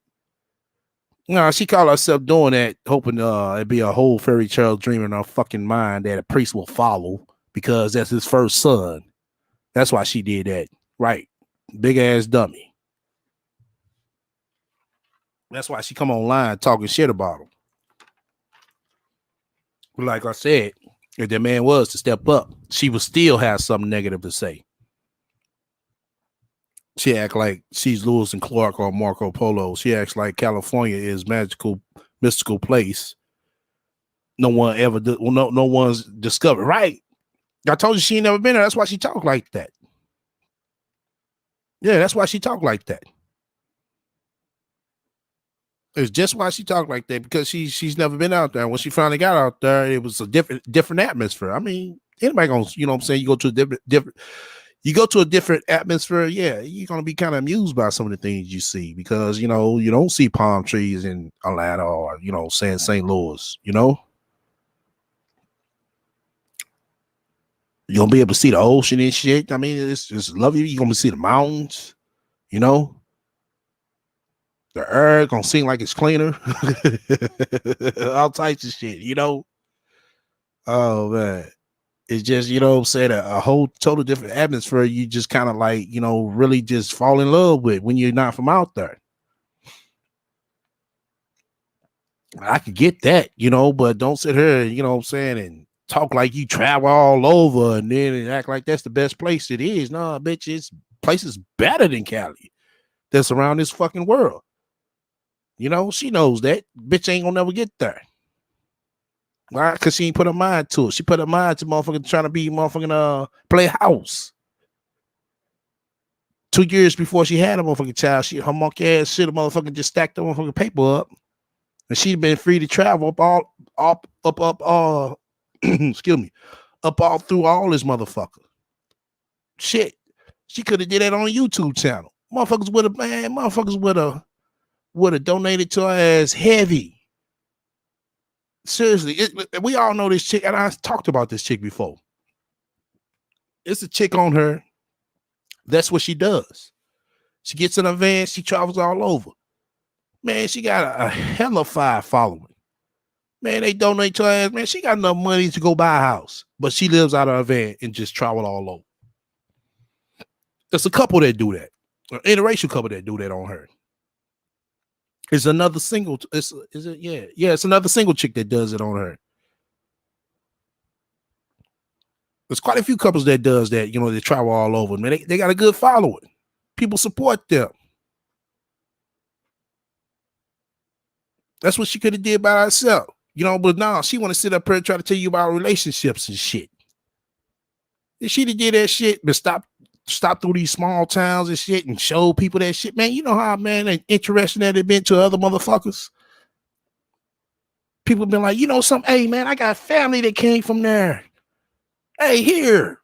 No, she called herself doing that, hoping it'd be a whole fairy tale dream in her fucking mind that a priest will follow because that's his first son. That's why she did that, right? Big ass dummy. That's why she come online talking shit about him. But like I said, if that man was to step up, she would still have something negative to say. She act like she's Lewis and Clark or Marco Polo. She acts like California is magical, mystical place. No one ever, no one's discovered. Right? I told you she ain't never been there. That's why she talk like that. Yeah, that's why she talk like that. It's just why she talked like that, because she's never been out there. When she finally got out there, it was a different atmosphere. I mean, anybody gonna, you know what I'm saying? You go to a different atmosphere, yeah, you're gonna be kind of amused by some of the things you see, because you know you don't see palm trees in Atlanta or St. Louis. You're gonna be able to see the ocean and shit. I mean, it's lovely. You're gonna see the mountains, the air gonna seem like it's cleaner. All types of shit, Oh man. It's just, you know what I'm saying, a whole total different atmosphere. You just kind of like, you know, really just fall in love with when you're not from out there. I could get that, you know, but don't sit here, you know what I'm saying, and talk like you travel all over and then act like that's the best place it is. No, bitch, it's places better than Cali that's around this fucking world. You know, she knows that. Bitch ain't gonna never get there. Why? Because she ain't put her mind to it. She put her mind to motherfucking trying to be motherfucking play house. 2 years before she had a motherfucking child, her monkey ass shit, a motherfucking just stacked the motherfucking paper up, and she'd been free to travel up excuse me, up all through all this motherfucker. Shit, she could have did that on a YouTube channel. Motherfuckers would have donated to her ass heavy. Seriously, we all know this chick, and I talked about this chick before. It's a chick on her. That's what she does. She gets in a van, she travels all over. Man, she got a hella fire following. Man, they donate to her ass. Man, she got enough money to go buy a house, but she lives out of her van and just travel all over. There's a couple that do that. An interracial couple that do that on her. It's another single. Is it? Yeah. Yeah, it's another single chick that does it on her. There's quite a few couples that does that, you know, they travel all over. Man, they got a good following. People support them. That's what she could have did by herself. You know, but now she want to sit up here and try to tell you about relationships and shit. If she'd have did that shit, but stop through these small towns and shit and show people that shit, man, you know how, man, interesting that it been to other motherfuckers? People been like, you know something, hey, man, I got family that came from there. Hey, here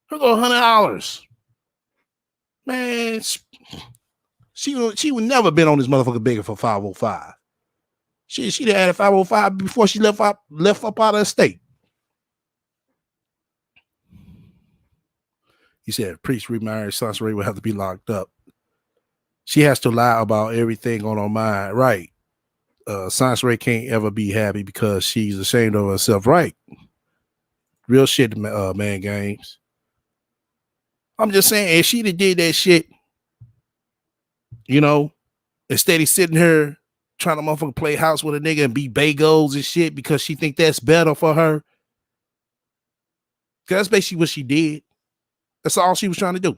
go $100. Man, she would never been on this motherfucker begging for 505. She'd have had a 505 before she left up out of the state. He said, priest remarried, Sansa Ray will have to be locked up. She has to lie about everything on her mind. Right. Sansa Ray can't ever be happy because she's ashamed of herself. Right. Real shit, man, games. I'm just saying, if she'd have did that shit, you know, instead of sitting here trying to motherfucking play house with a nigga and be bagels and shit because she think that's better for her. That's basically what she did. That's all she was trying to do.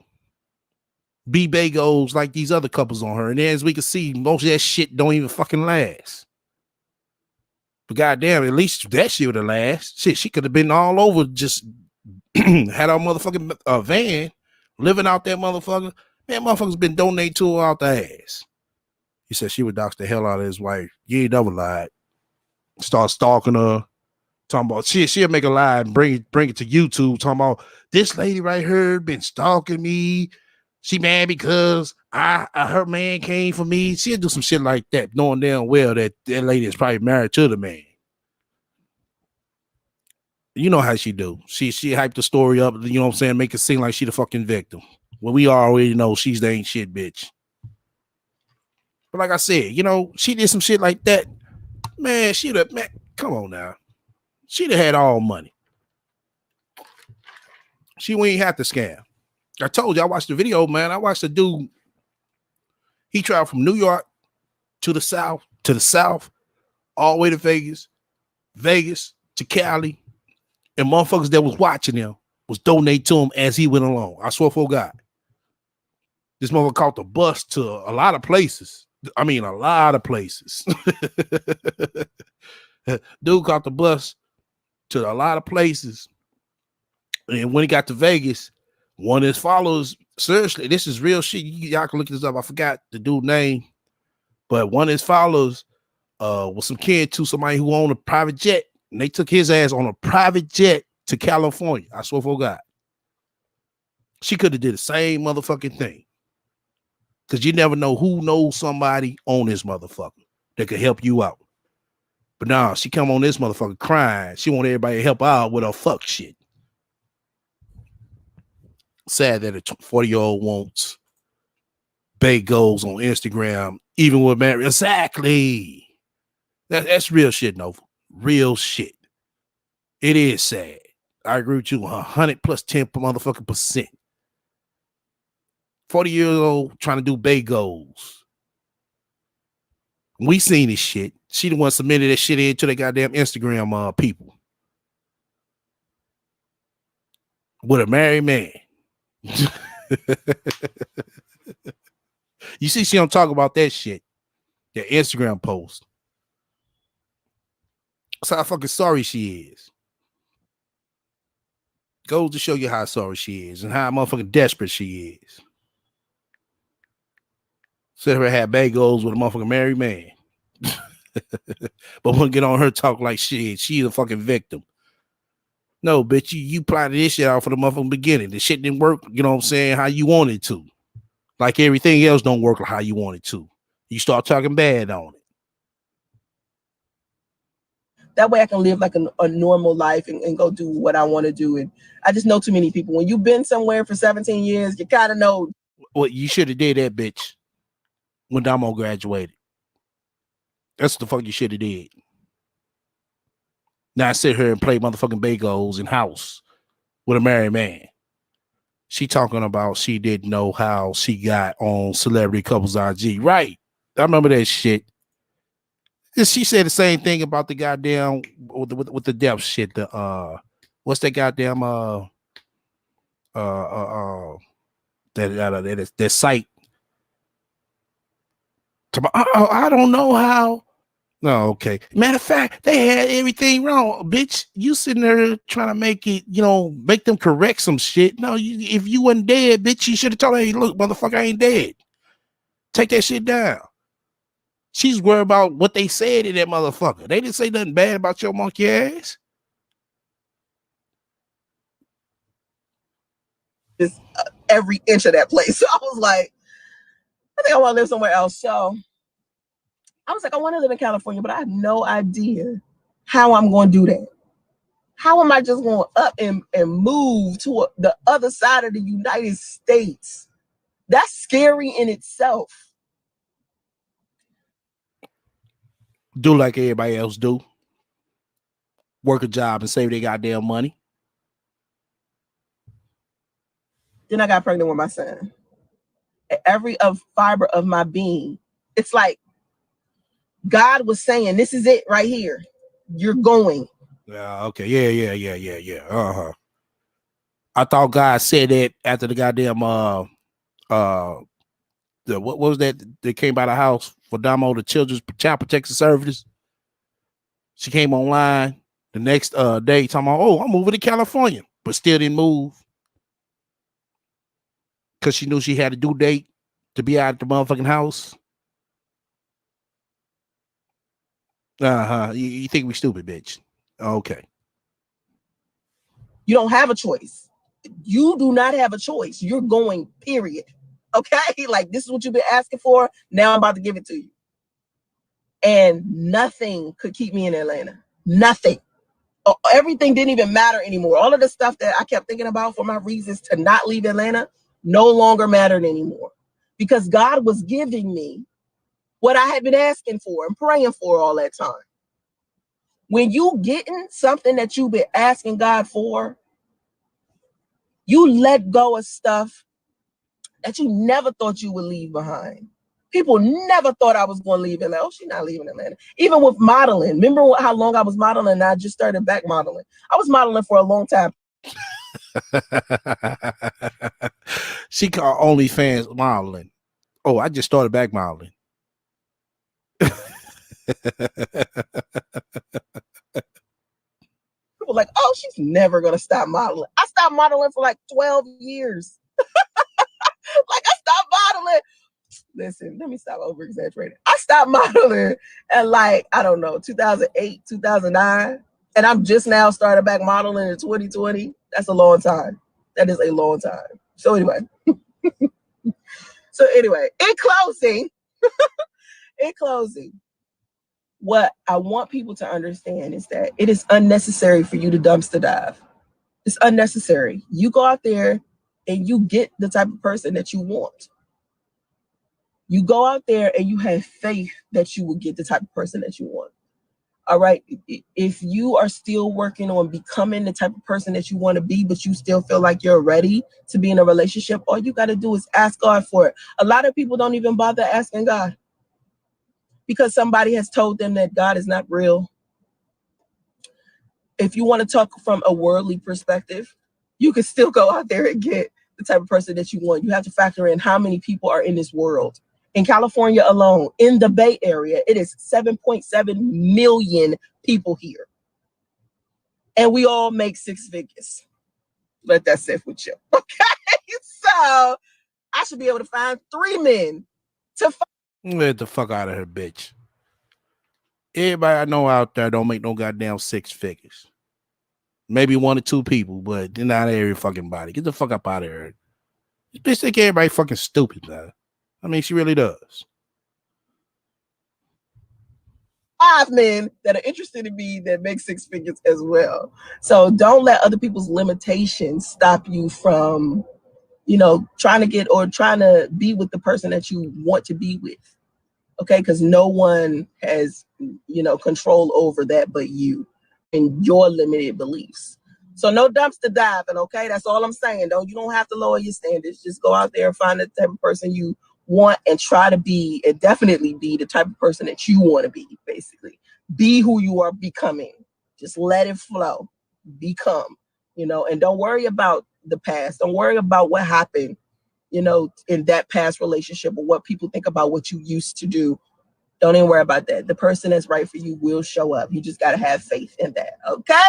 Be bagels like these other couples on her. And then as we can see, most of that shit don't even fucking last. But goddamn, at least that shit would have last. Shit, she could have been all over, just had our motherfucking van, living out that motherfucker. Man, motherfuckers been donating to her out the ass. He said she would dox the hell out of his wife. You ain't never lied. Start stalking her. Talking about she'll make a lie and bring it to YouTube. Talking about this lady right here been stalking me. She mad because her man came for me. She'll do some shit like that, knowing damn well that lady is probably married to the man. You know how she do. She hyped the story up, you know what I'm saying, make it seem like she the fucking victim. Well, we already know she's the ain't shit bitch. But like I said, you know, she did some shit like that. Man, come on now. She'd have had all money. She wouldn't have to scam. I told you, I watched the video, man. I watched the dude. He traveled from New York to the south, all the way to Vegas to Cali, and motherfuckers that was watching him was donate to him as he went along. I swear for God. This motherfucker caught the bus to a lot of places. I mean, a lot of places. Dude caught the bus to a lot of places. And when he got to Vegas, one of his followers, seriously, this is real shit. Y'all can look this up. I forgot the dude's name, but one of his followers was some kid to somebody who owned a private jet, and they took his ass on a private jet to California. I swear for God. She could have did the same motherfucking thing. Because you never know who knows somebody on this motherfucker that could help you out. But nah, she come on this motherfucker crying. She want everybody to help out with her fuck shit. Sad that a 40-year-old wants bagels on Instagram, even with married. Exactly. That's real shit, Nova. Real shit. It is sad. I agree with you 100 plus 10 motherfucking percent. 40-year-old trying to do bay goals. We seen this shit. She the one submitted that shit into the goddamn Instagram people. With a married man. You see, she don't talk about that shit. That Instagram post. That's how fucking sorry she is. Goes to show you how sorry she is and how motherfucking desperate she is. Said her had bagels with a motherfucking married man. But want to get on her talk like shit. She's a fucking victim. No, bitch, you plotted this shit out from the motherfucking beginning. The shit didn't work, you know what I'm saying, how you wanted to. Like everything else don't work how you want it to. You start talking bad on it. That way I can live like a normal life and go do what I want to do. And I just know too many people. When you've been somewhere for 17 years, you kind of know. Well, you should have did that, bitch, when Damo graduated. That's what the fuck you should have did. Now I sit here and play motherfucking bagels in house with a married man. She talking about she didn't know how she got on Celebrity Couples IG. Right. I remember that shit. And she said the same thing about the goddamn with the depth shit. The what's that goddamn that site? I don't know how. No, okay. Matter of fact, they had everything wrong, bitch. You sitting there trying to make it, make them correct some shit. No, if you wasn't dead, bitch, you should have told her, hey, look, motherfucker, I ain't dead. Take that shit down. She's worried about what they said to that motherfucker. They didn't say nothing bad about your monkey ass. Just every inch of that place. So I was like, I think I want to live somewhere else. So I was like, I want to live in California, but I have no idea how I'm going to do that. How am I just going up and move to the other side of the United States? That's scary in itself. Do like everybody else do. Work a job and save their goddamn money. Then I got pregnant with my son. Every fiber of my being, it's like God was saying, this is it right here. You're going. Yeah, okay. Yeah. Uh-huh. I thought God said that after the goddamn what was that came by the house for Damo, the Children's Child Protection Services. She came online the next day talking about, oh, I'm moving to California, but still didn't move because she knew she had a due date to be out of the motherfucking house. You think we stupid, bitch? Okay. You don't have a choice. You do not have a choice. You're going, period. Okay? Like, this is what you've been asking for. Now I'm about to give it to you. And nothing could keep me in Atlanta. Nothing. Everything didn't even matter anymore. All of the stuff that I kept thinking about for my reasons to not leave Atlanta no longer mattered anymore. Because God was giving me what I had been asking for and praying for all that time. When you getting something that you've been asking God for, you let go of stuff that you never thought you would leave behind. People never thought I was going to leave Atlanta. Oh, she's not leaving Atlanta. Even with modeling. Remember how long I was modeling and I just started back modeling? I was modeling for a long time. She called OnlyFans modeling. Oh, I just started back modeling. People like, oh, she's never going to stop modeling. I stopped modeling for like 12 years. Like, I stopped modeling. Listen, let me stop over exaggerating. I stopped modeling at like, I don't know, 2008, 2009. And I'm just now started back modeling in 2020. That's a long time. That is a long time. So anyway. In closing, what I want people to understand is that it is unnecessary for you to dumpster dive. It's unnecessary. You go out there and you get the type of person that you want. You go out there and you have faith that you will get the type of person that you want. All right. If you are still working on becoming the type of person that you want to be, but you still feel like you're ready to be in a relationship, all you got to do is ask God for it. A lot of people don't even bother asking God because somebody has told them that God is not real. If you want to talk from a worldly perspective, you can still go out there and get the type of person that you want. You have to factor in how many people are in this world. In California alone, in the Bay Area, it is 7.7 million people here. And we all make six figures. Let that sit with you. Okay. So I should be able to find 3 men to Get the fuck out of here, bitch. Everybody I know out there don't make no goddamn 6 figures. Maybe 1 or 2 people, but not every fucking body. Get the fuck up out of here. This bitch think everybody fucking stupid, man. I mean, she really does. 5 men that are interested in me that make 6 figures as well. So don't let other people's limitations stop you from, trying to be with the person that you want to be with. Okay, because no one has, control over that but you and your limited beliefs. So no dumpster diving, okay? That's all I'm saying. You don't have to lower your standards. Just go out there and find the type of person you want and try to be and definitely be the type of person that you want to be, basically. Be who you are becoming. Just let it flow. Become, and don't worry about the past. Don't worry about what happened, in that past relationship or what people think about what you used to do. Don't even worry about that. The person that's right for you will show up. You just got to have faith in that. Okay?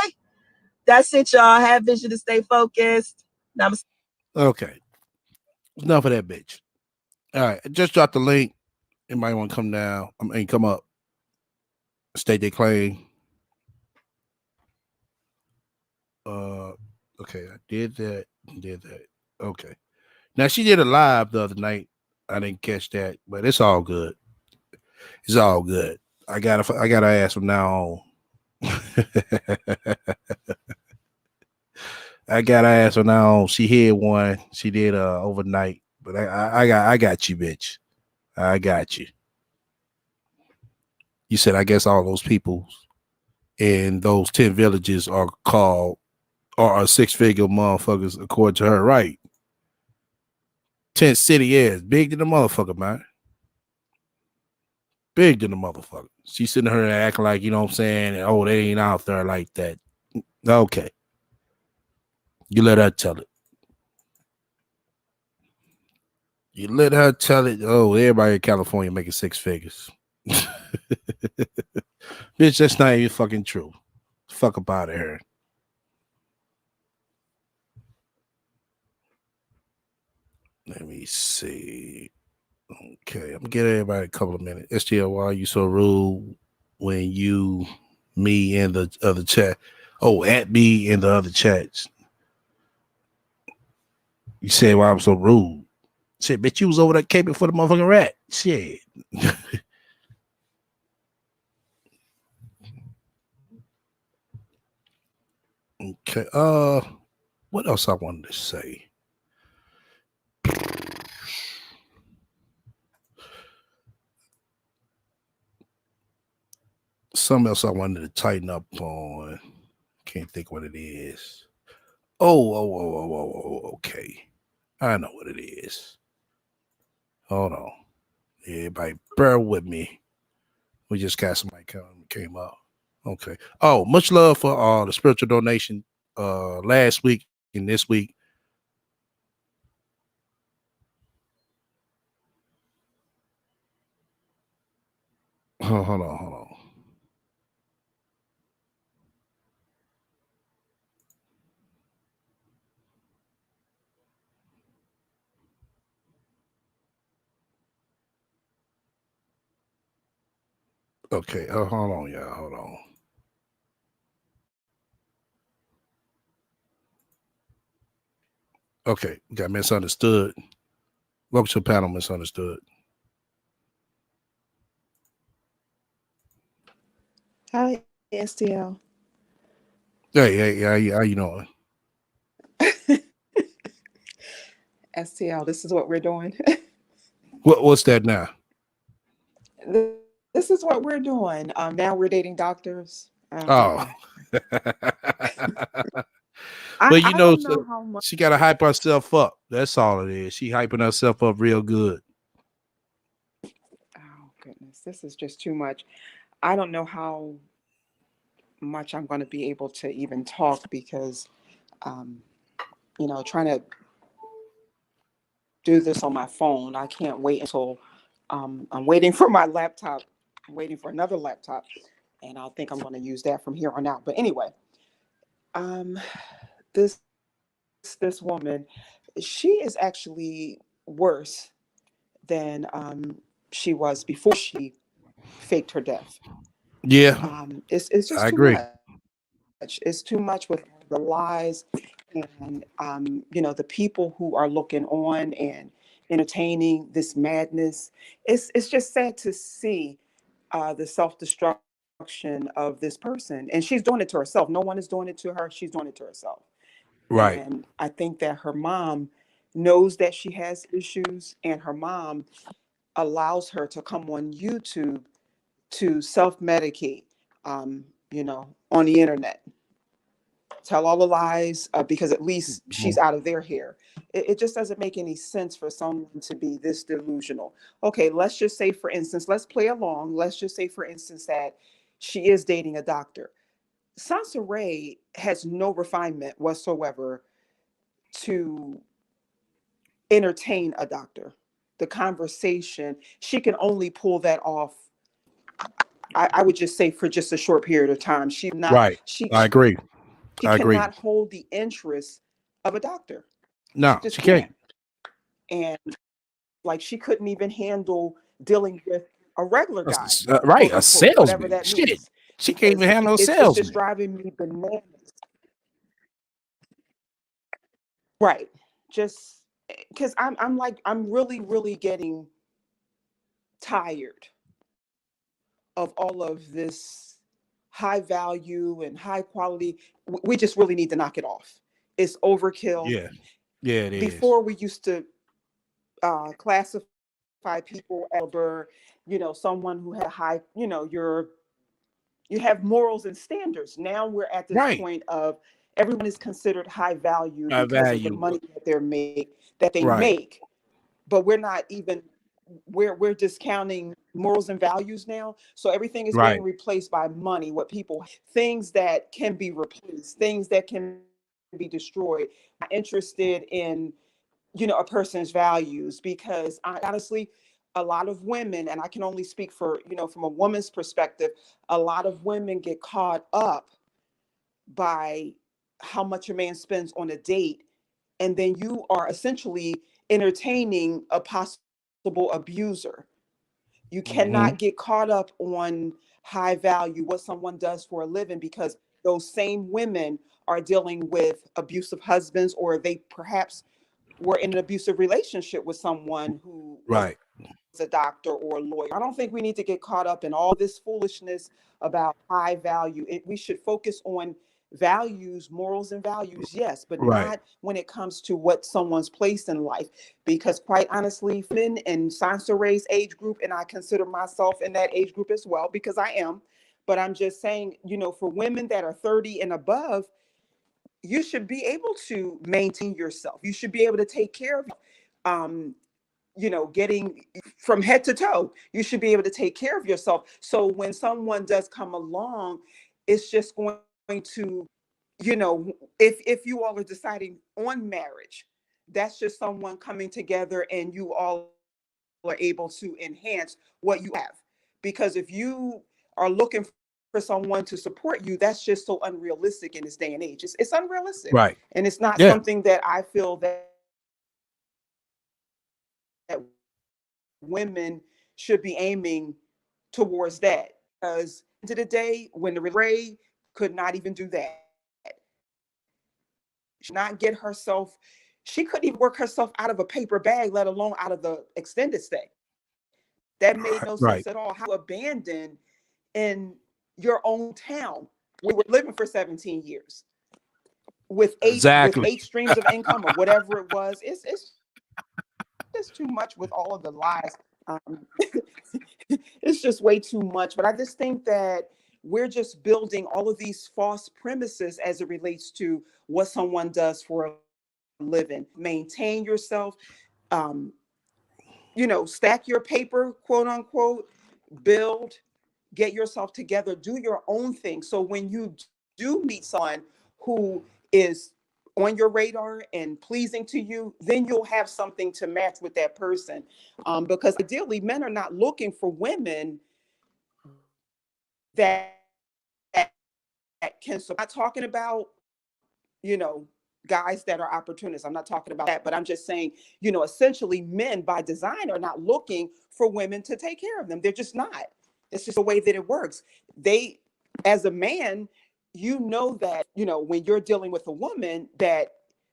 That's it, y'all. Have vision to stay focused. Namaste. Okay. Enough of that bitch. All right. I just dropped the link. Anybody want to come down? Come up. State their claim. Okay. I did that. Okay. Now she did a live the other night. I didn't catch that, but it's all good. It's all good. I gotta ask from now on. I gotta ask her now. She had one. She did overnight, but I got you, bitch. I got you. You said I guess all those people in those 10 villages are called or are 6-figure motherfuckers according to her, right? 10 city is big than the motherfucker, man. Big than the motherfucker. She's sitting here and acting like, you know what I'm saying? Oh, they ain't out there like that. Okay. You let her tell it. You let her tell it. Oh, everybody in California making 6 figures. Bitch, that's not even fucking true. Fuck up out of here. Let me see. Okay, I'm getting everybody a couple of minutes. STL, why are you so rude when you, me, in the other chat? Oh, at me in the other chats. You said why I'm so rude. Shit, bitch, you was over there caping for the motherfucking rat. Shit. Okay. What else I wanted to say? Something else I wanted to tighten up on. Can't think what it is. Okay. I know what it is. Hold on. Everybody, bear with me. We just got somebody came up. Okay. Oh, much love for the spiritual donation last week and this week. Hold on. Okay, hold on, y'all. Hold on. Okay, we got misunderstood. Welcome to the panel, misunderstood. Hi, STL. Hey, how you doing? STL, this is what we're doing. What's that now? This is what we're doing. Now we're dating doctors. Oh. Okay. But I don't know how much. she gotta hype herself up. That's all it is. She hyping herself up real good. Oh goodness, this is just too much. I don't know how much I'm going to be able to even talk because, um, trying to do this on my phone. I can't wait until I'm waiting for my laptop. I'm waiting for another laptop, and I'll think I'm going to use that from here on out. But anyway, um, this this woman, she is actually worse than she was before she faked her death. Yeah, It's I just too agree. much. It's too much with the lies and the people who are looking on and entertaining this madness. It's just sad to see the self-destruction of this person, and she's doing it to herself. No one is doing it to her. She's doing it to herself. Right. And I think that her mom knows that she has issues, and her mom allows her to come on YouTube to self-medicate, on the internet, tell all the lies because at least she's out of their hair. It just doesn't make any sense for someone to be this delusional. Okay, let's just say, for instance, let's play along. Let's just say, for instance, that she is dating a doctor. Sansa Ray has no refinement whatsoever to entertain a doctor. The conversation, she can only pull that off. I would just say for just a short period of time. Right. I agree. She I agree. cannot hold the interest of a doctor. She No, just she can't. can't. And like she couldn't even handle dealing with a regular guy, Right. quote A unquote, whatever salesman. that Shit. means, She can't even because handle a it's just salesman. driving me bananas. Right. Just because I'm really getting tired of all of this high value and high quality. We just really need to knock it off. It's overkill. Yeah. Yeah, it is. Before we used to classify people as someone who had high, you have morals and standards. Now we're at this Right. point of everyone is considered high value I because of the value. money that they Right. make. But we're not even we're discounting morals and values now. So everything is being Right. replaced by money, what people, things that can be replaced, things that can be destroyed. I'm interested in a person's values, because I honestly, a lot of women, and I can only speak for from a woman's perspective, a lot of women get caught up by how much a man spends on a date, and then you are essentially entertaining a possible abuser. You Hmm. cannot get caught up on high value, what someone does for a living, because those same women are dealing with abusive husbands, or they perhaps were in an abusive relationship with someone who was Right. a doctor or a lawyer. I don't think we need to get caught up in all this foolishness about high value. We should focus on values, morals, and values, yes, but Right. not when it comes to what someone's place in life. Because quite honestly, men in Sansa Ray's age group, and I consider myself in that age group as well, because I am. But I'm just saying, for women that are 30 and above, you should be able to maintain yourself. You should be able to take care of, um, getting from head to toe. You should be able to take care of yourself. So when someone does come along, it's just going to, if you all are deciding on marriage, that's just someone coming together and you all are able to enhance what you have. Because if you are looking for someone to support you, that's just so unrealistic in this day and age. It's unrealistic. Right. And it's not Yeah. something that I feel that women should be aiming towards that. Because to the day when the Ray could not even do that. She not get herself, she couldn't even work herself out of a paper bag, let alone out of the extended stay. That made no Right. sense at all. How abandoned in your own town. We were living for 17 years with Exactly. eight streams of income or whatever it was. It's just too much with all of the lies Um, it's just way too much. But I just think that we're just building all of these false premises as it relates to what someone does for a living. Maintain yourself, um, stack your paper, quote unquote, build, get yourself together, do your own thing. So when you do meet someone who is on your radar and pleasing to you, then you'll have something to match with that person. Because ideally, men are not looking for women that can support. I'm not talking about, guys that are opportunists. I'm not talking about that, but I'm just saying, essentially men by design are not looking for women to take care of them. They're just not. It's just the way that it works. They, as a man, that, when you're dealing with a woman, that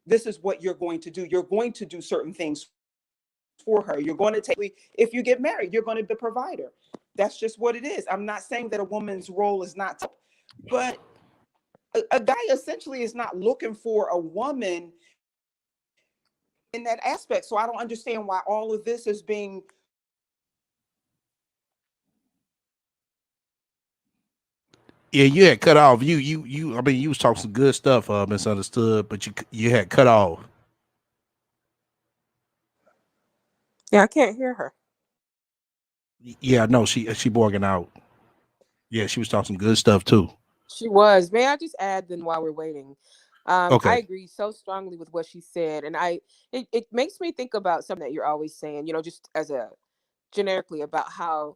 this is what you're going to do. You're going to do certain things for her. You're going to if you get married, you're going to be the provider. That's just what it is. I'm not saying that a woman's role is not to help, but a guy essentially is not looking for a woman in that aspect. So I don't understand why all of this is being Yeah, you had cut off. You. I mean, you was talking some good stuff. Misunderstood, but you had cut off. Yeah, I can't hear her. Yeah, no, she borging out. Yeah, she was talking some good stuff too. She was. May I just add then while we're waiting? I Okay. agree so strongly with what she said. And it makes me think about something that you're always saying, just as a generically about how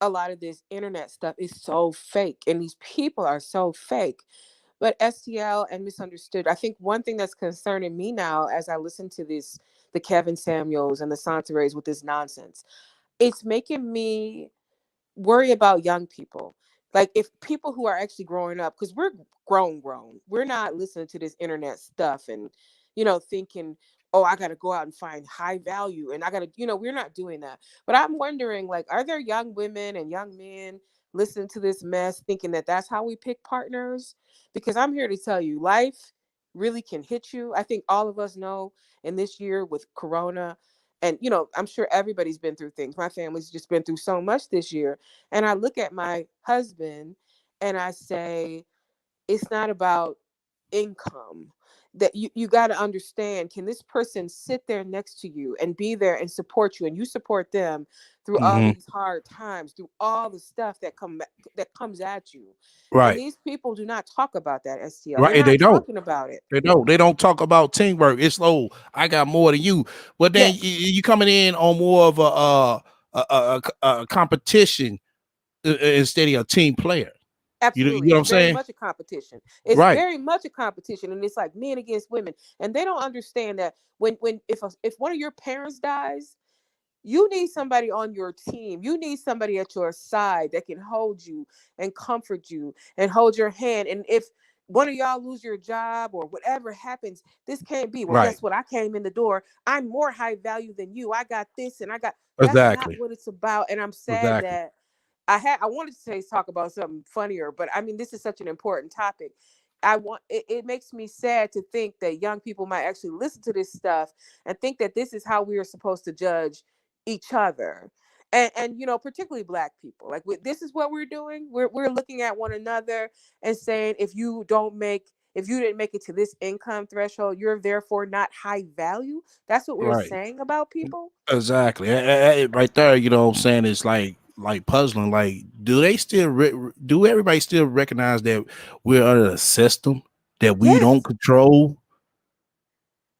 a lot of this internet stuff is so fake and these people are so fake. But STL and Misunderstood, I think one thing that's concerning me now as I listen to the Kevin Samuels and the Santeres with this nonsense, it's making me worry about young people. Like if people who are actually growing up, because we're grown, we're not listening to this internet stuff and, thinking, oh, I got to go out and find high value and I got to, we're not doing that. But I'm wondering, like, are there young women and young men listening to this mess thinking that that's how we pick partners? Because I'm here to tell you, life really can hit you. I think all of us know in this year with Corona, and I'm sure everybody's been through things. My family's just been through so much this year, and I look at my husband and I say, it's not about income. That you got to understand, can this person sit there next to you and be there and support you, and you support them through all Mm-hmm. these hard times, through all the stuff that comes at you. And Right. these people do not talk about that, STL. They're Right. And not they don't. talking about it. They don't. They don't talk about teamwork. It's low. I got more than you. But then Yes, you coming in on more of a competition instead of a team player. You absolutely. know what It's I'm very saying? much a competition. It's Right. very much a competition, and it's like men against women. And they don't understand that when if one of your parents dies, you need somebody on your team. You need somebody at your side that can hold you and comfort you and hold your hand. And if one of y'all lose your job or whatever happens, this can't be. Well, Right. guess what? I came in the door. I'm more high value than you. I got this and I got that's not Exactly. what it's about. And I'm sad Exactly. that I wanted to say talk about something funnier, but I mean this is such an important topic. It makes me sad to think that young people might actually listen to this stuff and think that this is how we are supposed to judge each other. And particularly black people, like this is what we're doing. We're looking at one another and saying, if you didn't make it to this income threshold, you're therefore not high value. That's what we're Right. saying about people. Exactly. Right there, you know what I'm saying? It's like puzzling. Like, do they still do everybody still recognize that we're under a system that we don't Yes, control?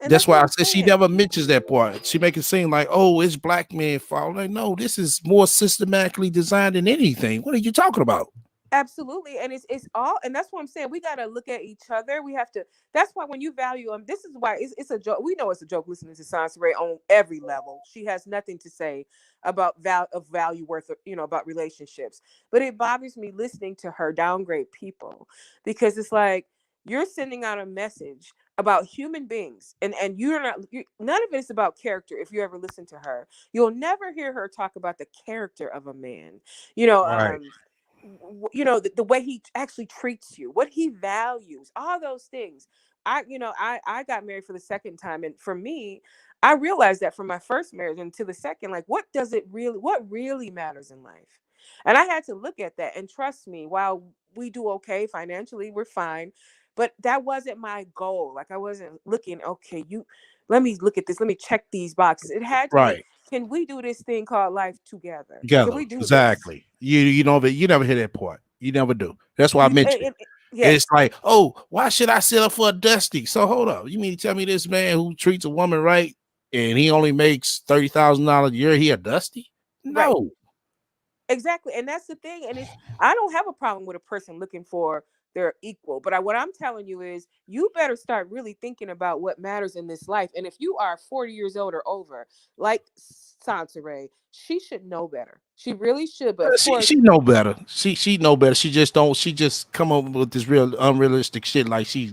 and That's that's what why I I'm said she saying. never mentions that part. She make it seem like, oh, it's black men fault. Like, no, this is more systematically designed than anything. What are you talking about? Absolutely. And it's all, and that's what I'm saying. We got to look at each other. We have to, that's why when you value them, this is why it's a joke. We know it's a joke listening to Sansaray on every level. She has nothing to say about value worth, about relationships. But it bothers me listening to her downgrade people because it's like, you're sending out a message about human beings and none of it is about character. If you ever listen to her, you'll never hear her talk about the character of a man. You know, Right. the way he actually treats you, what he values, all those things. I got married for the second time, and for me, I realized that from my first marriage and to the second, like, what really matters in life? And I had to look at that. And trust me, while we do okay financially, we're fine. But that wasn't my goal. Like, I wasn't looking, okay, let me look at this. Let me check these boxes. It had to be, Right. can we do this thing called life together? Can Together. we do this? Exactly. You know, but you never hear that part. You never do. That's why I You mentioned it. It's yes, like, oh, why should I settle for a Dusty? So hold up. You mean to tell me this man who treats a woman right and he only makes $30,000 a year, he a Dusty? right. No. Exactly. And that's the thing. And I don't have a problem with a person looking for their equal. But what I'm telling you is you better start really thinking about what matters in this life. And if you are 40 years old or over, like Sansaray, she should know better. She really should. But of course, She know better. She know better. She just come up with this real unrealistic shit like she's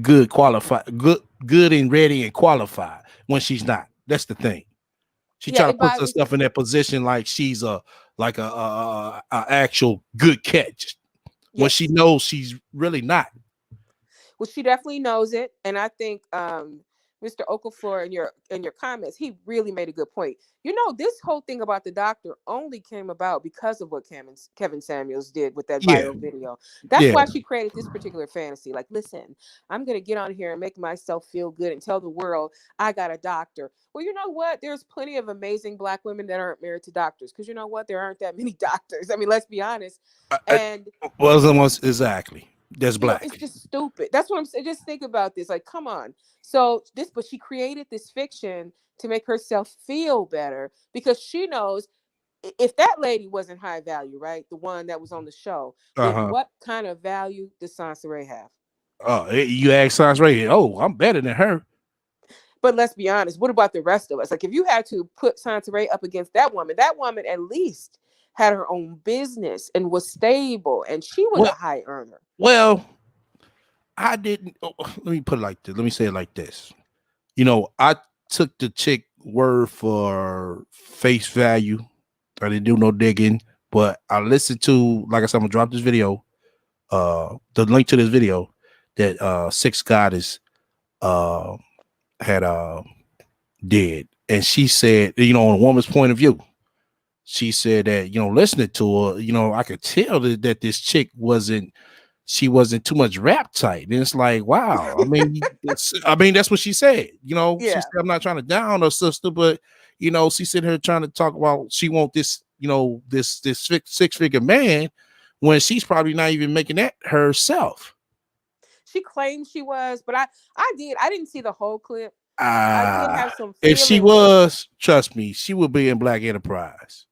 good and ready and qualified when she's not. That's the thing. She yeah, try to it put bothers. herself in that position like she's a actual good catch when she Yes. knows she's really not. Well, she definitely knows it, and I think Mr. Okafor in your comments, he really made a good point. You know, this whole thing about the doctor only came about because of what Kevin Samuels did with that Yeah, viral video. That's yeah. why she created this particular fantasy. Like, listen, I'm gonna get on here and make myself feel good and tell the world I got a doctor. Well, you know what? There's plenty of amazing Black women that aren't married to doctors because you know what? There aren't that many doctors. I mean, let's be honest. And Was almost exactly. That's you know, Black. it's just stupid. That's what I'm saying. Just think about this. Like, come on. But she created this fiction to make herself feel better because she knows if that lady wasn't high value, right? The one that was on the show, then Uh-huh. what kind of value does Sansaray have? You ask Science Ray, oh, I'm better than her. But let's be honest, what about the rest of us? Like, if you had to put Sansaray up against that woman at least had her own business and was stable, and she was a Well, high earner. well, I didn't. Let me put it like this. Let me say it like this. You know, I took the chick word for face value. I didn't do no digging, but I listened to, like I said, I'm gonna drop this video. The link to this video that Six Goddess had did, and she said, you know, on a woman's point of view, she said that, you know, listening to her, you know, I could tell that this chick wasn't too much rap tight. And it's like, wow. I mean, that's what she said. You know, she Yeah. said, I'm not trying to down her sister, but you know, she sitting here trying to talk about she want this, you know, this six-figure man when she's probably not even making that herself. She claimed she was, but I didn't see the whole clip. I did have some If she feelings. was, trust me, she would be in Black Enterprise.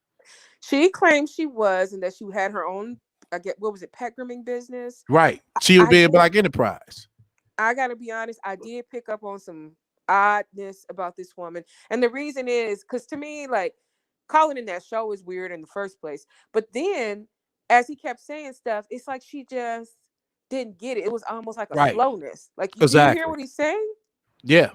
She claimed she was, and that she had her own, I get, what was it, pet grooming business. Right. She would I be in did. Black Enterprise. I gotta be honest. I did pick up on some oddness about this woman, and the reason is because to me, like, calling in that show is weird in the first place. But then, as he kept saying stuff, it's like she just didn't get it. It was almost like a Right. slowness. Like, do you hear Exactly. what he's saying? Yeah.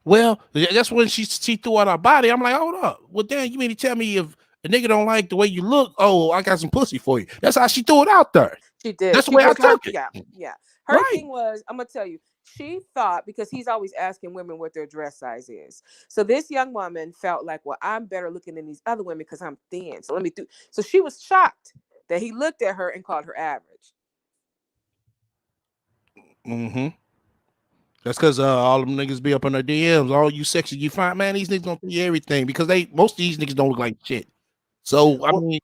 Well, that's when she threw out her body. I'm like, hold up. Well, damn, you mean to tell me if a nigga don't like the way you look, oh, I got some pussy for you. That's how she threw it out there. She did. That's the way I took it. Yeah. Her Right. thing was, I'm gonna tell you, she thought, because he's always asking women what their dress size is. So this young woman felt like, well, I'm better looking than these other women because I'm thin. So let me do. So she was shocked that he looked at her and called her average. Mm-hmm. That's because all them niggas be up on their DMs. All you sexy you find, man, these niggas gonna see everything because most of these niggas don't look like shit. So I mean,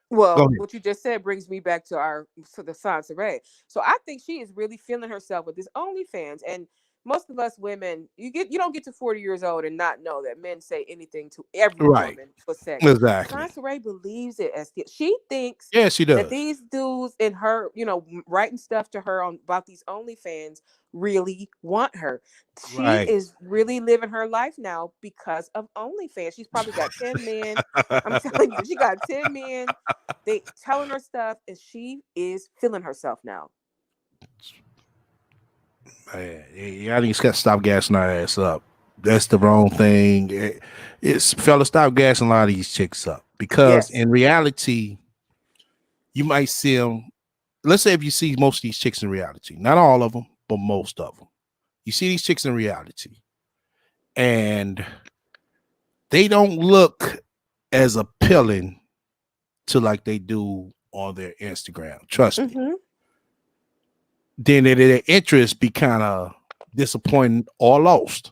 Well, what you just said brings me back to the Sansaray. So I think she is really feeling herself with this OnlyFans. And most of us women, you don't get to 40 years old and not know that men say anything to every woman for sex. Exactly. Sansaray believes it she thinks she does. that these dudes in her, writing stuff to her about these OnlyFans really want her. She is really living her life now because of OnlyFans. She's probably got 10 men. I'm telling you, she got 10 men. They telling her stuff, and she is feeling herself now. Man, I think it's got to stop gassing our ass up. That's the wrong thing. It's fellas, stop gassing a lot of these chicks up because in reality, you might see them. Let's say if you see most of these chicks in reality, not all of them, but most of them, you see these chicks in reality, and they don't look as appealing to like they do on their Instagram. Trust me. Mm-hmm. Then their interest be kind of disappointing or lost.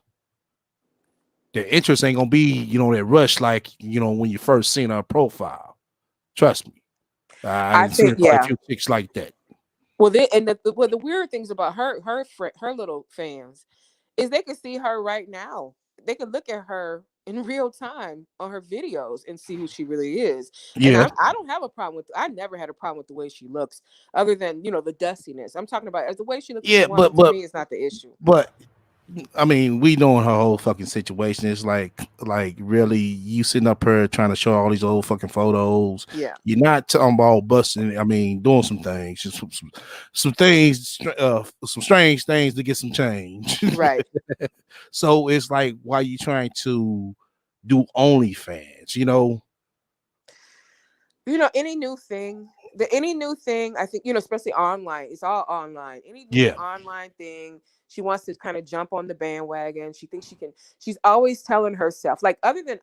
Their interest ain't gonna be, that rush like when you first seen her profile. Trust me. I I done seen think, quite a yeah. few chicks like that. Well, the weird things about her little fans is they can see her right now. They can look at her in real time on her videos and see who she really is. And Yeah. I don't have a problem with. I never had a problem with the way she looks, other than the dustiness. I'm talking about as the way she looks as Yeah, a woman. To me, is not the issue. but I mean, we knowing her whole fucking situation. It's like really, you sitting up here trying to show all these old fucking photos. Yeah. You're not talking about busting. I mean, doing some things, some things, some strange things to get some change. Right. So it's like, why you trying to do OnlyFans? Any new thing, I think, especially online, it's all online. Any new Yeah. online thing, she wants to kind of jump on the bandwagon. She thinks she's always telling herself, like, other than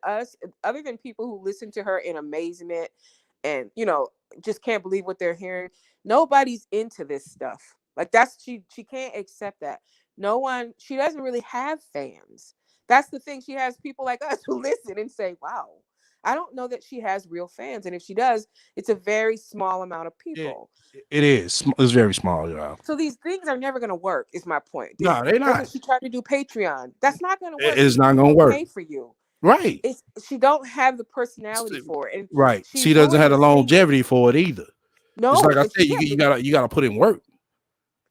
people who listen to her in amazement and, just can't believe what they're hearing, nobody's into this stuff. Like, she can't accept that. No one, she doesn't really have fans. That's the thing. She has people like us who listen and say, wow. I don't know that she has real fans, and if she does, it's a very small amount of people. It is. It's very small, y'all. So these things are never going to work. Is my point. No, they're Remember, not. she tried to do Patreon. That's not going to work. It's not People gonna don't work. pay for you. Right. She don't have the personality for it, and Right. she's She doesn't doing have the this thing. longevity for it either. No, it's like I and said, you gotta put in work.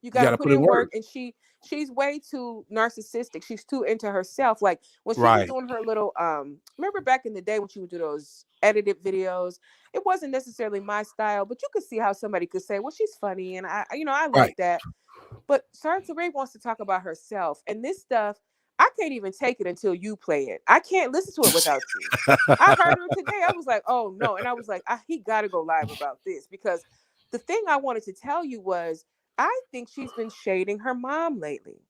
You got to put in work, and she's way too narcissistic. She's too into herself. Like when she was doing her little remember back in the day when she would do those edited videos, it wasn't necessarily my style, but you could see how somebody could say, well, she's funny, and I like that. But Survivng wants to talk about herself, and this stuff, I can't even take it until you play it. I can't listen to it without you. I heard her today. I was like, oh no. And I was like, he got to go live about this, because the thing I wanted to tell you was, I think she's been shading her mom lately.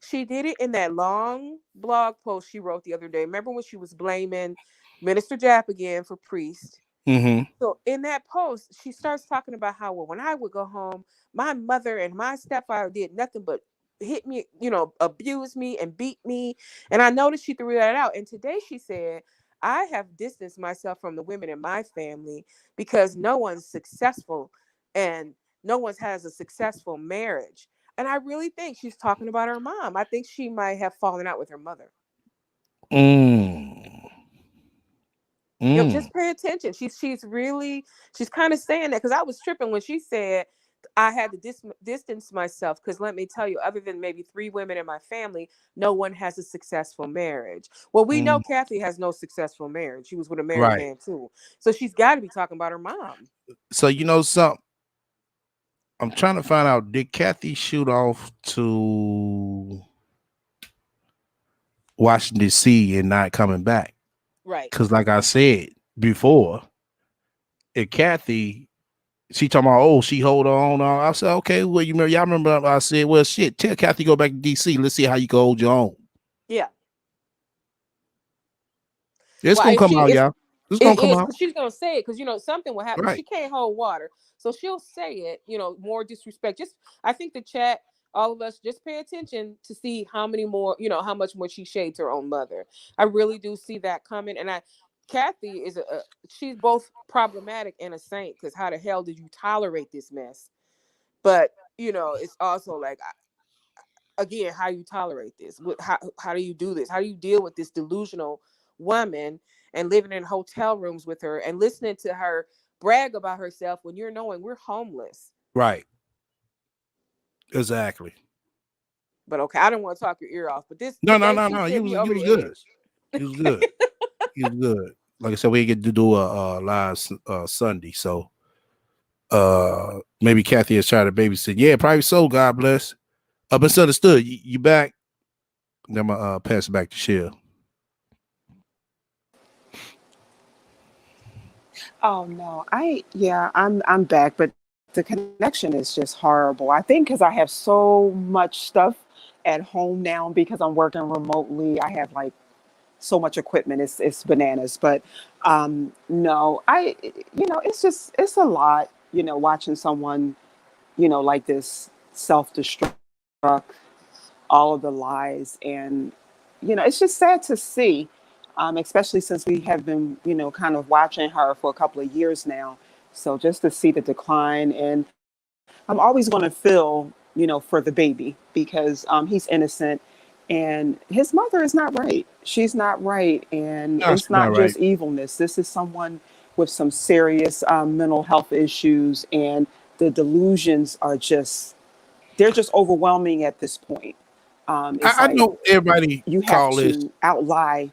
She did it in that long blog post she wrote the other day. Remember when she was blaming Minister Japp again for priest? Mm-hmm. So in that post, she starts talking about how, well, when I would go home, my mother and my stepfather did nothing but hit me, abuse me and beat me. And I noticed she threw that out. And today she said, I have distanced myself from the women in my family because no one's successful and no one has a successful marriage. And I really think she's talking about her mom. I think she might have fallen out with her mother. Just pay attention. She's kind of saying that, because I was tripping when she said I had to distance myself because, let me tell you, other than maybe 3 women in my family, no one has a successful marriage. Well, we know Kathy has no successful marriage. She was with a married man too. So she's got to be talking about her mom. So something, I'm trying to find out, did Kathy shoot off to Washington D.C. and not coming back? Right. Because like I said before, if Kathy, she talking about, oh, she hold on. I said, okay, well, y'all remember I said, well, shit, tell Kathy go back to D.C. Let's see how you can hold your own. Yeah. It's gonna come out, y'all. It's gonna come out. She's gonna say it because something will happen. Right. She can't hold water, so she'll say it. More disrespect. I think the chat, all of us, just pay attention to see how many more, how much more she shades her own mother. I really do see that coming, and Kathy is she's both problematic and a saint, because how the hell did you tolerate this mess? But it's also like, again, how you tolerate this? How do you do this? How do you deal with this delusional woman and living in hotel rooms with her and listening to her brag about herself when you're knowing we're homeless? Right. Exactly. But okay, I don't want to talk your ear off, but this No. You You was good. You was good. You was good. Like I said, we get to do a live Sunday, so maybe Kathy has tried to babysit. Yeah, probably so. God bless. Misunderstood. You back? Then I'm gonna pass it back to Shell. Oh no, I'm back, but the connection is just horrible. I think because I have so much stuff at home now because I'm working remotely. I have like so much equipment. It's bananas. But no, it's a lot, watching someone, like this self-destruct, all of the lies. And, it's just sad to see, especially since we have been, kind of watching her for a couple of years now. So just to see the decline, and I'm always going to feel, for the baby because he's innocent and his mother is not right. She's not right. And No, it's she's not not right. just evilness. This is someone with some serious mental health issues, and the delusions are they're just overwhelming at this point. It's I like know everybody you have call this to outlie,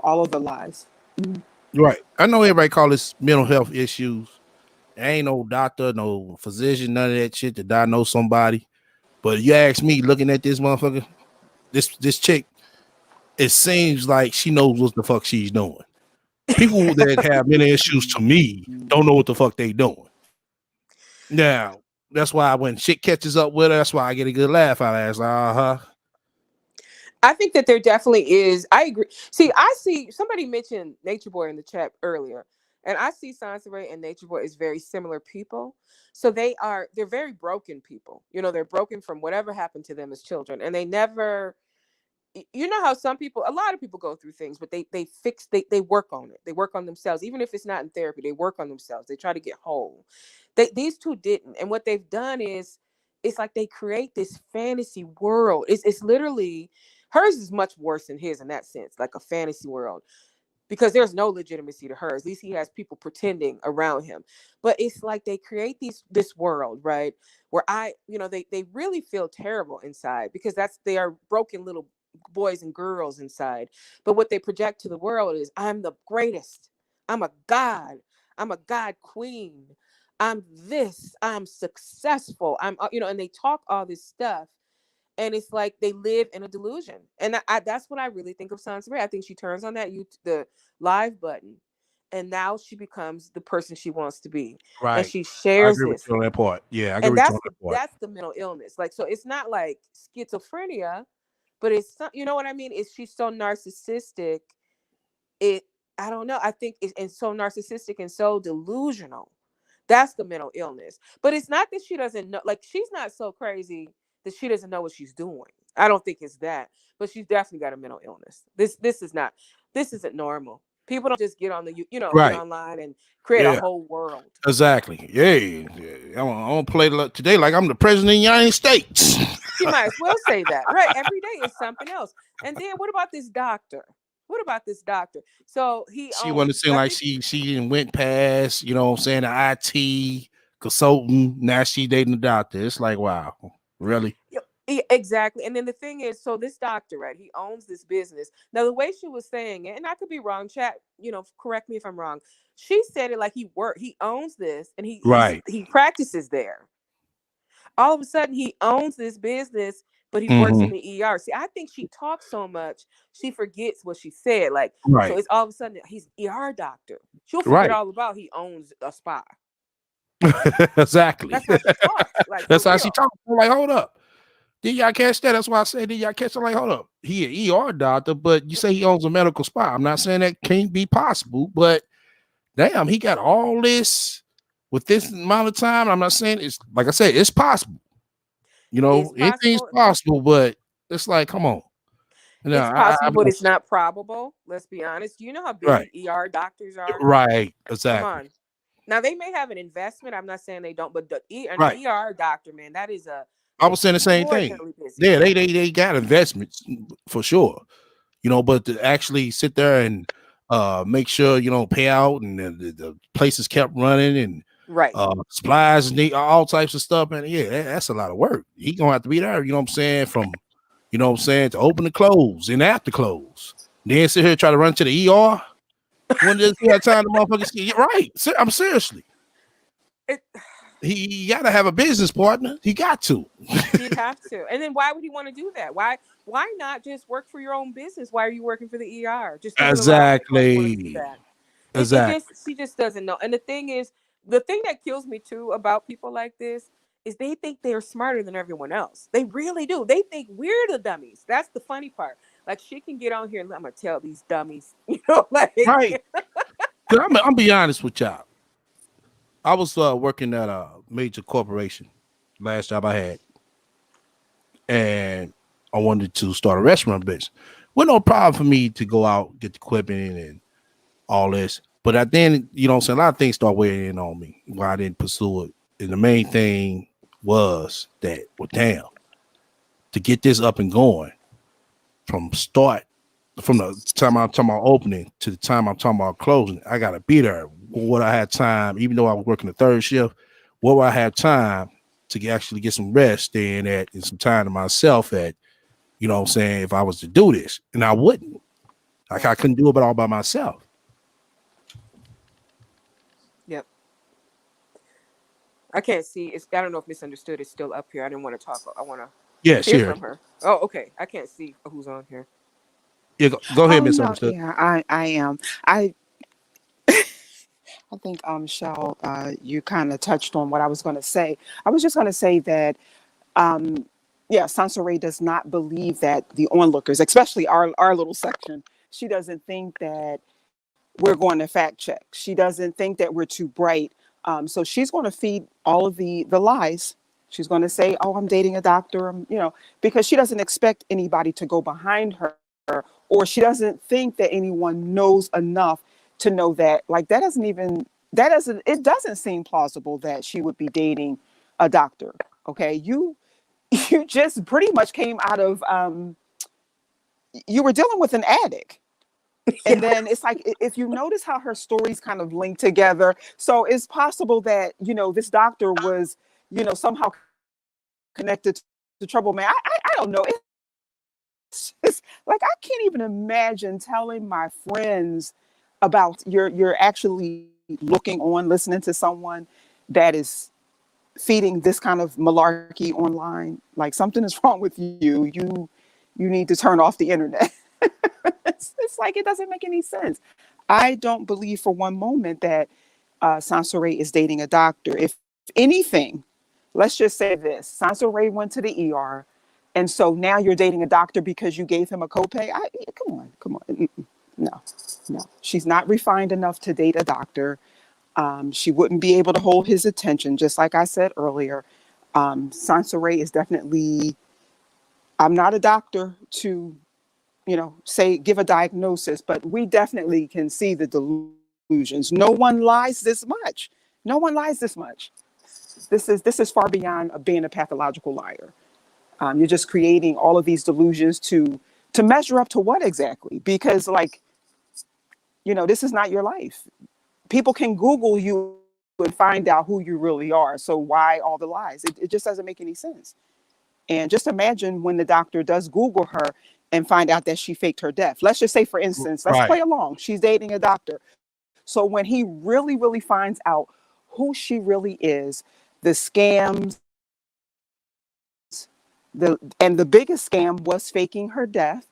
all of the lies. right. I know everybody call this mental health issues. There ain't no doctor, no physician, none of that shit to diagnose somebody. But you ask me, looking at this motherfucker, this chick, it seems like she knows what the fuck she's doing. People that have mental issues to me don't know what the fuck they doing. Now, that's why when shit catches up with her, that's why I get a good laugh out of it. It's like, uh-huh. I think that there definitely is. I agree. See, I see somebody mentioned Nature Boy in the chat earlier, and I see Sansaray and Nature Boy as very similar people. So they're very broken people. They're broken from whatever happened to them as children, and they never. How a lot of people go through things, but they work on it. They work on themselves, even if it's not in therapy. They work on themselves. They try to get whole. These two didn't, and what they've done is, it's like they create this fantasy world. It's literally, hers is much worse than his in that sense, like a fantasy world, because there's no legitimacy to hers. At least he has people pretending around him. But it's like they create this world, right? Where they really feel terrible inside, because they are broken little boys and girls inside. But what they project to the world is, I'm the greatest. I'm a god. I'm a god queen. I'm this. I'm successful. And they talk all this stuff. And it's like they live in a delusion. And that's what I really think of Sansa Ray. I think she turns on the live button, and now she becomes the person she wants to be. And Right. she I shares agree with this. you on that part. Yeah, I agree And with you on that part. that's the mental illness. Like, so it's not like schizophrenia, but you know what I mean? She's so narcissistic. It I don't know. I think it's so narcissistic and so delusional. That's the mental illness. But it's not that she doesn't know. Like, she's not so crazy that she doesn't know what she's doing. I don't think it's that. But she's definitely got a mental illness. This isn't normal. People don't just get on get Right. online and create a Yeah, whole world. exactly. Yeah. I'm gonna play today like I'm the president of the United States. She might as well say that. Right. Every day is something else. And then what about this doctor? What about this doctor? So he She wanted to owns, seem I like think. she went past, what I'm saying, the IT consultant. Now she dating the doctor. It's like, wow, really? Exactly. And then the thing is, so this doctor, right, he owns this business. Now, the way she was saying it, and I could be wrong, chat, correct me if I'm wrong. She said it like he owns this, and Right. he practices there. All of a sudden, he owns this business, but he works in Mm-hmm. the ER. See, I think she talks so much, she forgets what she said. Like, so Right. it's all of a sudden he's ER doctor. She'll forget Right. all about he owns a spa. Exactly. That's how she talks, like, for That's how she real. talks. I'm like, hold up. Did y'all catch that? That's why I said, did y'all catch it? Like, hold up. He an ER doctor, but you say he owns a medical spa. I'm not saying that can't be possible, but damn, he got all this with this amount of time. I'm not saying it's like I said, it's possible. It's Anything's possible. possible, but it's like, come on. No, It's possible, but it's not probable. Let's be honest. Do you know how right, busy ER doctors are? right, Come exactly, on. Now they may have an investment. I'm not saying they don't, but an right. ER doctor, man, that is I was saying the same thing. extraordinarily busy. Yeah, they got investments for sure. But to actually sit there and make sure pay out and the places kept running and Right. supplies and all types of stuff, and yeah, that's a lot of work. He gonna have to be there, I'm saying, from to open the close and after close. Then sit here try to run to the ER. When does he have time to motherfuckers see? Right. I'm seriously. It, He gotta have a business partner. He got to. He'd have to. And then why would he want to do that? Why not just work for your own business? Why are you working for the ER? Just doing a lot. Why do you want to do Exactly. that? Exactly. She just doesn't know. And the thing that kills me too about people like this is they think they're smarter than everyone else. They really do. They think we're the dummies. That's the funny part. Like, she can get on here and I'm gonna tell these dummies, like Right. Cause I'm be honest with y'all. I was working at a major corporation, last job I had, and I wanted to start a restaurant business. Well, no problem for me to go out, get the equipment and all this. But then, you know what I'm saying, a lot of things start weighing in on me why I didn't pursue it. And the main thing was that, well, damn, to get this up and going from the time I'm talking about opening to the time I'm talking about closing, I gotta be there. What I had time, even though I was working the third shift, what would I have time to actually get some rest, staying at, and some time to myself at, you know what I'm saying, if I was to do this. And I wouldn't. Like, I couldn't do it all by myself. Yep. I can't see. I don't know if Misunderstood is still up here. I didn't want to talk. I want to Yes, hear here. from her. Oh, okay. I can't see who's on here. Yeah, go ahead, Oh, no, Misunderstood. yeah, I am. I think, Shell, you kind of touched on what I was going to say. I was just going to say that, yeah, Sansaray does not believe that the onlookers, especially our little section, she doesn't think that we're going to fact check. She doesn't think that we're too bright. So she's going to feed all of the lies. She's going to say, "Oh, I'm dating a doctor," because she doesn't expect anybody to go behind her, or she doesn't think that anyone knows enough to know that. Like, it doesn't seem plausible that she would be dating a doctor. Okay, you just pretty much came out of you were dealing with an addict. And then it's like, if you notice how her stories kind of link together, so it's possible that, this doctor was, somehow connected to trouble. Man, I don't know. It's just like, I can't even imagine telling my friends about you're actually listening to someone that is feeding this kind of malarkey online. Like, something is wrong with you. You need to turn off the internet. It's like, it doesn't make any sense. I don't believe for one moment that Sansaray is dating a doctor. If anything, let's just say this: Sansaray went to the ER, and so now you're dating a doctor because you gave him a copay. Come on. No. She's not refined enough to date a doctor. She wouldn't be able to hold his attention, just like I said earlier. Sansaray is definitely. I'm not a doctor to give a diagnosis, but we definitely can see the delusions. No one lies this much. This is far beyond being a pathological liar. You're just creating all of these delusions to measure up to what exactly? Because, like, this is not your life. People can Google you and find out who you really are. So why all the lies? It just doesn't make any sense. And just imagine when the doctor does Google her and find out that she faked her death. Let's just say, for instance, let's play along. She's dating a doctor. So when he really, really finds out who she really is, the scams, and the biggest scam was faking her death.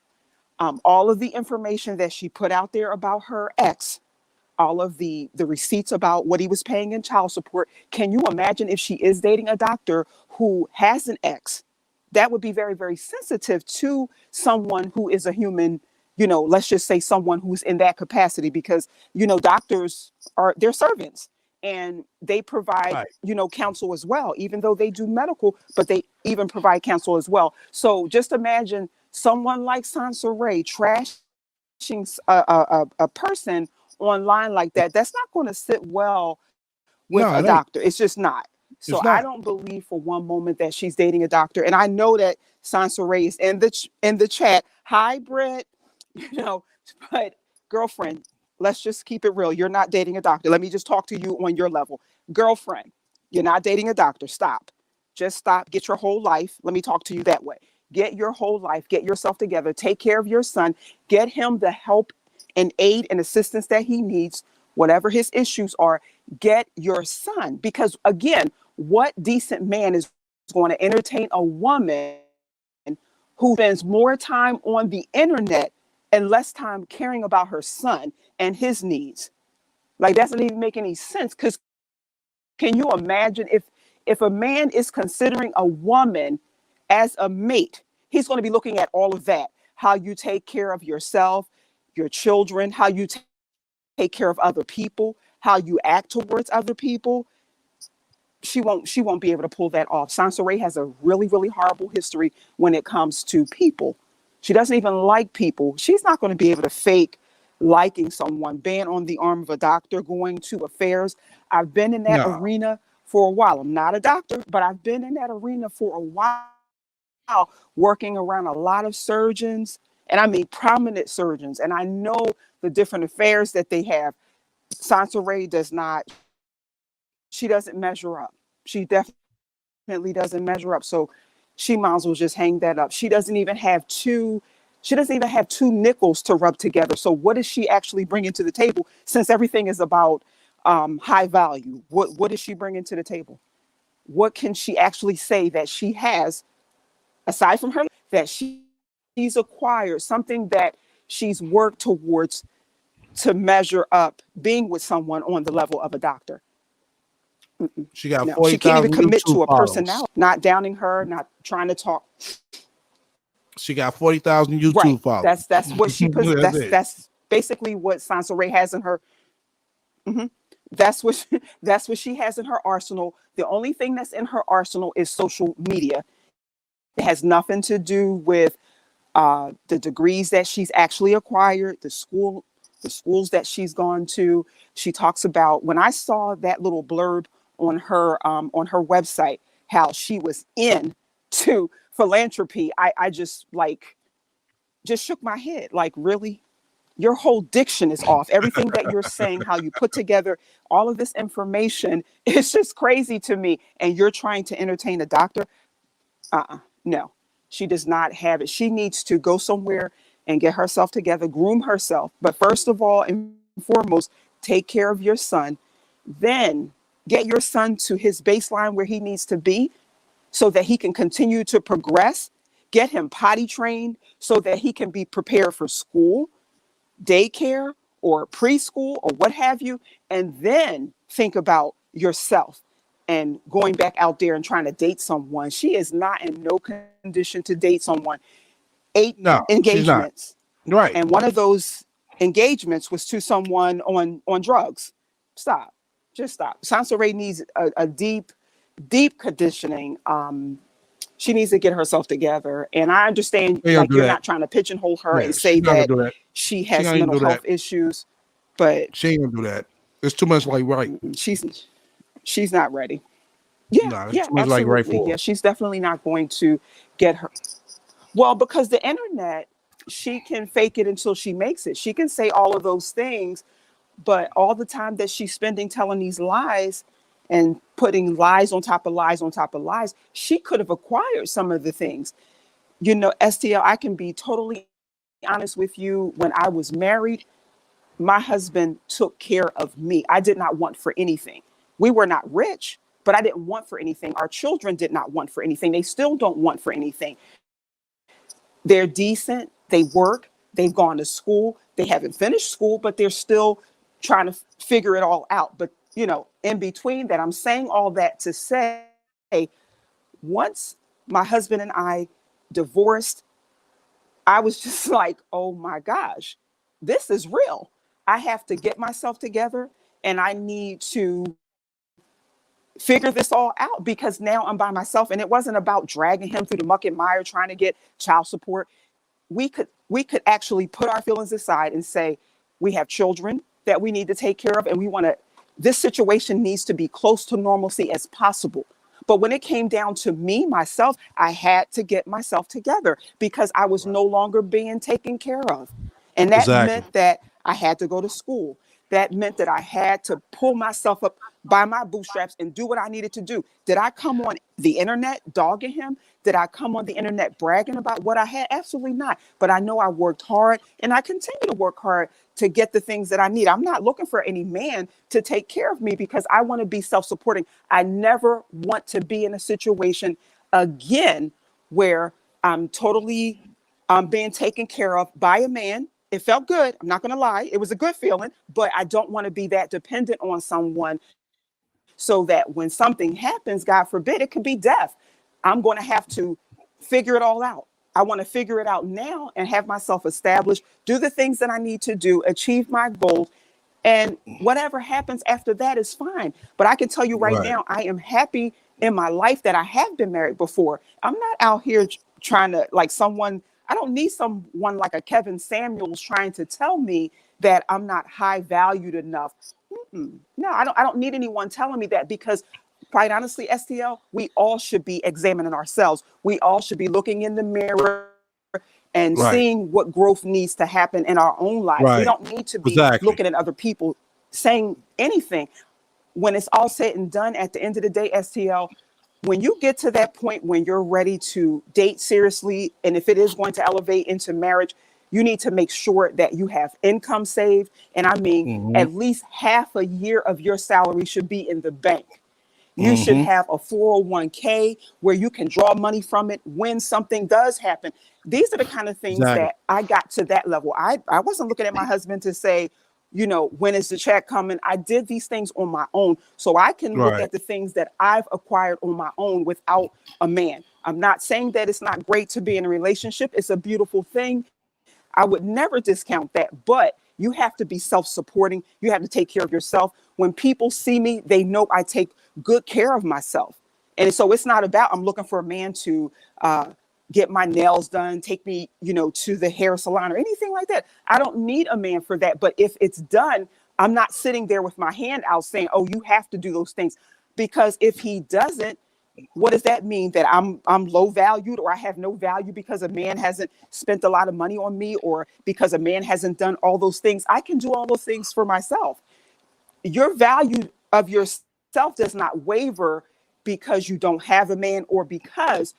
All of the information that she put out there about her ex, all of the receipts about what he was paying in child support. Can you imagine if she is dating a doctor who has an ex? That would be very, very sensitive to someone who is a human, let's just say someone who's in that capacity, because, doctors they're servants and they provide, counsel as well, even though they do medical, but they even provide counsel as well. So just imagine someone like Sansaray trashing a person online like that. That's not going to sit well with a doctor. It's just not. So I don't believe for one moment that she's dating a doctor. And I know that Sansaray is in the chat. Hi, Britt. But girlfriend, let's just keep it real. You're not dating a doctor. Let me just talk to you on your level. Girlfriend, you're not dating a doctor. Stop. Just stop. Get your whole life. Let me talk to you that way. Get your whole life. Get yourself together. Take care of your son. Get him the help and aid and assistance that he needs, whatever his issues are. Get your son. Because, again, what decent man is going to entertain a woman who spends more time on the internet and less time caring about her son and his needs? Like, that doesn't even make any sense. Because can you imagine if a man is considering a woman as a mate, he's going to be looking at all of that. How you take care of yourself, your children, how you take care of other people, how you act towards other people. She won't be able to pull that off. Sansaray has a really, really horrible history when it comes to people. She doesn't even like people. She's not going to be able to fake liking someone, being on the arm of a doctor, going to affairs. I've been in that No. arena for a while. I'm not a doctor, but I've been in that arena for a while, working around a lot of surgeons, and I mean prominent surgeons, and I know the different affairs that they have. Sansaray does not, she doesn't measure up. She definitely doesn't measure up. So she might as well just hang that up. She doesn't even have two nickels to rub together. So what is she actually bringing to the table, since everything is about high value? What is she bringing to the table? What can she actually say that she has, aside from her, that she's acquired, something that she's worked towards to measure up being with someone on the level of a doctor? She got No, she can't even 40,000 commit to YouTube a followers. personality. Not downing her, not trying to talk. She got 40,000 YouTube Right. followers. That's what she That's it. that's basically what Sansaray has in her. Mhm. That's what she has in her arsenal. The only thing that's in her arsenal is social media. It has nothing to do with the degrees that she's actually acquired, the schools that she's gone to. She talks about, when I saw that little blurb on her website, how she was into philanthropy, I just shook my head. Like, really? Your whole diction is off. Everything that you're saying, how you put together all of this information, it's just crazy to me. And you're trying to entertain a doctor? No, she does not have it. She needs to go somewhere and get herself together, groom herself. But first of all and foremost, take care of your son. Then get your son to his baseline where he needs to be so that he can continue to progress. Get him potty trained so that he can be prepared for school, daycare, or preschool, or what have you. And then think about yourself and going back out there and trying to date someone. She is not in no condition to date someone. 8 No, she's not. engagements. Right. And one of those engagements was to someone on drugs. Stop. Just stop. Sansaray needs a deep conditioning. She needs to get herself together. And I understand, She ain't like, gonna do you're that. not trying to pigeonhole her Yeah, and say she's not gonna that do that. she She has ain't mental gonna do health that. issues, but She ain't gonna do that. There's too much like right. she's not ready. Yeah, Nah, there's yeah, too much like right absolutely. for Yeah, her. she's definitely not going to get her. Well, because the internet, she can fake it until she makes it. She can say all of those things, but all the time that she's spending telling these lies and putting lies on top of lies on top of lies, she could have acquired some of the things. STL, I can be totally honest with you. When I was married, my husband took care of me. I did not want for anything. We were not rich, but I didn't want for anything. Our children did not want for anything. They still don't want for anything. They're decent. They work. They've gone to school. They haven't finished school, but they're still trying to figure it all out. But, in between that, I'm saying all that to say, once my husband and I divorced, I was just like, oh my gosh, this is real. I have to get myself together and I need to figure this all out, because now I'm by myself. And it wasn't about dragging him through the muck and mire trying to get child support. We could actually put our feelings aside and say, we have children that we need to take care of, and this situation needs to be close to normalcy as possible. But when it came down to me, myself, I had to get myself together because I was no longer being taken care of. And that Exactly. meant that I had to go to school. That meant that I had to pull myself up by my bootstraps and do what I needed to do. Did I come on the internet dogging him? Did I come on the internet bragging about what I had? Absolutely not. But I know I worked hard and I continue to work hard to get the things that I need. I'm not looking for any man to take care of me because I want to be self-supporting. I never want to be in a situation again where I'm totally being taken care of by a man. It felt good. I'm not going to lie. It was a good feeling, but I don't want to be that dependent on someone so that when something happens, God forbid, it could be death. I'm going to have to figure it all out. I want to figure it out now and have myself established, do the things that I need to do, achieve my goals. And whatever happens after that is fine. But I can tell you right Right. now, I am happy in my life that I have been married before. I'm not out here trying to like someone, I don't need someone like a Kevin Samuels trying to tell me that I'm not high valued enough. No, I don't need anyone telling me that, because quite honestly, STL, we all should be examining ourselves. We all should be looking in the mirror and Right. seeing what growth needs to happen in our own lives. We Right. don't need to be Exactly. looking at other people saying anything. When it's all said and done, at the end of the day, STL, when you get to that point when you're ready to date seriously, and if it is going to elevate into marriage, you need to make sure that you have income saved. And I mean, Mm-hmm. at least half a year of your salary should be in the bank. You should Mm-hmm. have a 401k where you can draw money from it when something does happen. These are the kind of things Exactly. that I got to that level. I wasn't looking at my husband to say, when is the check coming? I did these things on my own. So I can look Right. at the things that I've acquired on my own without a man. I'm not saying that it's not great to be in a relationship. It's a beautiful thing. I would never discount that, but you have to be self-supporting. You have to take care of yourself. When people see me, they know I take good care of myself. And so it's not about, I'm looking for a man to get my nails done, take me, to the hair salon or anything like that. I don't need a man for that. But if it's done, I'm not sitting there with my hand out saying, oh, you have to do those things. Because if he doesn't, what does that mean? That I'm low valued, or I have no value because a man hasn't spent a lot of money on me, or because a man hasn't done all those things? I can do all those things for myself. Your value of yourself does not waver because you don't have a man, or because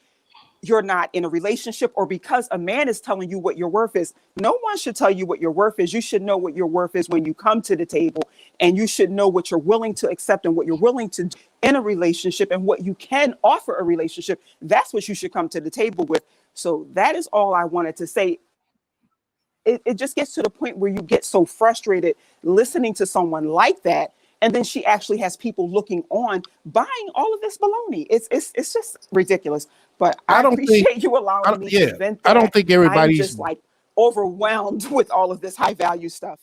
you're not in a relationship, or because a man is telling you what your worth is. No one should tell you what your worth is. You should know what your worth is when you come to the table, and you should know what you're willing to accept and what you're willing to do in a relationship, and what you can offer a relationship. That's what you should come to the table with. So that is all I wanted to say. It just gets to the point where you get so frustrated listening to someone like that, and then she actually has people looking on buying all of this baloney. It's just ridiculous. But I I don't think. appreciate you allowing me to Yeah. vent I don't that. think I am everybody's. just like overwhelmed with all of this high value stuff.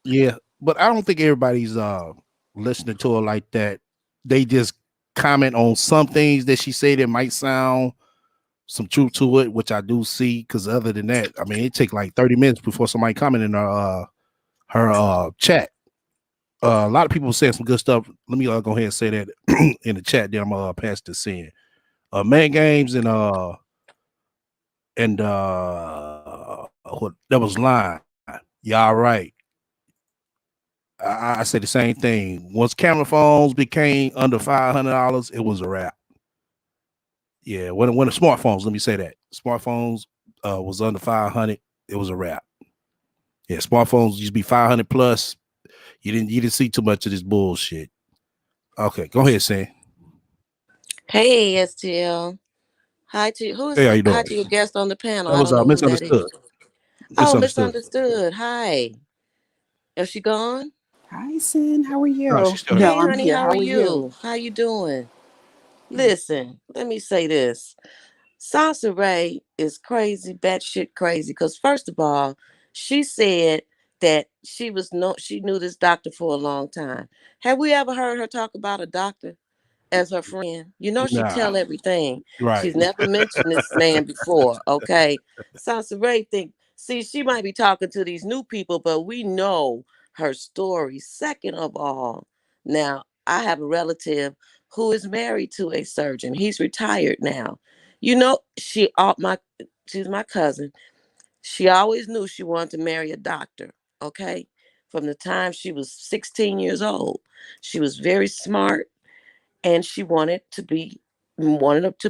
Yeah, but I don't think everybody's listening to her like that. They just comment on some things that she said that might sound some truth to it, which I do see. Because other than that, I mean, it take like 30 minutes before somebody comment in her chat. A lot of people saying some good stuff. Let me go ahead and say that in the chat. Then I'm pass this in. Man games and what that was lying. Y'all right. I say the same thing. Once camera phones became under $500, it was a wrap. Yeah, when the smartphones, let me say that smartphones was under 500, it was a wrap. Yeah, smartphones used to be 500 plus. You didn't see too much of this bullshit. Okay, go ahead, Sam. Hey, STL. Hi to Hey, how you hi doing? to your guest on the panel. That I was don't know who that misunderstood. is. Oh, Misunderstood. misunderstood. Hi. Is she gone? Hi, Sin. How are No, she's you? still here. No, Hey, I'm honey, here. how How are are you? you? How you doing? Listen, let me say this. Sansa Ray is crazy, batshit crazy. Because first of all, she said that she knew this doctor for a long time. Have we ever heard her talk about a doctor as her friend? You know she Nah, tell everything. right. She's never mentioned this man before. Okay. Sansa Ray see, she might be talking to these new people, but we know her story. Second of all, now I have a relative who is married to a surgeon. He's retired now. You know, she's my cousin. She always knew she wanted to marry a doctor. Okay. From the time she was 16 years old. She was very smart, and she wanted to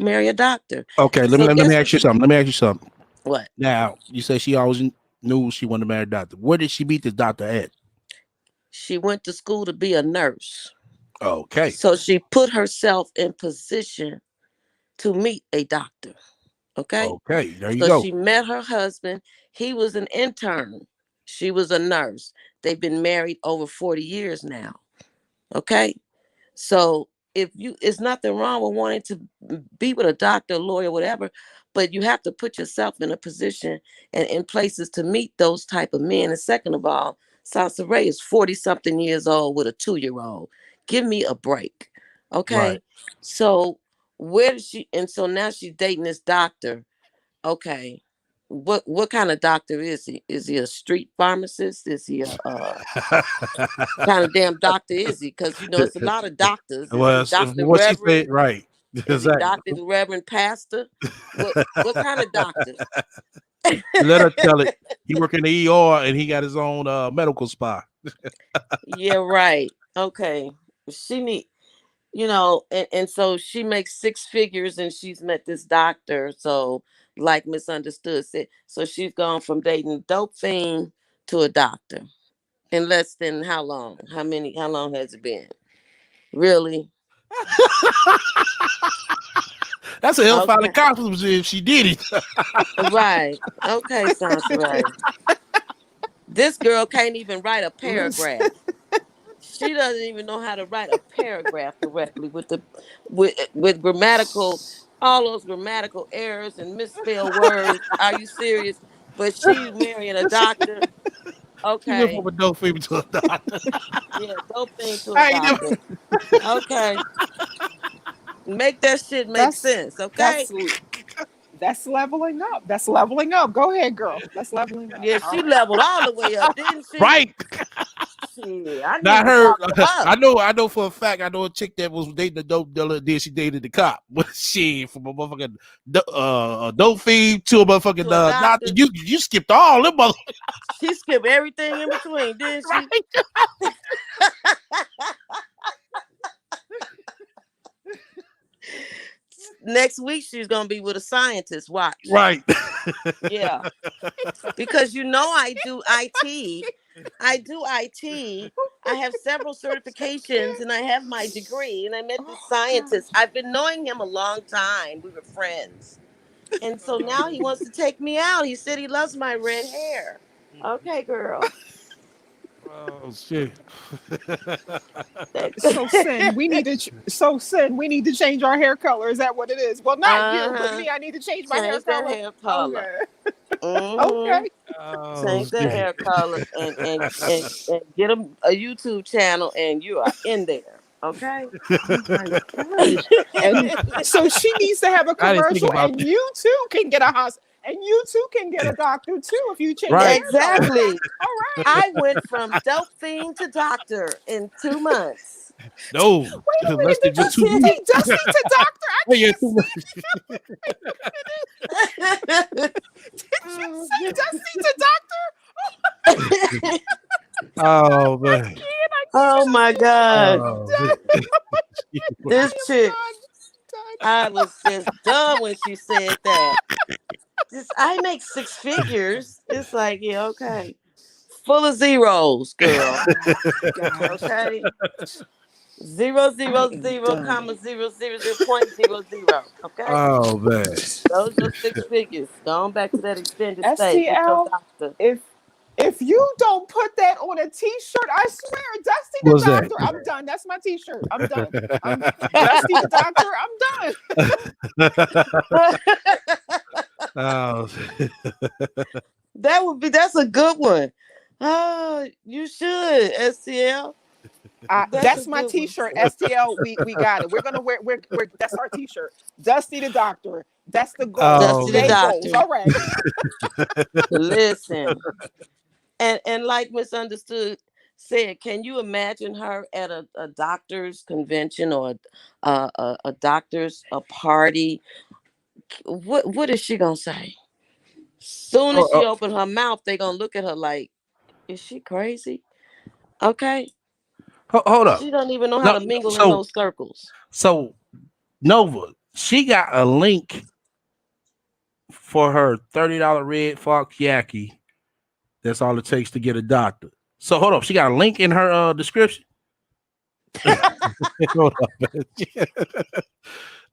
marry a doctor. Okay, let me So let me guess ask what you something. Let me ask you something. what? Now, you say she always knew she wanted to marry a doctor. Where did she meet this doctor at? She went to school to be a nurse. Okay. So she put herself in position to meet a doctor. Okay. Okay. There you So go. she met her husband. He was an intern. She was a nurse. They've been married over 40 years now. Okay. So if you, it's nothing wrong with wanting to be with a doctor, lawyer, whatever, but you have to put yourself in a position and in places to meet those type of men. And second of all, Sansa Ray is 40 something years old with a 2-year-old. Give me a break. Okay. Right. So where does she, and so now she's dating this doctor. Okay. What kind of doctor is he? Is he a street pharmacist? Is he a kind of damn doctor is he? Because you know it's a lot of doctors. Is Well, he Dr. what she Reverend? said, right? Is he Exactly. Dr. Reverend Pastor? What kind of doctor? Let her tell it. He work in the ER and he got his own medical spa. Yeah, right. Okay. She need, you know, and so she makes 6 figures and she's met this doctor. So like Misunderstood said, so she's gone from dating a dope fiend to a doctor in less than how long? How long has it been? Really? That's a hellfire Okay. accomplishment if she did it. Right. Okay, Sansa Ray. This girl can't even write a Listen. paragraph. She doesn't even know how to write a paragraph correctly with grammatical, all those grammatical errors and misspelled words. Are you serious? But she's marrying a doctor. She went Okay. from a dope female to a doctor. Yeah, dope thing to a I ain't never. doctor. Okay. Make that shit make That's sense. Okay. that's that's leveling up. That's leveling up. Go ahead, girl. That's leveling up. Yeah, All she right. leveled all the way up, didn't she? Right. Shit, I Not need to her. talk to her. I know for a fact. I know a chick that was dating a dope dealer. Then she dated the cop. But she from a motherfucking a dope fiend to a motherfucking To a doctor. doctor. You skipped all them motherfuckers. She skipped everything in between, didn't she? Right. Next week she's gonna be with a scientist. Watch. Right. Yeah. Because you know I do IT. I do IT. I have several certifications and I have my degree. And I met this scientist. I've been knowing him a long time. We were friends. And so now he wants to take me out. He said he loves my red hair. Okay, girl. Oh shit. So Sin, we need to we need to change our hair color. Is that what it is? Well, not you, but Uh-huh. me. I need to change my hair Change that color. hair color. Okay. Mm-hmm. Okay. Oh Change the shit. hair color and get a YouTube channel and you are in there. Okay. Oh my gosh. And so she needs to have a I didn't think commercial, about and that. you too can get a house, and you too can get a doctor too if you change your Right. hair color. Exactly. All right. I went from dope fiend to doctor in 2 months. No. Wait a Less minute. than Did you just 2 say weeks. Dusty to doctor? I Oh, yeah, can't 2 see. months. Did you say Dusty to doctor? Oh man. I can't. Oh my God. Oh, This chick, Done. I was just done when she said that. Just I make 6 figures. It's like, yeah, okay. Full of zeros, girl. Oh my gosh. Okay. 000, Done. comma 000.00. Okay. oh man. Those are 6 figures. Going back to that extended stay with your STL, doctor. if you don't put that on a t-shirt, I swear, Dusty the What's that? Doctor, I'm done. That's my t-shirt. I'm done. I'm Dusty the Doctor, I'm done. Oh. That's a good one. Oh, you should, STL. That's a my good one. t-shirt. STL, we got it. We're gonna we're that's our t-shirt. Dusty the Doctor. That's the goal. Oh, Dusty the Stay man. goals. Doctor. All right. Listen. And like Misunderstood said, can you imagine her at a doctor's convention or a doctor's a party? What is she gonna say? Soon as she Oh, open her mouth, they gonna look at her like, is she crazy? Okay. hold up. She don't even know how No, to mingle in so those circles. Nova, she got a link for her $30 red fox yaki. That's all it takes to get a doctor. So hold up, she got a link in her description. Hold up.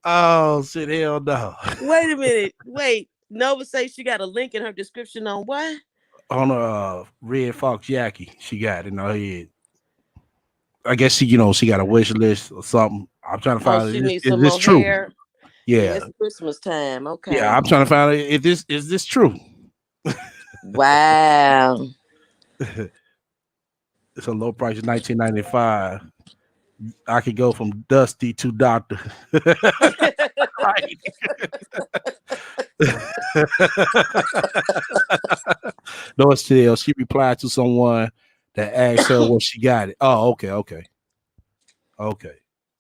Oh shit, hell no. Wait a minute. Wait. Nova say she got a link in her description on what? On a red fox yaki she got in her head. I guess she, she got a wish list or something. I'm trying to Oh, find she out, needs is some this more true? hair. Yeah, Yeah, it's Christmas time. yeah. Okay. I'm trying to find out if this is this true. Wow. It's a low price of 1995. I could go from Dusty to Doctor. Right. No, still, she replied to someone that asked her what she got it. Oh, okay, okay, okay.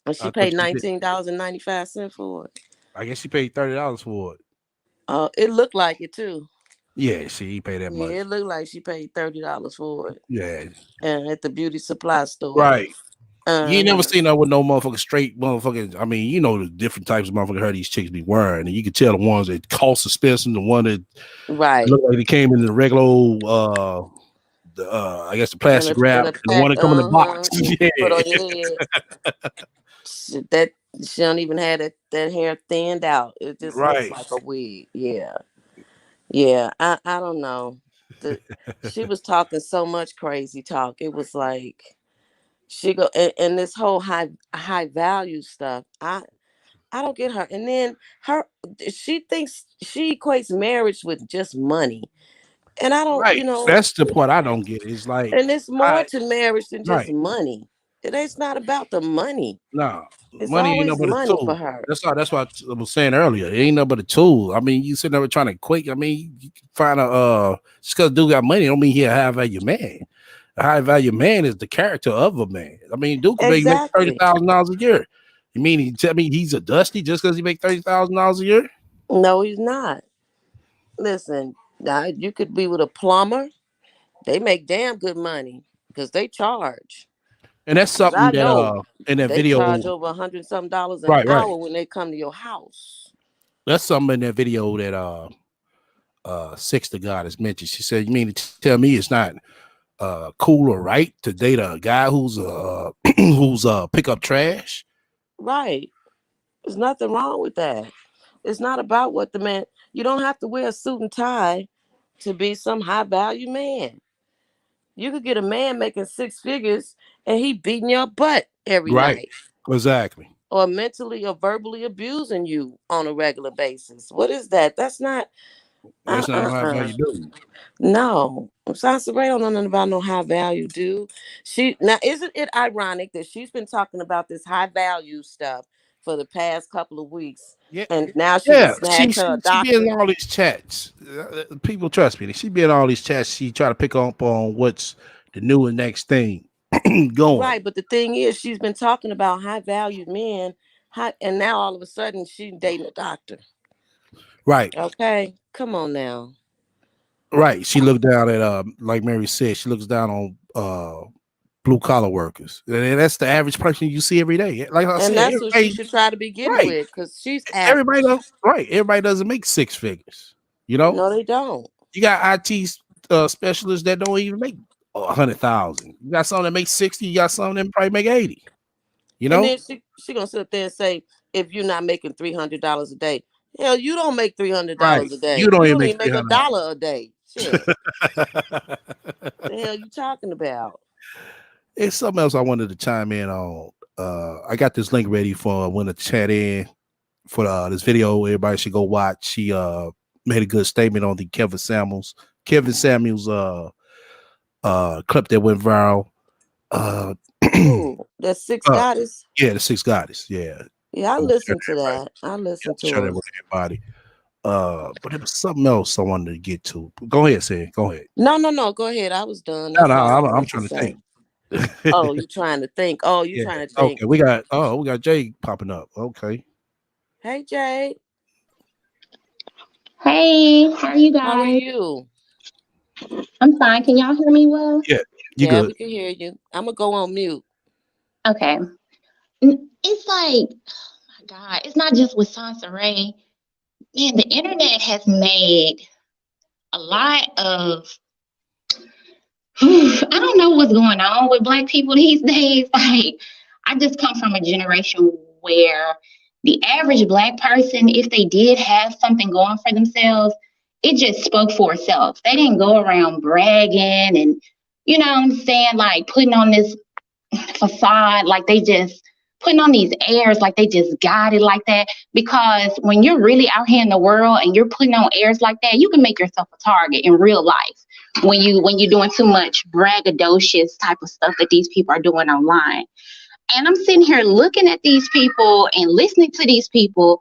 And she I thought paid she did. $19.95 for it. I guess she paid $30 for it. It looked like it too. Yeah, she paid that Yeah, much. it looked like she paid $30 for it. Yeah, And at the beauty supply store. right. You ain't never Uh-huh. seen her with no motherfucking straight motherfucking. I mean, the different types of motherfucking hair these chicks be wearing, and you can tell the ones that cost suspension, the one that Right. look like they came in the regular old, I guess the plastic In wrap, a and the one pack, that come in the box. to put on Yeah, your head. That she don't even have that hair thinned out. It just looks right. like a wig. Yeah. Yeah. I don't know. She was talking so much crazy talk. It was like she go and this whole high value stuff. I don't get her. And then she thinks she equates marriage with just money. And I don't, Right. That's the part I don't get. It's like, and it's more I to marriage than just right. money. It's not about the money. No, It's money ain't no always but a money for tool. her. That's what I was saying earlier. It ain't no but a tool. I mean, you sitting there trying to quake. I mean, you can find just because dude got money don't mean he a high value man. A high value man is the character of a man. I mean, Duke could make Exactly. $30,000 a year. You mean he tell me he's a dusty just because he make $30,000 a year? No, he's not. Listen, now you could be with a plumber. They make damn good money because they charge. And that's Because something I that know in that they video, charge over $100 an right, right. hour when they come to your house. That's something in that video that Six the Goddess mentioned. She said, "You mean to tell me it's not cool or right to date a guy who's who's pick up trash?" Right. There's nothing wrong with that. It's not about what the man. You don't have to wear a suit and tie to be some high value man. You could get a man making six figures and he beating your butt every Right. night, Exactly. or mentally or verbally abusing you on a regular basis. What is that? That's not. That's not how Uh. you do. No, Sansa Ray don't know nothing about no high value, dude. Isn't it ironic that she's been talking about this high value stuff for the past couple of weeks, Yeah. and now she Yeah. She snagged her a she be in doctor? all these chats. People trust me. She be in all these chats. She try to pick up on what's the new and next thing going. Right, but the thing is, she's been talking about high value men, and now all of a sudden she's dating a doctor. Right. Okay, come on now. Right. She looked down at like Mary said, she looks down on blue collar workers. And that's the average person you see every day. Like I And said, that's who she everybody should try to be getting right. with, because she's Everybody average. don't right. Everybody doesn't make six figures. No, they don't. You got IT specialists that don't even make 100,000. You got some that make 60. You got some that probably make 80. And then she gonna sit up there and say, if you're not making $300 a day, hell, you don't make Right. $300 a day. You don't You even don't make even make a 300. dollar a day. Shit, the hell you talking about? It's something else I wanted to chime in on. I got this link ready for when to chat in for this video. Everybody should go watch. She made a good statement on the Kevin Samuels clip that went viral. Ooh, that six goddess. Yeah, the Six Goddess. Yeah. Yeah, I listened to that. I listened to Share that her. with everybody. But it was something else I wanted to get to. Go ahead, Sam. Go ahead. No. Go ahead. I was done. No, That's all I I'm wanted to trying to say. think. Oh, you trying to think? Oh, you Yeah. trying to think? Okay, we got Jay popping up. Okay. Hey, Jay. Hey, how are you How are guys? you? I'm fine. Can y'all hear me well? Yeah, you Yeah, good. we can hear you. I'm gonna go on mute. Okay. It's like, oh my God, it's not just with Sansa Ray. Man, the internet has made a lot of, I don't know what's going on with Black people these days. Like, I just come from a generation where the average Black person, if they did have something going for themselves, it just spoke for itself. They didn't go around bragging and, you know what I'm saying, like putting on this facade, like they just putting on these airs like they just got it like that. Because when you're really out here in the world and you're putting on airs like that, you can make yourself a target in real life when you're doing too much braggadocious type of stuff that these people are doing online. And I'm sitting here looking at these people and listening to these people,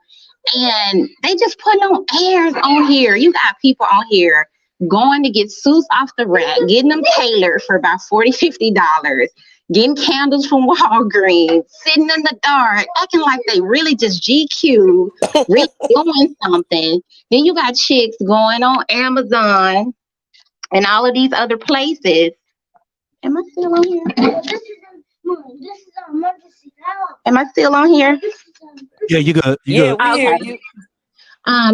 and they just putting on airs on here. You got people on here going to get suits off the rack, getting them tailored for about $40-$50, getting candles from Walgreens, sitting in the dark, acting like they really just GQ, really doing something. Then you got chicks going on Amazon and all of these other places. Am I still on here? Am I still on here? Yeah, you good. You good. we hear Okay. you.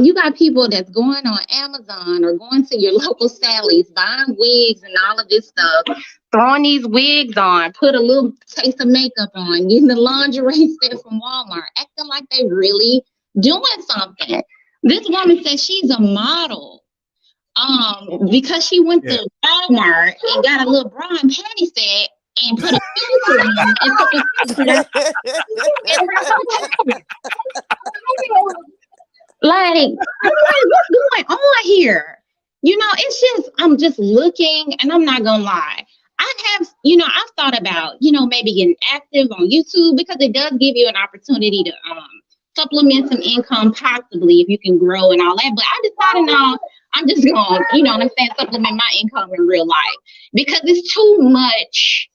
You got people that's going on Amazon or going to your local Sally's, buying wigs and all of this stuff, throwing these wigs on, put a little taste of makeup on, getting the lingerie set from Walmart, acting like they really doing something. This woman says she's a model. Because she went to Walmart and got a little bra and panty set and put a filter on and took a picture. Like, what's going on here? It's just, I'm just looking, and I'm not gonna lie. I've thought about, maybe getting active on YouTube, because it does give you an opportunity to supplement some income, possibly, if you can grow and all that. But I decided, no, I'm just gonna, supplement my income in real life, because it's too much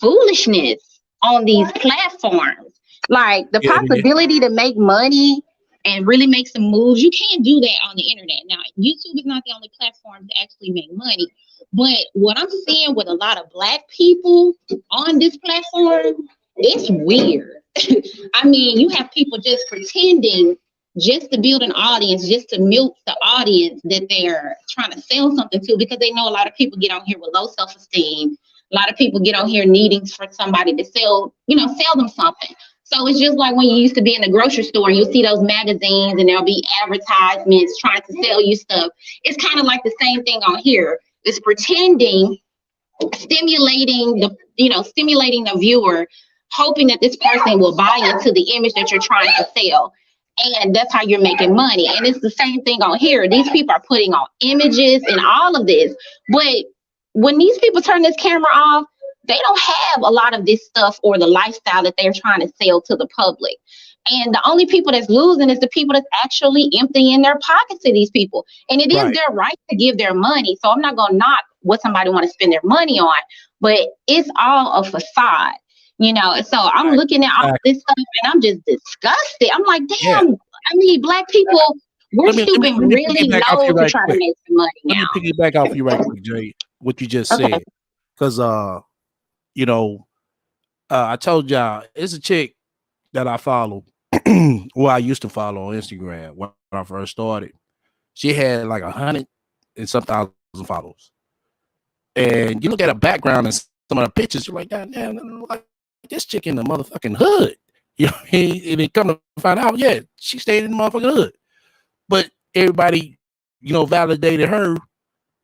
foolishness on these platforms. Like, the possibility to make money and really make some moves, you can't do that on the internet. Now, YouTube is not the only platform to actually make money. But what I'm seeing with a lot of Black people on this platform, it's weird. I mean, you have people just pretending just to build an audience, just to milk the audience that they're trying to sell something to, because they know a lot of people get on here with low self-esteem. A lot of people get on here needing for somebody to sell them something. So it's just like when you used to be in the grocery store and you see those magazines and there'll be advertisements trying to sell you stuff. It's kind of like the same thing on here. It's pretending, stimulating the viewer, hoping that this person will buy into the image that you're trying to sell. And that's how you're making money. And it's the same thing on here. These people are putting on images and all of this. But when these people turn this camera off, they don't have a lot of this stuff or the lifestyle that they're trying to sell to the public. And the only people that's losing is the people that's actually emptying their pockets to these people. And it is their right to give their money. So I'm not going to knock what somebody want to spend their money on, but it's all a facade, So I'm looking at all this stuff and I'm just disgusted. I'm like, damn, I mean, Black people, we're stooping really low to try to make some money now. Let me piggyback off you right quick, Jay, what you just said. Because, I told y'all, it's a chick that I follow, well, I used to follow on Instagram when I first started. She had like 100 and some thousand followers. And you look at her background and some of her pictures, you're like, God damn, like this chick in the motherfucking hood. And they come to find out, she stayed in the motherfucking hood. But everybody, validated her,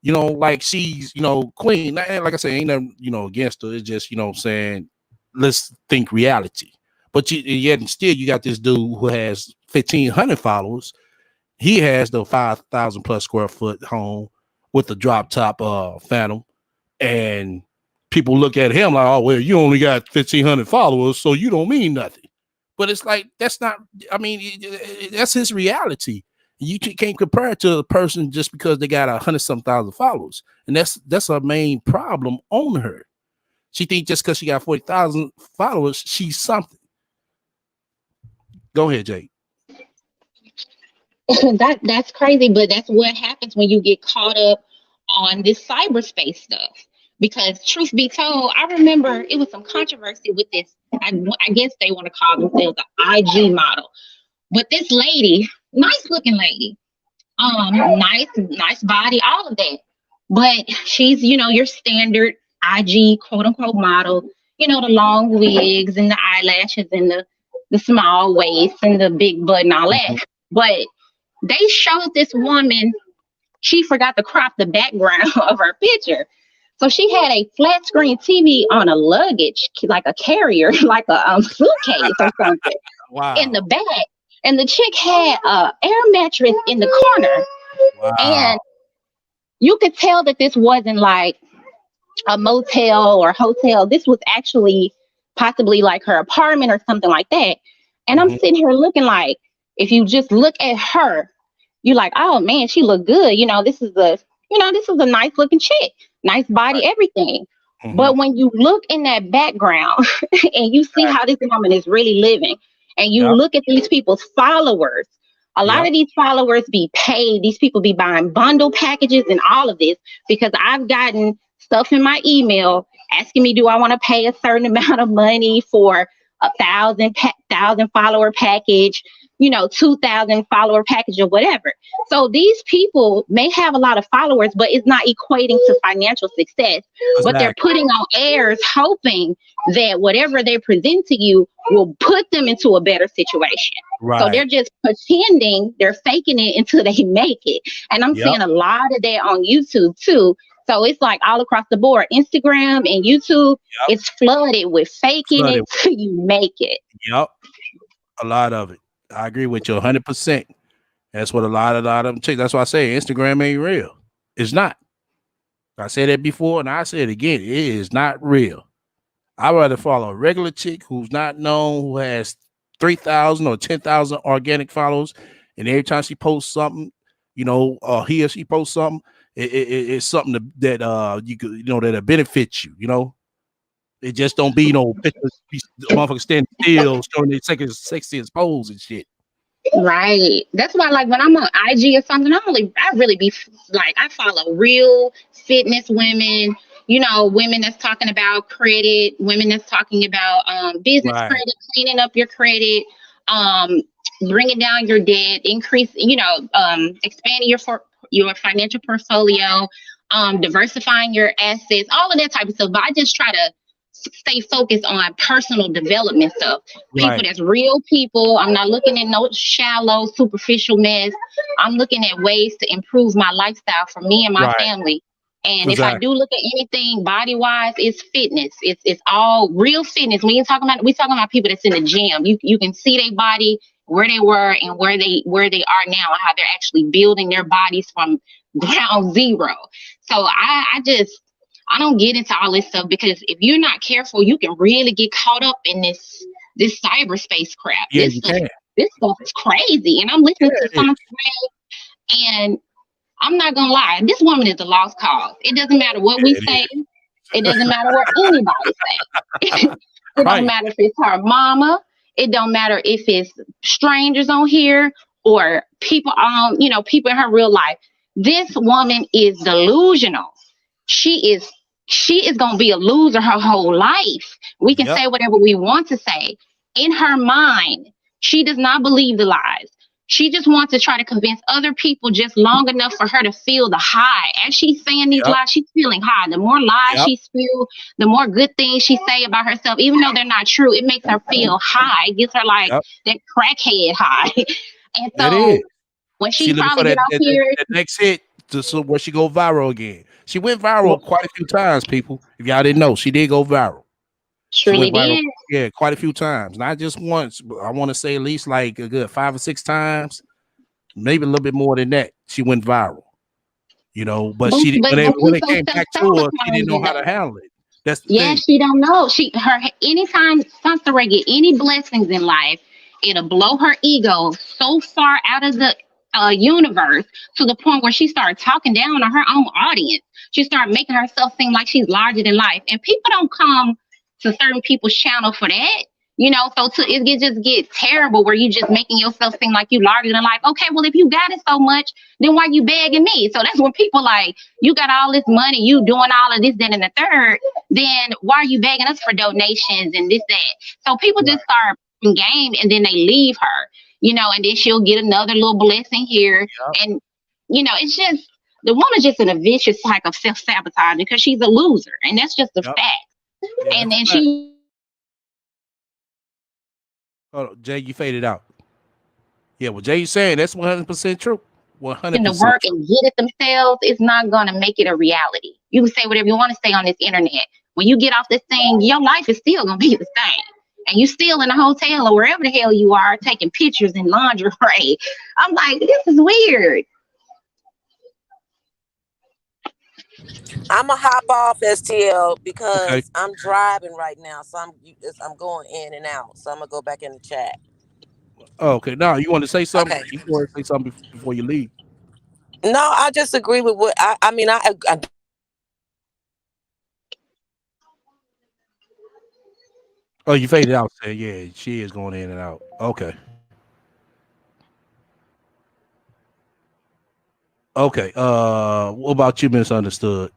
like she's, queen. Like I said, ain't nothing, against her. It's just, saying, let's think reality. But yet and still, you got this dude who has 1,500 followers. He has the 5,000 plus square foot home with the drop top Phantom, and people look at him like, oh well, you only got 1,500 followers, so you don't mean nothing. But it's like that's not. I mean, that's his reality. You can't compare it to a person just because they got 100-some thousand followers, and that's her main problem on her. She thinks just because she got 40,000 followers, she's something. Go ahead, Jake. That's crazy, but that's what happens when you get caught up on this cyberspace stuff. Because truth be told, I remember it was some controversy with this. I guess they want to call themselves an IG model, but this lady, nice looking lady, nice body, all of that. But she's, your standard IG quote unquote model. The long wigs and the eyelashes and the small waist and the big butt and all that. But they showed this woman, she forgot to crop the background of her picture. So she had a flat screen TV on a luggage, like a carrier, like a suitcase or something in Wow. the back. And the chick had a air mattress in the corner. Wow. And you could tell that this wasn't like a motel or hotel. This was actually possibly like her apartment or something like that. And I'm Mhm. sitting here looking like, if you just look at her, you're like, oh man, she look good. This is a nice looking chick, nice body, everything. Mhm. But when you look in that background and you see Right. how this woman is really living, and you Yep. look at these people's followers, a lot Yep. of these followers be paid. These people be buying bundle packages and all of this because I've gotten stuff in my email asking me, do I want to pay a certain amount of money for a thousand follower package, 2,000 follower package or whatever. So these people may have a lot of followers, but it's not equating to financial success. But they're Exactly. putting on airs, hoping that whatever they present to you will put them into a better situation. So Right. they're just pretending, they're faking it until they make it. And I'm Yep. seeing a lot of that on YouTube too. So it's like all across the board, Instagram and YouTube, Yep. it's flooded with faking Flooded it till you make it. Yep. A lot of it. I agree with you 100%. That's what a lot of them chicks. That's why I say Instagram ain't real. It's not. I said that before and I say it again. It is not real. I'd rather follow a regular chick who's not known, who has 3,000 or 10,000 organic followers, and every time she posts something, he or she posts something, it's something that you could, that'll benefit you. It just don't be pictures, motherfuckers standing still, showing their sexiest pose and shit. Right. That's why, like, when I'm on IG or something, I really be like, I follow real fitness women, women that's talking about credit, women that's talking about business Right. credit, cleaning up your credit, um, bringing down your debt, expanding your financial portfolio, diversifying your assets, all of that type of stuff. But I just try to stay focused on personal development stuff. People Right. that's real people. I'm not looking at no shallow, superficial mess. I'm looking at ways to improve my lifestyle for me and my Right. family. And if I Exactly. do look at anything body wise, it's fitness. It's all real fitness. When we talking about people that's in the gym, you can see their body, where they were and where they are now, and how they're actually building their bodies from ground zero. So I don't get into all this stuff because if you're not careful, you can really get caught up in this cyberspace crap. Yeah, you can. This stuff is crazy. And I'm listening to Yeah, it is. something, and I'm not gonna lie, this woman is a lost cause. It doesn't matter what we Yeah, it say. is. It doesn't matter what anybody say. It don't Right. matter if it's her mama. It don't matter if it's strangers on here or people people in her real life. This woman is delusional. She is gonna be a loser her whole life. We can Yep. say whatever we want to say. In her mind, she does not believe the lies. She just wants to try to convince other people just long enough for her to feel the high. As she's saying these Yep. lies, she's feeling high. The more lies Yep. she spills, the more good things she say about herself, even though they're not true, it makes her feel high. It gives her like Yep. that crackhead high. And It is. so when She she looking for probably get off here, that next hit so where she go viral again. She went viral quite a few times, people. If y'all didn't know, she did go viral. She surely went viral, did. yeah, quite a few times. Not just once, but I want to say at least like a good 5 or 6 times, maybe a little bit more than that. She went viral, but she But when she's it so came back to her, she didn't know self-sabotaging how to though. handle it. That's the Yeah, thing. she don't know. Anytime Sansaray get any blessings in life, it'll blow her ego so far out of the universe to the point where she started talking down on her own audience. She started making herself seem like she's larger than life, and people don't come to certain people's channel for that. It just get terrible where you just making yourself seem like you larger than life. Okay, well if you got it so much, then why you begging me? So that's when people like, you got all this money, you doing all of this, then and the third, then why are you begging us for donations and this, that? So people Right. just start game and then they leave her, and then she'll get another little blessing here. Yep. And, it's just, the woman's just in a vicious cycle of self-sabotage because she's a loser. And that's just a Yep. fact. Yeah, And that's then a fact. she, Hold on, Jay, you faded out. Yeah, well, Jay, you saying that's 100% true. 100%. to work and get it themselves, it's not gonna make it a reality. You can say whatever you want to say on this internet. When you get off this thing, your life is still gonna be the same. And you still in a hotel or wherever the hell you are taking pictures in lingerie. I'm like, this is weird. I'm gonna hop off STL Okay. because I'm driving right now, so I'm going in and out. So I'm gonna go back in the chat. Oh, okay. Now you want to say something? Okay. You want to say something before you leave? No, I just agree with what I mean. I Oh, you faded out. Say, yeah, she is going in and out. Okay. Okay. What about you, Misunderstood?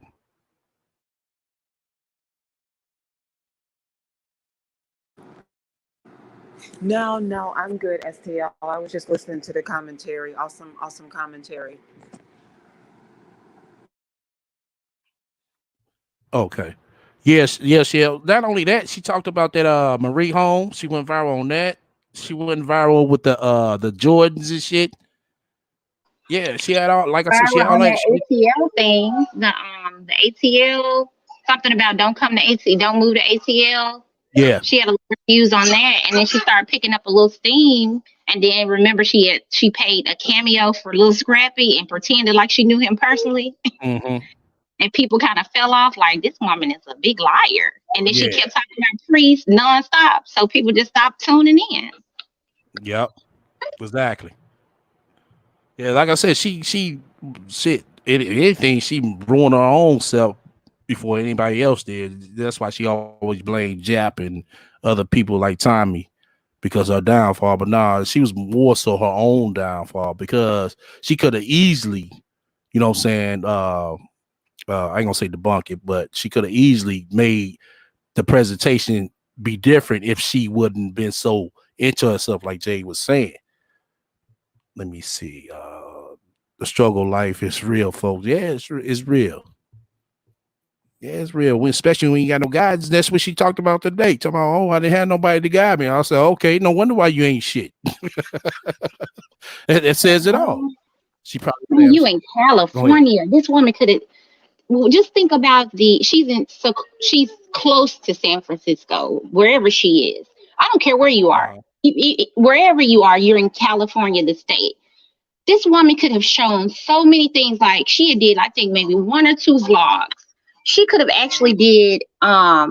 No, I'm good, STL. I was just listening to the commentary. Awesome commentary. Okay. Yes, yeah. Not only that, she talked about that Marie Holmes. She went viral on that. She went viral with the Jordans and shit. Yeah, she had all, like I said, she had Viral all on that that shit. ATL thing, the ATL, something about don't come to ATL, don't move to ATL. Yeah. She had a lot of views on that, and then she started picking up a little steam. And then remember, she paid a cameo for Lil Scrappy and pretended like she knew him personally. Mm-hmm. And people kind of fell off like this woman is a big liar. And then she Yeah. kept talking about priests nonstop, so people just stopped tuning in. Yep. Exactly. Yeah, like I said, she shit. Anything she ruined her own self before anybody else did. That's why she always blamed Jap and other people like Tommy because of her downfall. But nah, she was more so her own downfall because she could have easily, you know what I'm saying, I ain't gonna say debunk it, but she could have easily made the presentation be different if she wouldn't been so into herself like Jay was saying. Let me see. The struggle life is real, folks. Yeah, it's real. Yeah, it's real. Especially when you got no guidance. That's what she talked about today. Talking about, oh, I didn't have nobody to guide me. I said, okay, no wonder why you ain't shit. That says it all. She probably You in go ahead. California. This woman could have. Well, just think about she's close to San Francisco, wherever she is. I don't care where you are. Wherever you are, you're in California, the state. This woman could have shown so many things. Like she did, I think maybe one or two vlogs. She could have actually did a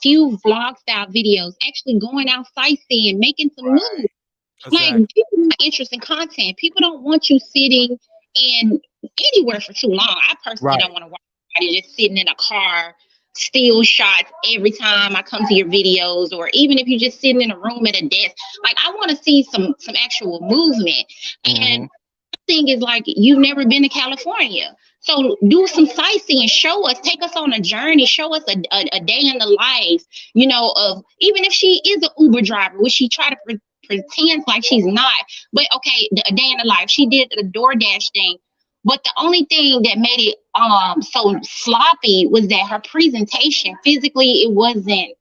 few vlog style videos, actually going out sightseeing, making some news. Like Exactly. people want interesting content. People don't want you sitting in anywhere for too long. I personally Right. don't want to watch somebody just sitting in a car, steal shots every time I come to your videos, or even if you're just sitting in a room at a desk. Like I want to see some actual movement. And the thing is, like, you've never been to California. So do some sightseeing, show us, take us on a journey, show us a day in the life, of even if she is an Uber driver, which she try to pretends like she's not. But okay, a day in the life. She did the DoorDash thing. But the only thing that made it so sloppy was that her presentation physically it wasn't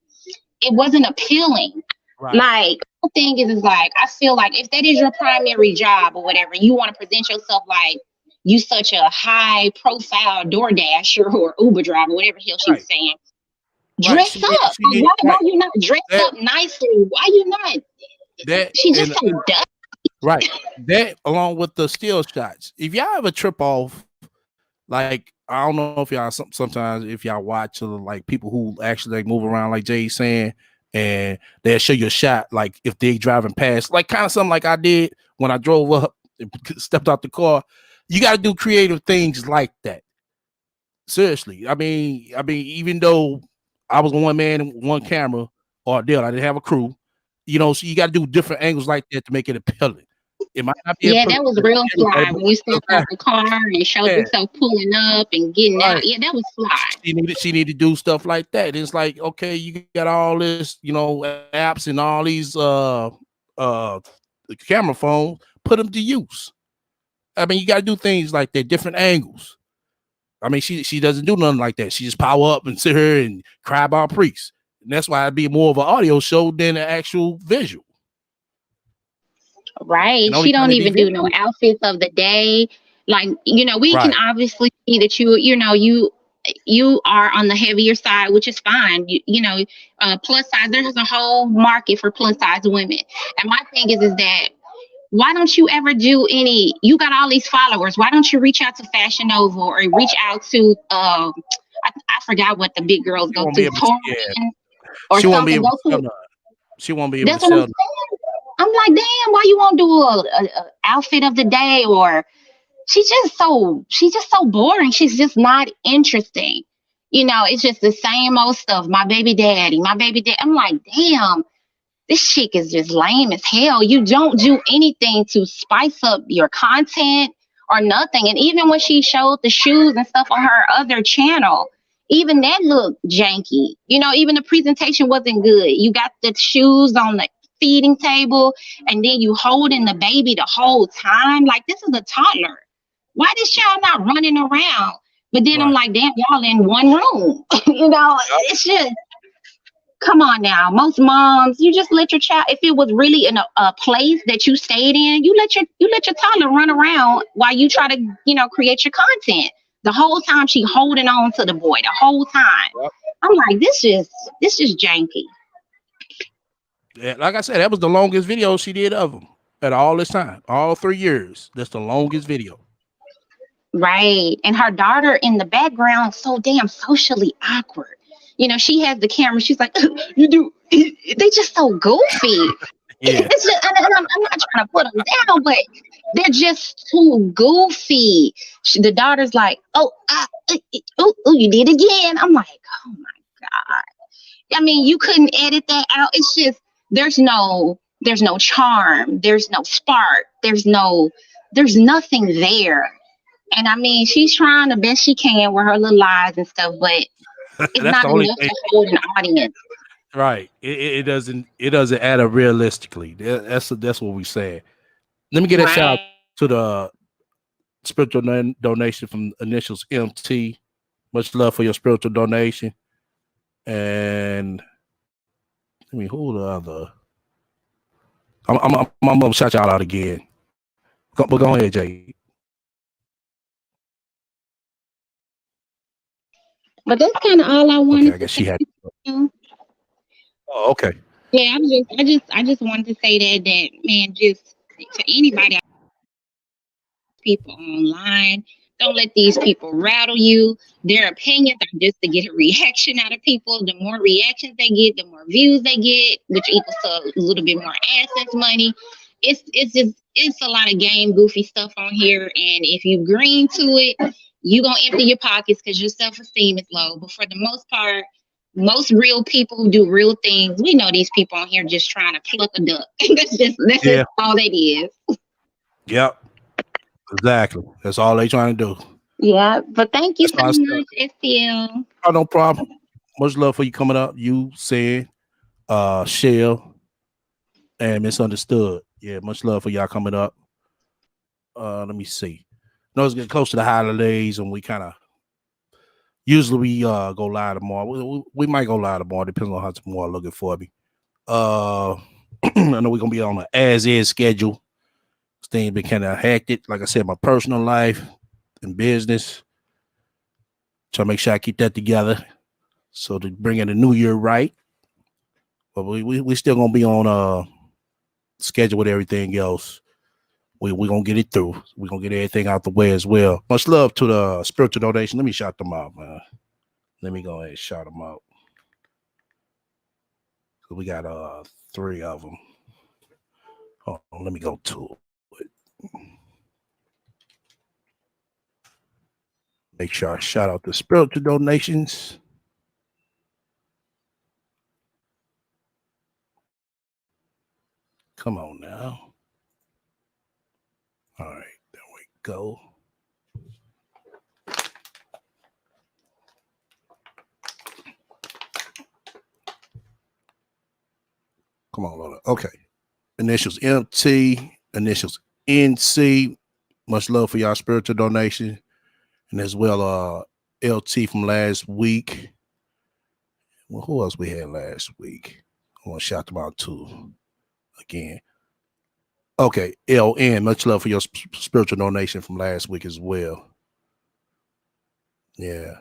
appealing. Right. Like the thing is like I feel like if that is your primary job or whatever, you want to present yourself like you such a high profile DoorDasher or Uber driver, whatever hell she was saying. Dress up. Why you not dressed up nicely? Why you not? She just so dumb. Right. That along with the still shots. If y'all ever trip off, like I don't know if y'all sometimes if y'all watch like people who actually like move around like Jay's saying, and they'll show you a shot like if they driving past, like kind of something like I did when I drove up and stepped out the car. You got to do creative things like that. Seriously. I mean, even though I was one man and one camera or deal, I didn't have a crew, so you got to do different angles like that to make it appealing. It might not be Yeah, that was real fly when you stepped out the car and showed yourself pulling up and getting out. Yeah, that was fly. She needed to do stuff like that. It's like, okay, you got all this, apps and all these camera phones, put them to use. I mean, you got to do things like that, different angles. I mean, she doesn't do nothing like that. She just power up and sit here and cry about priests. And that's why it'd be more of an audio show than an actual visual. Right. And only She time don't they be even do no videos. outfits of the day. Like, we can Right. obviously see that you are on the heavier side, which is fine. Plus size, there's a whole market for plus size women. And my thing is that why don't you ever do you got all these followers. Why don't you reach out to Fashion Nova or reach out to I forgot what the big girls She go won't be to, able to. Yeah. Torian or She won't be something. able Go to sell to none. She won't be able to That's what I'm sell. saying. I'm like, damn, why you won't do a outfit of the day? Or she's just so boring. She's just not interesting. It's just the same old stuff. My baby daddy, my baby dad. I'm like, damn, this chick is just lame as hell. You don't do anything to spice up your content or nothing. And even when she showed the shoes and stuff on her other channel, even that looked janky. Even the presentation wasn't good. You got the shoes on the feeding table and then you holding the baby the whole time. Like, this is a toddler. Why this child not running around? But then I'm Right. like, damn, y'all in one room. It's just, come on now. Most moms, you just let your child, if it was really in a place that you stayed in, you let your toddler run around while you try to, create your content. The whole time she holding on to the boy, the whole time. Yep. I'm like, this is janky. Yeah, like I said, that was the longest video she did of him at all this time, all 3 years. That's the longest video. Right. And her daughter in the background, so damn socially awkward. She has the camera. She's like, you do. They just so goofy. Yeah. It's just, and I'm not trying to put them down, but they're just too goofy. The daughter's like, you did again. I'm like, oh my God. I mean, you couldn't edit that out. It's just, there's no charm. There's no spark. There's nothing there. And I mean, she's trying the best she can with her little lies and stuff, but it's That's not the only enough thing. to hold an audience. Right. It doesn't add up realistically. That's what we said. Let me get a shout out Right. to the spiritual donation from Initials MT. Much love for your spiritual donation. And I mean, who the other? I'm gonna shout y'all out again. But go ahead, Jay. But that's kind of all I Okay, I wanted to guess she had. say. Oh, okay. Yeah, I just wanted to say that man, just to anybody, people online, don't let these people rattle you. Their opinions are just to get a reaction out of people. The more reactions they get, the more views they get, which equals to a little bit more AdSense money. It's a lot of game goofy stuff on here, and if you green to it, you gonna empty your pockets because your self-esteem is low. But for the most part, most real people who do real things, we know these people on here just trying to pluck a duck. That's Yeah. just all it is. Yep. Exactly. That's all they trying to do. Yeah, but thank you That's so why I said, much, STL. oh, no problem. Much love for you coming up. You said, Shell and Misunderstood. Yeah, much love for y'all coming up. Let me see. No, it's getting close to the holidays, and we kind of usually we go live tomorrow. We might go live tomorrow, depends on how tomorrow looking for me. I know we're gonna be on an as-is schedule. This thing been kind of hectic. Like I said, my personal life and business. Try to make sure I keep that together. So to bring in the new year right. But we still gonna be on schedule with everything else. We gonna get it through. We gonna get everything out the way as well. Much love to the spiritual donation. Let me shout them out, man. Let me go ahead and shout them out. So we got 3 of them. Hold on, let me go to it. Make sure I shout out the spiritual donations. Come on now. All right, there we go. Come on, Lola. Okay. Initials MT, initials NC. Much love for y'all spiritual donation. And as well, LT from last week. Well, who else we had last week? I want to shout them out too again. Okay, LN, much love for your spiritual donation from last week as well. Yeah.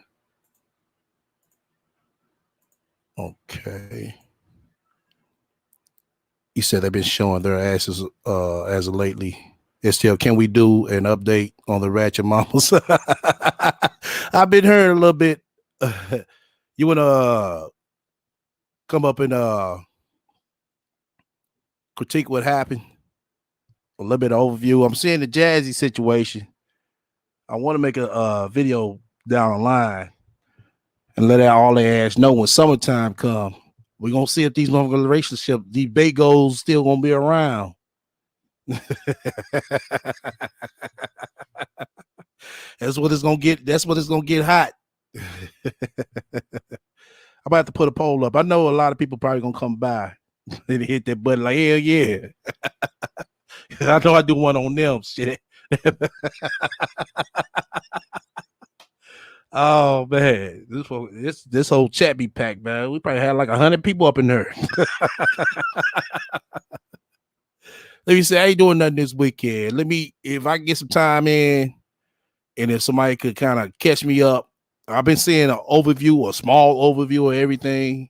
Okay. You said they've been showing their asses as of lately. STL, can we do an update on the Ratchet Mamas? I've been hearing a little bit. You wanna come up and critique what happened? A little bit of overview. I'm seeing the Jazzy situation. I want to make a video down the line and let all their ass know when summertime come. We're gonna see if these motherfucking relationships, these bagos still gonna be around. That's what it's gonna get. That's what it's gonna get hot. I'm about to put a poll up. I know a lot of people probably gonna come by and hit that button like, hell yeah. I know I do one on them shit. Oh man, this whole chat be packed, man. We probably had like 100 people up in there. Let me say I ain't doing nothing this weekend. If I can get some time in, and if somebody could kind of catch me up. I've been seeing an overview, a small overview of everything,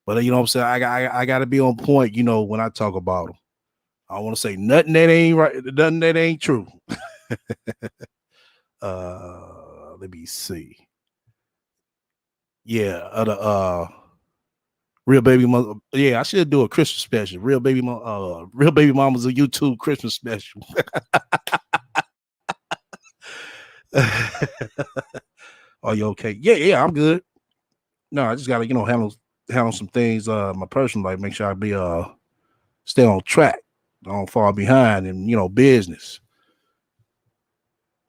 but you know what I'm saying. I got to be on point, you know, when I talk about them. I want to say nothing that ain't right, nothing that ain't true. Let me see. Yeah, Real Baby Mama. Yeah, I should do a Christmas special. Real Baby Mama's a YouTube Christmas special. Are you okay? Yeah, I'm good. No, I just gotta, you know, handle some things, my personal life, make sure I be stay on track, don't fall behind in, you know, business.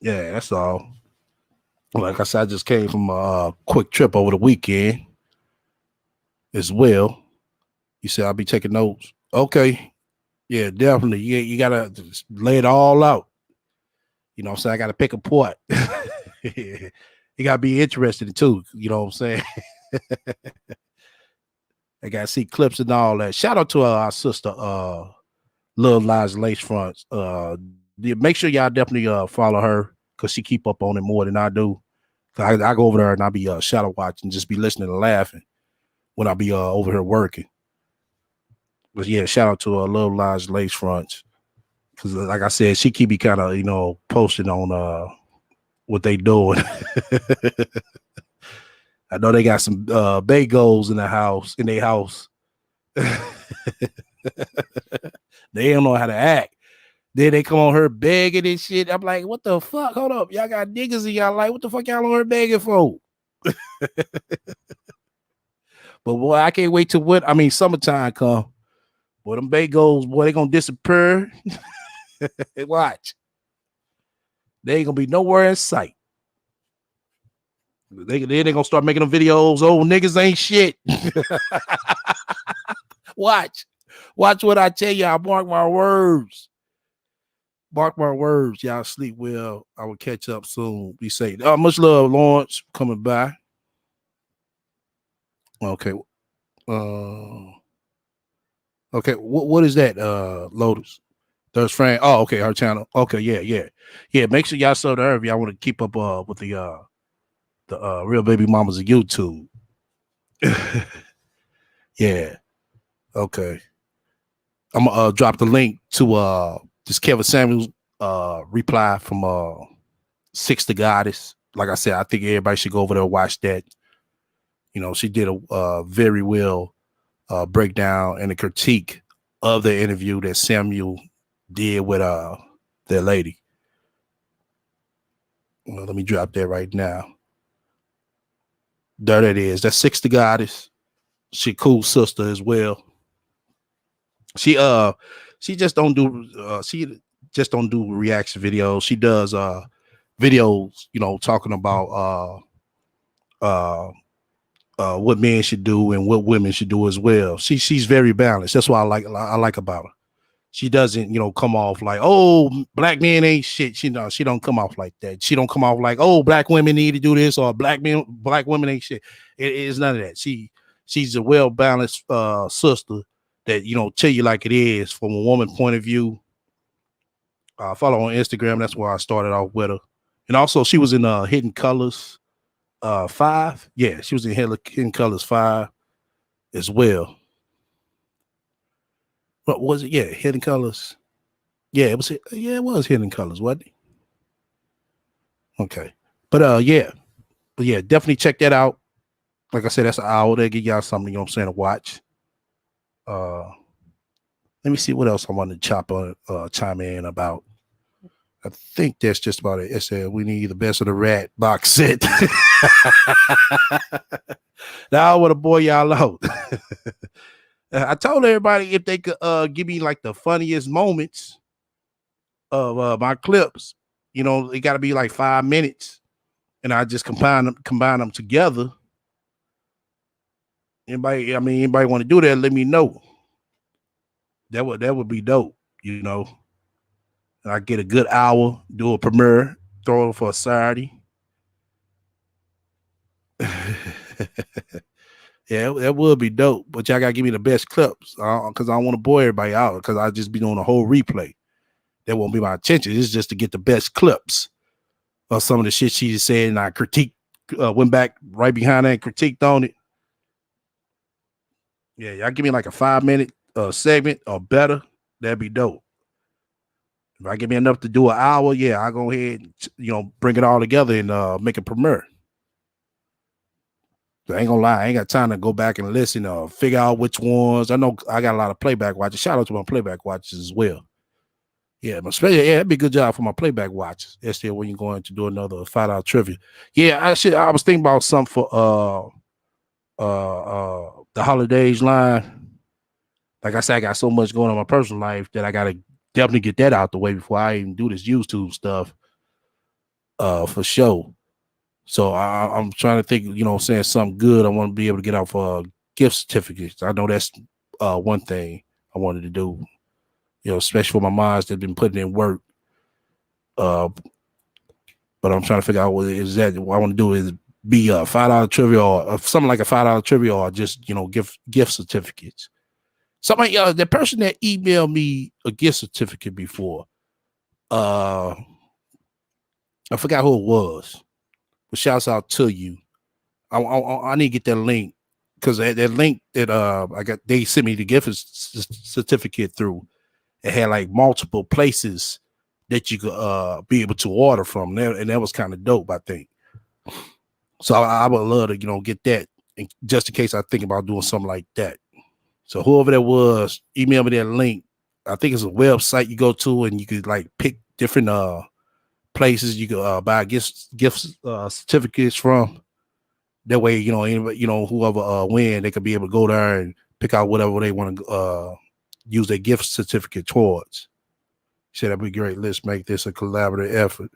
Yeah, that's all. Like I said, I just came from a quick trip over the weekend as well. You said I'll be taking notes. Okay. Yeah, definitely. Yeah, you gotta lay it all out. You know what I'm saying? I gotta pick a part. You gotta be interested too. You know what I'm saying? I gotta see clips and all that. Shout out to our sister, Lil Lies Lace Fronts. Make sure y'all definitely follow her because she keep up on it more than I do. I go over there and I be shadow watching, just be listening and laughing when I be over here working. But yeah, shout out to Lil Lies Lace Fronts. Because like I said, she keep me kind of, you know, posting on what they doing. I know they got some bagos in their house. They don't know how to act. Then they come on her begging and shit. I'm like, what the fuck? Hold up. Y'all got niggas in y'all like, what the fuck y'all on her begging for? But boy, I can't wait till summertime come. Boy, them bagos, boy, they gonna disappear. Watch. They ain't gonna be nowhere in sight. They gonna start making them videos. Oh, niggas ain't shit. Watch what I tell you. I mark my words. Mark my words. Y'all sleep well. I will catch up soon. Be safe. Much love, Lawrence, coming by. Okay. Okay. What is that? Lotus. There's Frank. Oh, okay. Her channel. Okay. Yeah. Make sure y'all sub to her if y'all want to keep up with the Real Baby Mamas of YouTube. Yeah. Okay. I'm gonna drop the link to this Kevin Samuels reply from SHXT Goddess. Like I said, I think everybody should go over there and watch that. You know, she did a very well breakdown and a critique of the interview that Samuel did with that lady. Well, let me drop that right now. There it is. That's SHXT Goddess. She cool sister as well. She just don't do reaction videos. She does videos, you know, talking about what men should do and what women should do as well. She's very balanced. That's what I like about her. She doesn't, you know, come off like, oh, black men ain't shit. She don't come off like that. She don't come off like, oh, black women need to do this, or black women ain't shit. It is none of that. She's a well-balanced sister that, you know, tell you like it is from a woman point of view, Follow on Instagram. That's where I started off with her. And also she was in Hidden Colors 5. Yeah, she was in Hidden Colors 5 as well. What was it? Yeah, Hidden Colors. Yeah, it was. Yeah, it was Hidden Colors, wasn't it? Okay, but yeah, definitely check that out. Like I said, that's an hour. They give y'all something, you know what I'm saying, to watch. Let me see what else I want to chime in about. I think that's just about it. It said we need the best of the rat box set. Now I want to boy y'all out. I told everybody if they could give me like the funniest moments of my clips, you know, it got to be like 5 minutes, and I just combine them together. Anybody want to do that? Let me know. That would be dope, you know. And I get a good hour, do a premiere, throw it for a Saturday. Yeah, that would be dope. But y'all gotta give me the best clips because I don't want to bore everybody out because I just be doing a whole replay. That won't be my intention. It's just to get the best clips of some of the shit she said, and I went back right behind that and critiqued on it. Yeah, y'all give me like a 5-minute segment or better. That'd be dope. If I give me enough to do an hour, yeah, I'll go ahead and, you know, bring it all together and make a premiere. I ain't gonna lie, I ain't got time to go back and listen or figure out which ones. I know I got a lot of playback watchers. Shout out to my playback watchers as well. Yeah, but especially, yeah, it'd be a good job for my playback watchers. Still, when you're going to do another $5 trivia. Yeah, I was thinking about something for the holidays line. Like I said, I got so much going on in my personal life that I gotta definitely get that out the way before I even do this YouTube stuff for sure. So I'm trying to think, you know, saying something good. I want to be able to get out for gift certificates. I know that's one thing I wanted to do, you know, especially for my moms that have been putting in work. But I'm trying to figure out what I want to do is be a $5 trivia or something like a $5 trivia or just, you know, gift certificates. Somebody, the person that emailed me a gift certificate before, I forgot who it was. But shouts out to you. I need to get that link because that link that they sent me the gift certificate through. It had like multiple places that you could be able to order from there, and that was kind of dope, I think. So I would love to, you know, get that just in case I think about doing something like that. So whoever that was, email me that link. I think it's a website you go to and you could like pick different places you could buy gift certificates from. That way, you know, anybody, you know, whoever win, they could be able to go there and pick out whatever they want to use their gift certificate towards. Said that'd be great. Let's make this a collaborative effort.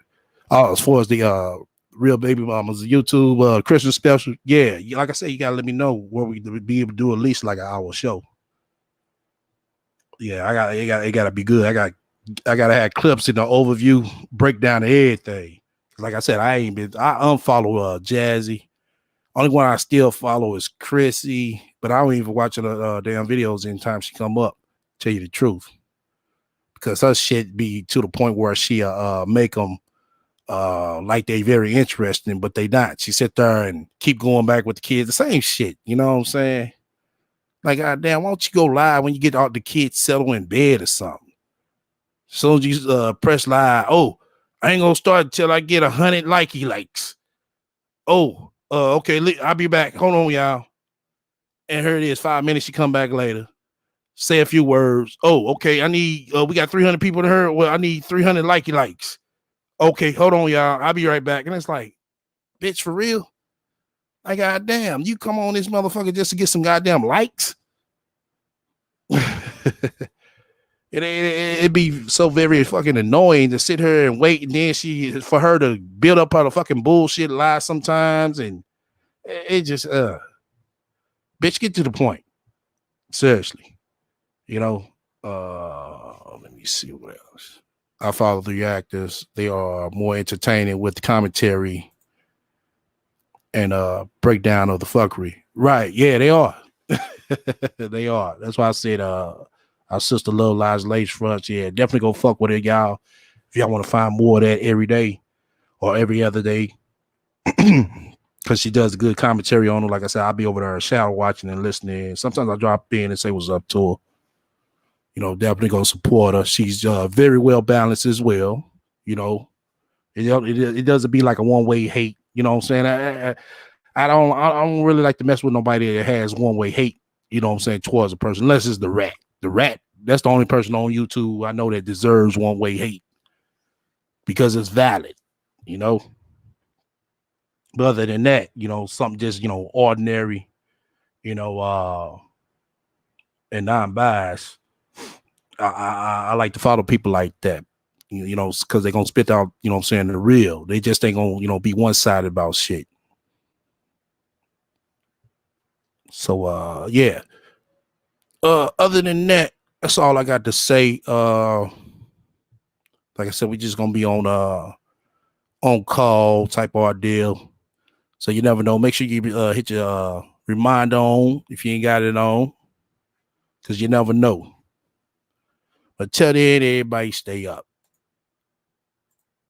Oh, as far as the Real Baby Mamas YouTube Christmas special, yeah, like I said, you gotta let me know where we be able to do at least like an hour show. Yeah, it gotta be good. I gotta have clips in the overview, breakdown of everything. Like I said, I unfollow Jazzy. Only one I still follow is Chrissy, but I don't even watch the damn videos anytime she come up. Tell you the truth, because her shit be to the point where she make them like they very interesting, but they not. She sit there and keep going back with the kids, the same shit. You know what I'm saying? Like, goddamn, why don't you go live when you get all the kids settled in bed or something? As soon as you press live, oh, I ain't gonna start until I get 100 likes. Oh, okay, I'll be back. Hold on, y'all. And here it is, 5 minutes. She come back later. Say a few words. Oh, okay. I need. We got 300 people to her. Well, I need 300 likes. Okay, hold on, y'all. I'll be right back. And it's like, bitch, for real? Like, goddamn, you come on this motherfucker just to get some goddamn likes? It'd be so very fucking annoying to sit here and wait, and then for her to build up her fucking bullshit lies sometimes, and it just bitch, get to the point. Seriously, you know. Let me see what else. I follow the actors. They are more entertaining with the commentary and breakdown of the fuckery. Right? Yeah, they are. They are. That's why I said our sister Love Lies Lace Front. Yeah, definitely go fuck with it, y'all. If y'all want to find more of that every day or every other day, because she does good commentary on her. Like I said, I'll be over there shadow watching and listening. Sometimes I drop in and say what's up to her. You know, definitely gonna support her. She's very well balanced as well. You know, it doesn't be like a one-way hate. You know what I'm saying? I don't really like to mess with nobody that has one-way hate. You know what I'm saying, towards a person, unless it's the rat. The rat, that's the only person on YouTube I know that deserves one-way hate because it's valid. You know. But other than that, you know, something just, you know, ordinary, you know, and non-biased. I like to follow people like that, you know, because they're gonna spit out, you know what I'm saying, the real. They just ain't gonna, you know, be one-sided about shit. So yeah. Other than that, that's all I got to say. Like I said, we just gonna be on call type ordeal. So you never know. Make sure you hit your reminder on if you ain't got it on, because you never know. But till then, everybody stay up.